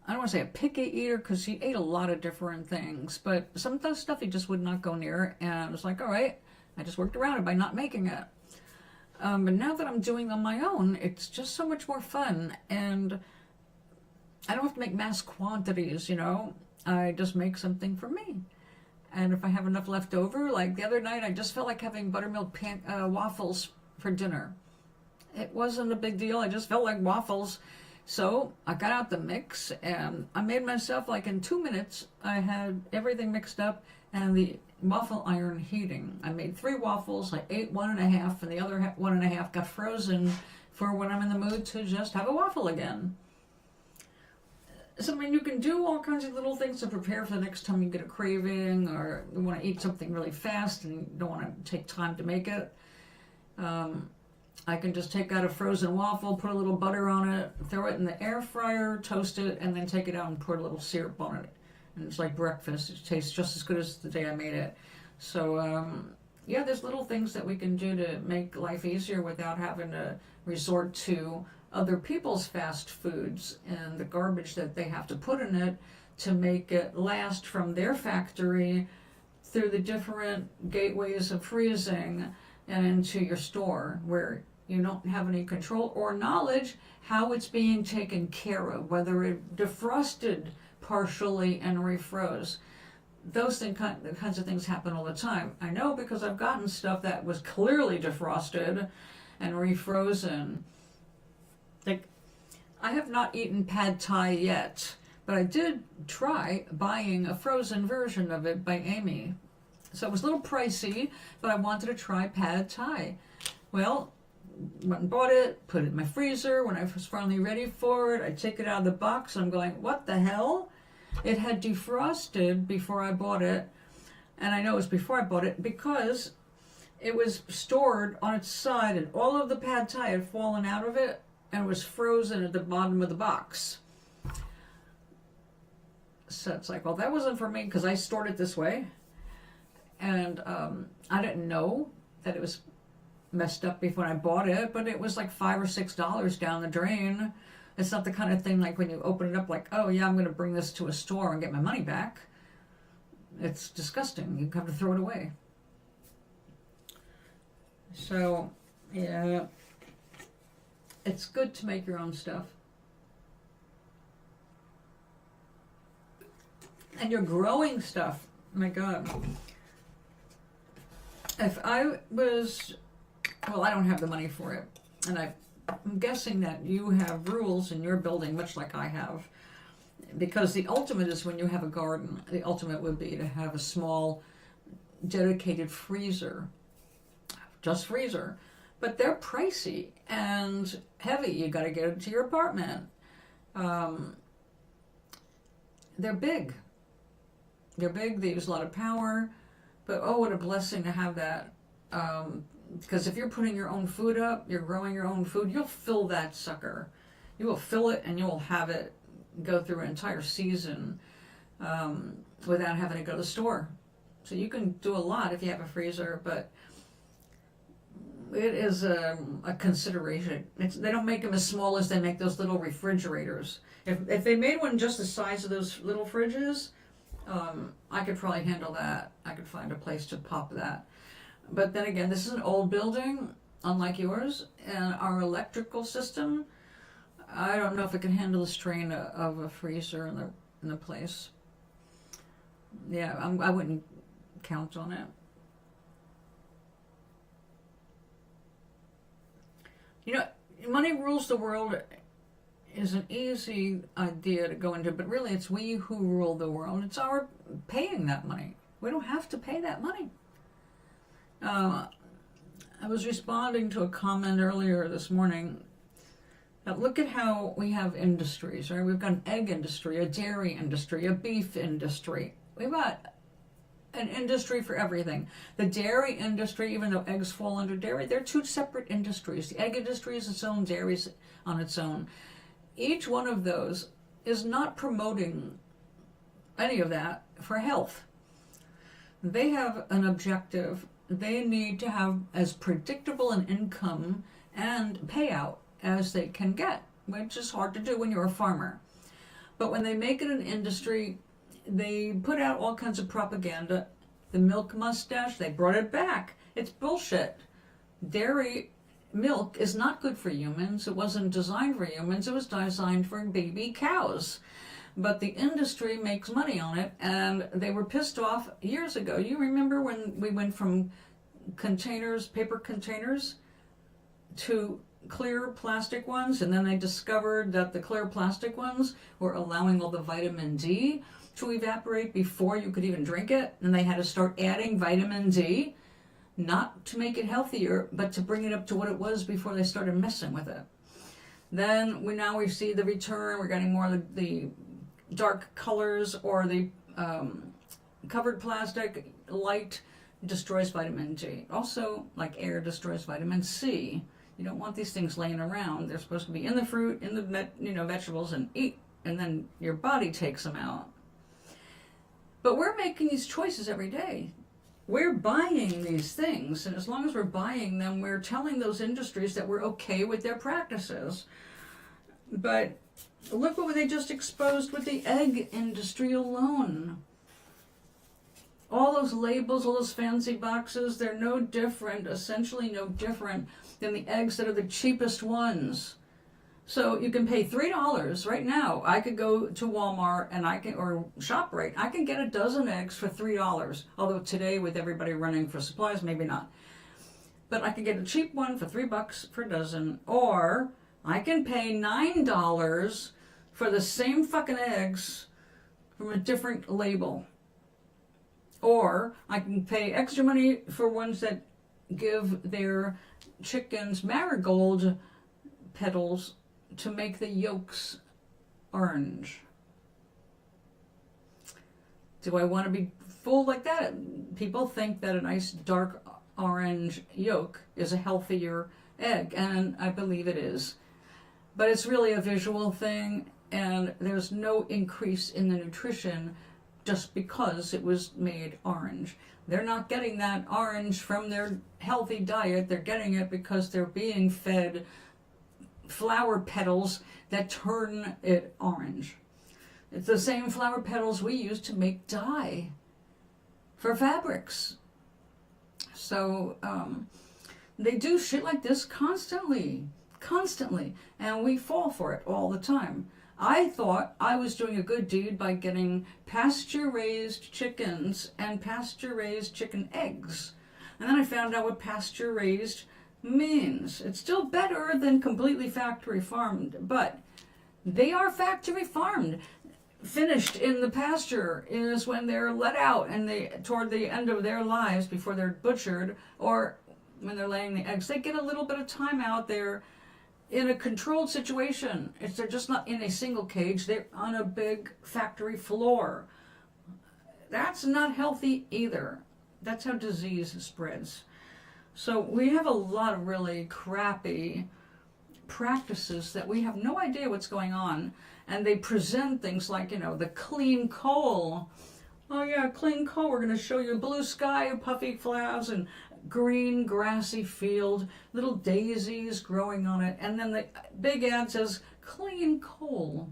I don't want to say a picky eater because he ate a lot of different things, but some of the stuff he just would not go near, and I was like, all right, I just worked around it by not making it. But now that I'm doing on my own, it's just so much more fun, and I don't have to make mass quantities, you know. I just make something for me. And if I have enough left over, like the other night, I just felt like having buttermilk waffles for dinner. It wasn't a big deal. I just felt like waffles. So I got out the mix and I made myself, like in 2 minutes, I had everything mixed up and the waffle iron heating. I made 3 waffles. I ate 1.5 and the other 1.5 got frozen for when I'm in the mood to just have a waffle again. So, I mean, you can do all kinds of little things to prepare for the next time you get a craving or you want to eat something really fast and you don't want to take time to make it. I can just take out a frozen waffle, put a little butter on it, throw it in the air fryer, toast it, and then take it out and put a little syrup on it. And it's like breakfast. It tastes just as good as the day I made it. So, yeah, there's little things that we can do to make life easier without having to resort to other people's fast foods and the garbage that they have to put in it to make it last from their factory through the different gateways of freezing and into your store where you don't have any control or knowledge how it's being taken care of, whether it defrosted partially and refroze. Those kinds of things happen all the time. I know because I've gotten stuff that was clearly defrosted and refrozen. Like, I have not eaten pad thai yet, but I did try buying a frozen version of it by Amy. So it was a little pricey, but I wanted to try pad thai. Well, went and bought it, put it in my freezer. When I was finally ready for it, I take it out of the box and I'm going, what the hell? It had defrosted before I bought it. And I know it was before I bought it because it was stored on its side and all of the pad thai had fallen out of it and was frozen at the bottom of the box. So it's like, well, that wasn't for me because I stored it this way. And I didn't know that it was messed up before I bought it, but it was like $5 or $6 down the drain. It's not the kind of thing like when you open it up like, oh yeah, I'm going to bring this to a store and get my money back. It's disgusting. You have to throw it away. So, yeah, it's good to make your own stuff. And you're growing stuff. My God. If I was, well, I don't have the money for it. And I'm guessing that you have rules in your building, much like I have. Because the ultimate is when you have a garden, the ultimate would be to have a small, dedicated freezer. Just freezer. But they're pricey and heavy. You got to get it to your apartment. They're big. They're big. They use a lot of power. But oh, what a blessing to have that. Because if you're putting your own food up, you're growing your own food, you'll fill that sucker. You will fill it and you'll have it go through an entire season without having to go to the store. So you can do a lot if you have a freezer, but it is a consideration. They don't make them as small as they make those little refrigerators. If they made one just the size of those little fridges, I could probably handle that. I could find a place to pop that. But then again, this is an old building, unlike yours, and our electrical system, I don't know if it can handle the strain of a freezer in the place. Yeah, I wouldn't count on it. You know, money rules the world is an easy idea to go into, but really it's we who rule the world. It's our paying that money. We don't have to pay that money. I was responding to a comment earlier this morning. Look at how we have industries, right? We've got an egg industry, a dairy industry, a beef industry. We've got an industry for everything. The dairy industry, even though eggs fall under dairy, they're two separate industries. The egg industry is its own, dairy is on its own. Each one of those is not promoting any of that for health. They have an objective. They need to have as predictable an income and payout as they can get, which is hard to do when you're a farmer. But when they make it an industry, they put out all kinds of propaganda. The milk mustache, they brought it back. It's bullshit. Dairy milk is not good for humans. It wasn't designed for humans. It was designed for baby cows. but the industry makes money on it, and they were pissed off years ago. You remember when we went from containers, paper containers, to clear plastic ones, and then they discovered that the clear plastic ones were allowing all the vitamin D to evaporate before you could even drink it, and they had to start adding vitamin D, not to make it healthier, but to bring it up to what it was before they started messing with it. Then we see the return. We're getting more of the dark colors, or the covered plastic. Light destroys vitamin D. Also, like air destroys vitamin C. You don't want these things laying around. They're supposed to be in the fruit, in the vegetables, and eat, and then your body takes them out. But we're making these choices every day. We're buying these things, and as long as we're buying them, we're telling those industries that we're okay with their practices. But look what they just exposed with the egg industry alone. All those labels, all those fancy boxes, they're no different, essentially no different than the eggs that are the cheapest ones. So you can pay $3 right now. I could go to Walmart or ShopRite. I can get a dozen eggs for $3. Although today, with everybody running for supplies, maybe not. But I could get a cheap one for $3 per dozen, or I can pay $9 for the same fucking eggs from a different label. Or I can pay extra money for ones that give their chickens marigold petals to make the yolks orange. Do I want to be fooled like that? People think that a nice dark orange yolk is a healthier egg, and I believe it is. But it's really a visual thing, and there's no increase in the nutrition just because it was made orange. They're not getting that orange from their healthy diet. They're getting it because they're being fed flower petals that turn it orange. It's the same flower petals we use to make dye for fabrics. So they do shit like this constantly, and we fall for it all the time. I thought I was doing a good deed by getting pasture-raised chickens and pasture-raised chicken eggs. And then I found out what pasture-raised means. It's still better than completely factory farmed, but they are factory farmed. Finished in the pasture is when they're let out and toward the end of their lives before they're butchered, or when they're laying the eggs. They get a little bit of time out there in a controlled situation. They're just not in a single cage. They're on a big factory floor. That's not healthy either. That's how disease spreads. So we have a lot of really crappy practices that we have no idea what's going on. And they present things like, the clean coal. Oh yeah, clean coal. We're going to show you blue sky, puffy clouds, and green grassy field, little daisies growing on it. And then the big ad says, clean coal.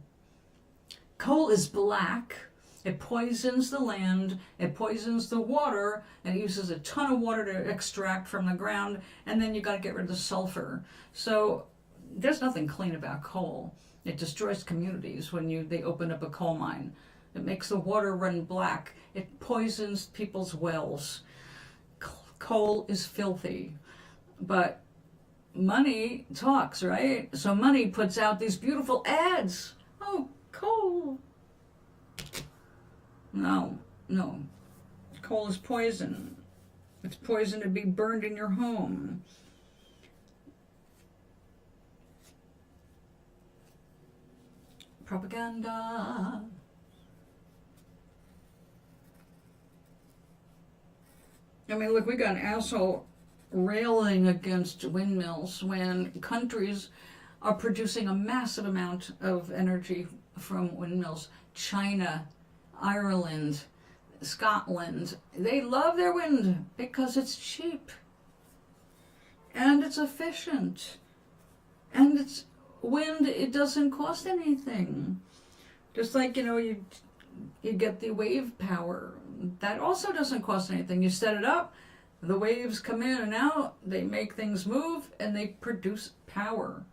Coal is black. It poisons the land, it poisons the water, and it uses a ton of water to extract from the ground, and then you got to get rid of the sulfur. So there's nothing clean about coal. It destroys communities when they open up a coal mine. It makes the water run black. It poisons people's wells. Coal is filthy. But money talks, right? So money puts out these beautiful ads. Oh, coal. No. Coal is poison. It's poison to be burned in your home. Propaganda. I mean, look, we got an asshole railing against windmills when countries are producing a massive amount of energy from windmills. China, Ireland, Scotland, they love their wind because it's cheap and it's efficient and it's wind. It doesn't cost anything. Just like, you get the wave power. That also doesn't cost anything. You set it up, the waves come in and out, they make things move, and they produce power.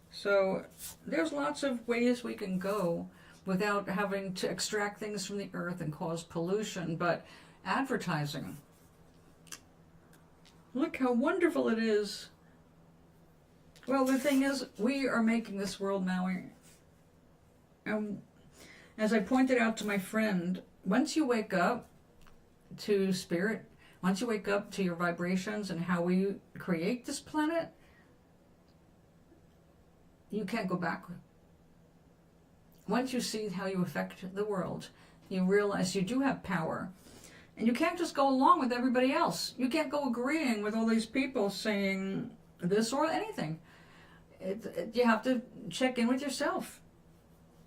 So there's lots of ways we can go without having to extract things from the earth and cause pollution. But advertising, look how wonderful it is. Well, the thing is, we are making this world now. As I pointed out to my friend, once you wake up to spirit, once you wake up to your vibrations and how we create this planet, you can't go back. Once you see how you affect the world, you realize you do have power. And you can't just go along with everybody else. You can't go agreeing with all these people saying this or anything. You have to check in with yourself.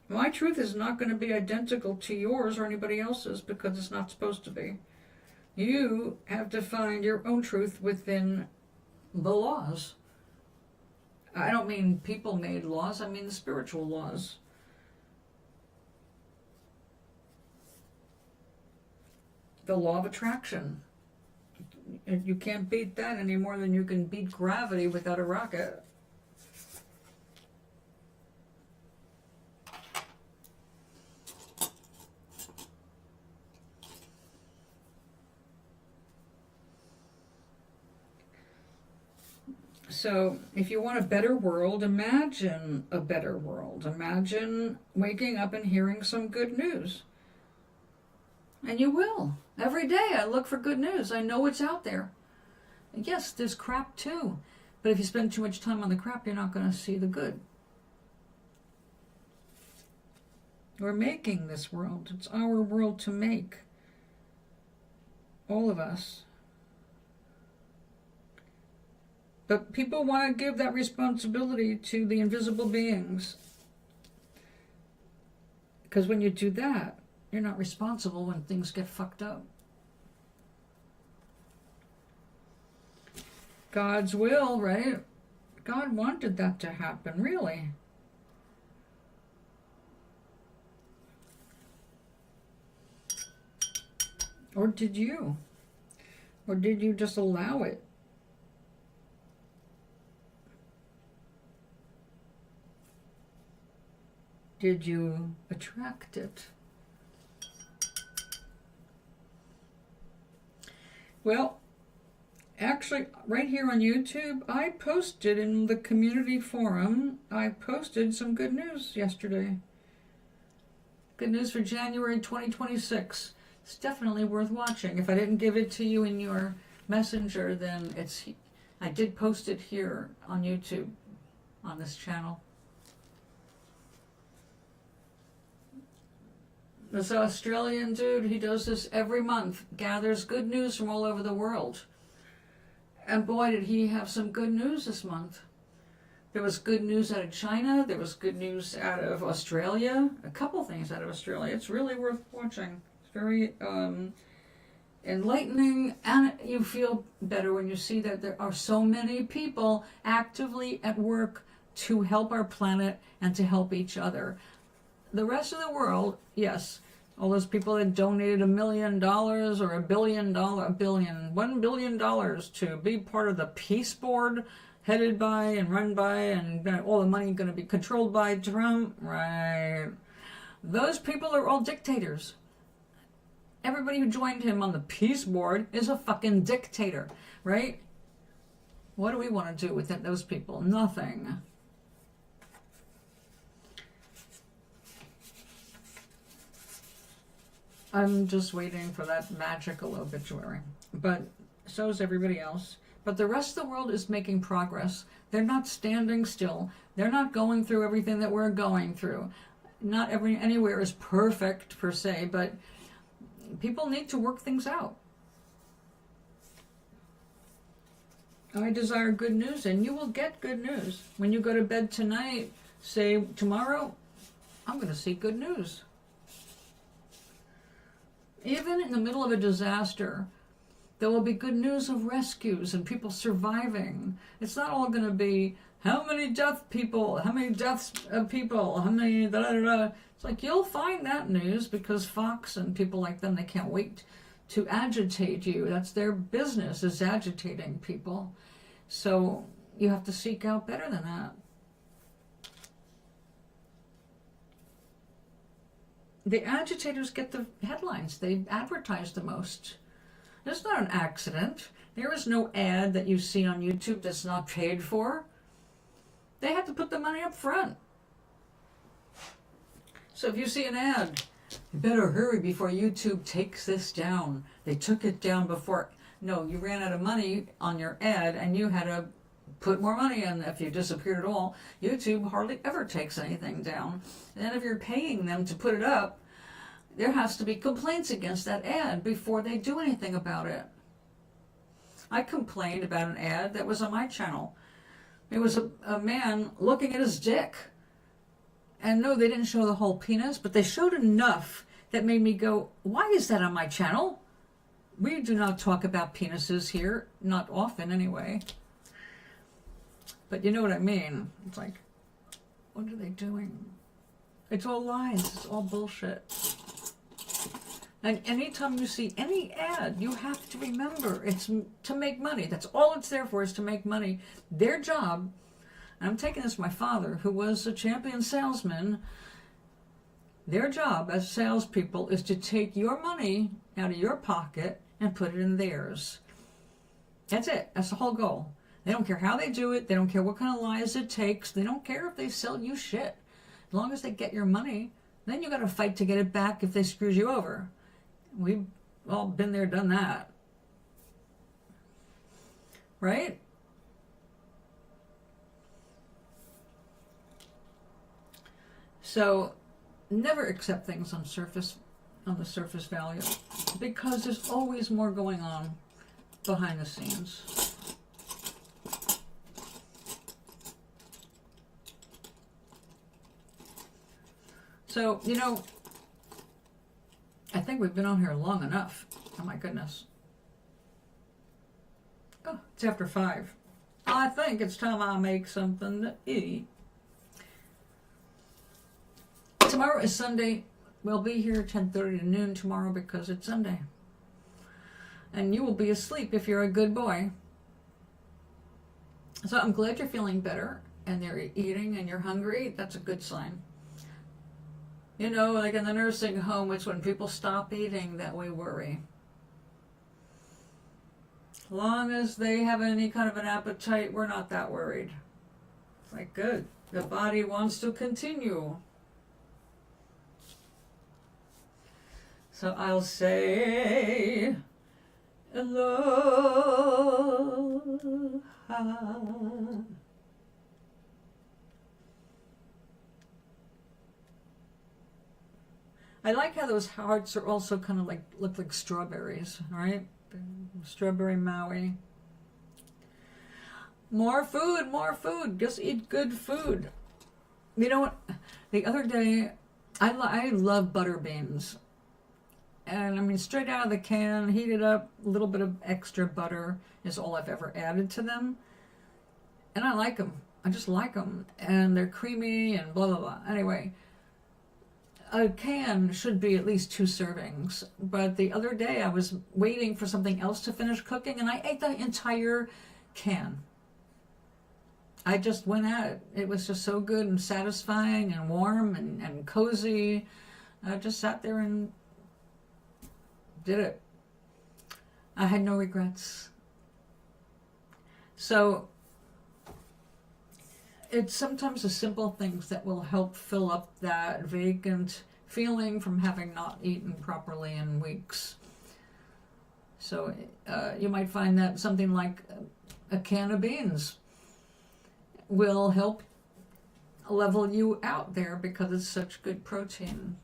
My truth is not going to be identical to yours or anybody else's because it's not supposed to be. You have to find your own truth within the laws. I don't mean people-made laws, I mean the spiritual laws. The law of attraction. You can't beat that any more than you can beat gravity without a rocket. So, if you want a better world, imagine a better world. Imagine waking up and hearing some good news. And you will. Every day I look for good news. I know it's out there. And yes, there's crap too. But if you spend too much time on the crap, you're not going to see the good. We're making this world. It's our world to make. All of us. But people want to give that responsibility to the invisible beings. Because when you do that, you're not responsible when things get fucked up. God's will, right? God wanted that to happen, really. Or did you? Or did you just allow it? Did you attract it? Well, actually, right here on YouTube, I posted in the community forum, I posted some good news yesterday. Good news for January 2026. It's definitely worth watching. If I didn't give it to you in your messenger, then I did post it here on YouTube, on this channel. This Australian dude, he does this every month, gathers good news from all over the world. And boy, did he have some good news this month. There was good news out of China, there was good news out of Australia, a couple things out of Australia. It's really worth watching. It's very enlightening, and you feel better when you see that there are so many people actively at work to help our planet and to help each other. The rest of the world, yes, all those people that donated $1 million or $1 billion to be part of the peace board headed by and run by and all the money going to be controlled by Trump, right? Those people are all dictators. Everybody who joined him on the peace board is a fucking dictator, right? What do we want to do with those people? Nothing. I'm just waiting for that magical obituary. But so is everybody else. But the rest of the world is making progress. They're not standing still. They're not going through everything that we're going through. Not anywhere is perfect per se, but people need to work things out. I desire good news, and you will get good news. When you go to bed tonight, say, tomorrow, I'm going to see good news. Even in the middle of a disaster, there will be good news of rescues and people surviving. It's not all going to be, how many deaths of people, how many da-da-da-da. It's like, you'll find that news because Fox and people like them, they can't wait to agitate you. That's their business, is agitating people. So you have to seek out better than that. the agitators get the headlines. They advertise the most. It's not an accident. There is no ad that you see on YouTube that's not paid for. They have to put the money up front. So if you see an ad, you better hurry before YouTube takes this down. They took it down before. No, you ran out of money on your ad and you had to put more money in. If you disappeared at all, YouTube hardly ever takes anything down. And if you're paying them to put it up, there has to be complaints against that ad before they do anything about it. I complained about an ad that was on my channel. It was a man looking at his dick. And no, they didn't show the whole penis, but they showed enough that made me go, why is that on my channel? We do not talk about penises here, not often anyway. But you know what I mean. It's like, what are they doing? It's all lies. It's all bullshit. And anytime you see any ad, you have to remember it's to make money. That's all it's there for, is to make money. Their job, and I'm taking this from my father, who was a champion salesman, their job as salespeople is to take your money out of your pocket and put it in theirs. That's it. That's the whole goal. They don't care how they do it. They don't care what kind of lies it takes. They don't care if they sell you shit. As long as they get your money, then you got to fight to get it back if they screws you over. We've all been there, done that. Right? So never accept things on the surface value, because there's always more going on behind the scenes. So, you know, I think we've been on here long enough. Oh my goodness. Oh, it's after 5. I think it's time I make something to eat. Tomorrow is Sunday. We'll be here 10:30 to noon tomorrow because it's Sunday. And you will be asleep if you're a good boy. So I'm glad you're feeling better and you're eating and you're hungry. That's a good sign. You know, like in the nursing home, it's when people stop eating that we worry. As long as they have any kind of an appetite, we're not that worried. It's like, good. The body wants to continue. So I'll say, aloha. I like how those hearts are also kind of like, look like strawberries, right? Strawberry Maui. More food, more food. Just eat good food. You know what? The other day, I love butter beans. And I mean, straight out of the can, heated up, a little bit of extra butter is all I've ever added to them. And I like them. I just like them. And they're creamy and blah, blah, blah. Anyway, a can should be at least 2 servings. But the other day I was waiting for something else to finish cooking and I ate the entire can. I just went at it. It was just so good and satisfying and warm and cozy. I just sat there and did it. I had no regrets. So it's sometimes the simple things that will help fill up that vacant feeling from having not eaten properly in weeks. So you might find that something like a can of beans will help level you out there because it's such good protein.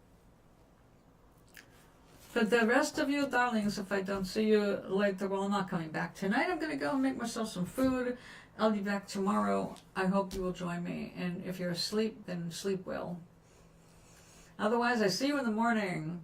But the rest of you darlings, if I don't see you later, well, I'm not coming back tonight. I'm going to go and make myself some food. I'll be back tomorrow. I hope you will join me. And if you're asleep, then sleep well. Otherwise, I see you in the morning.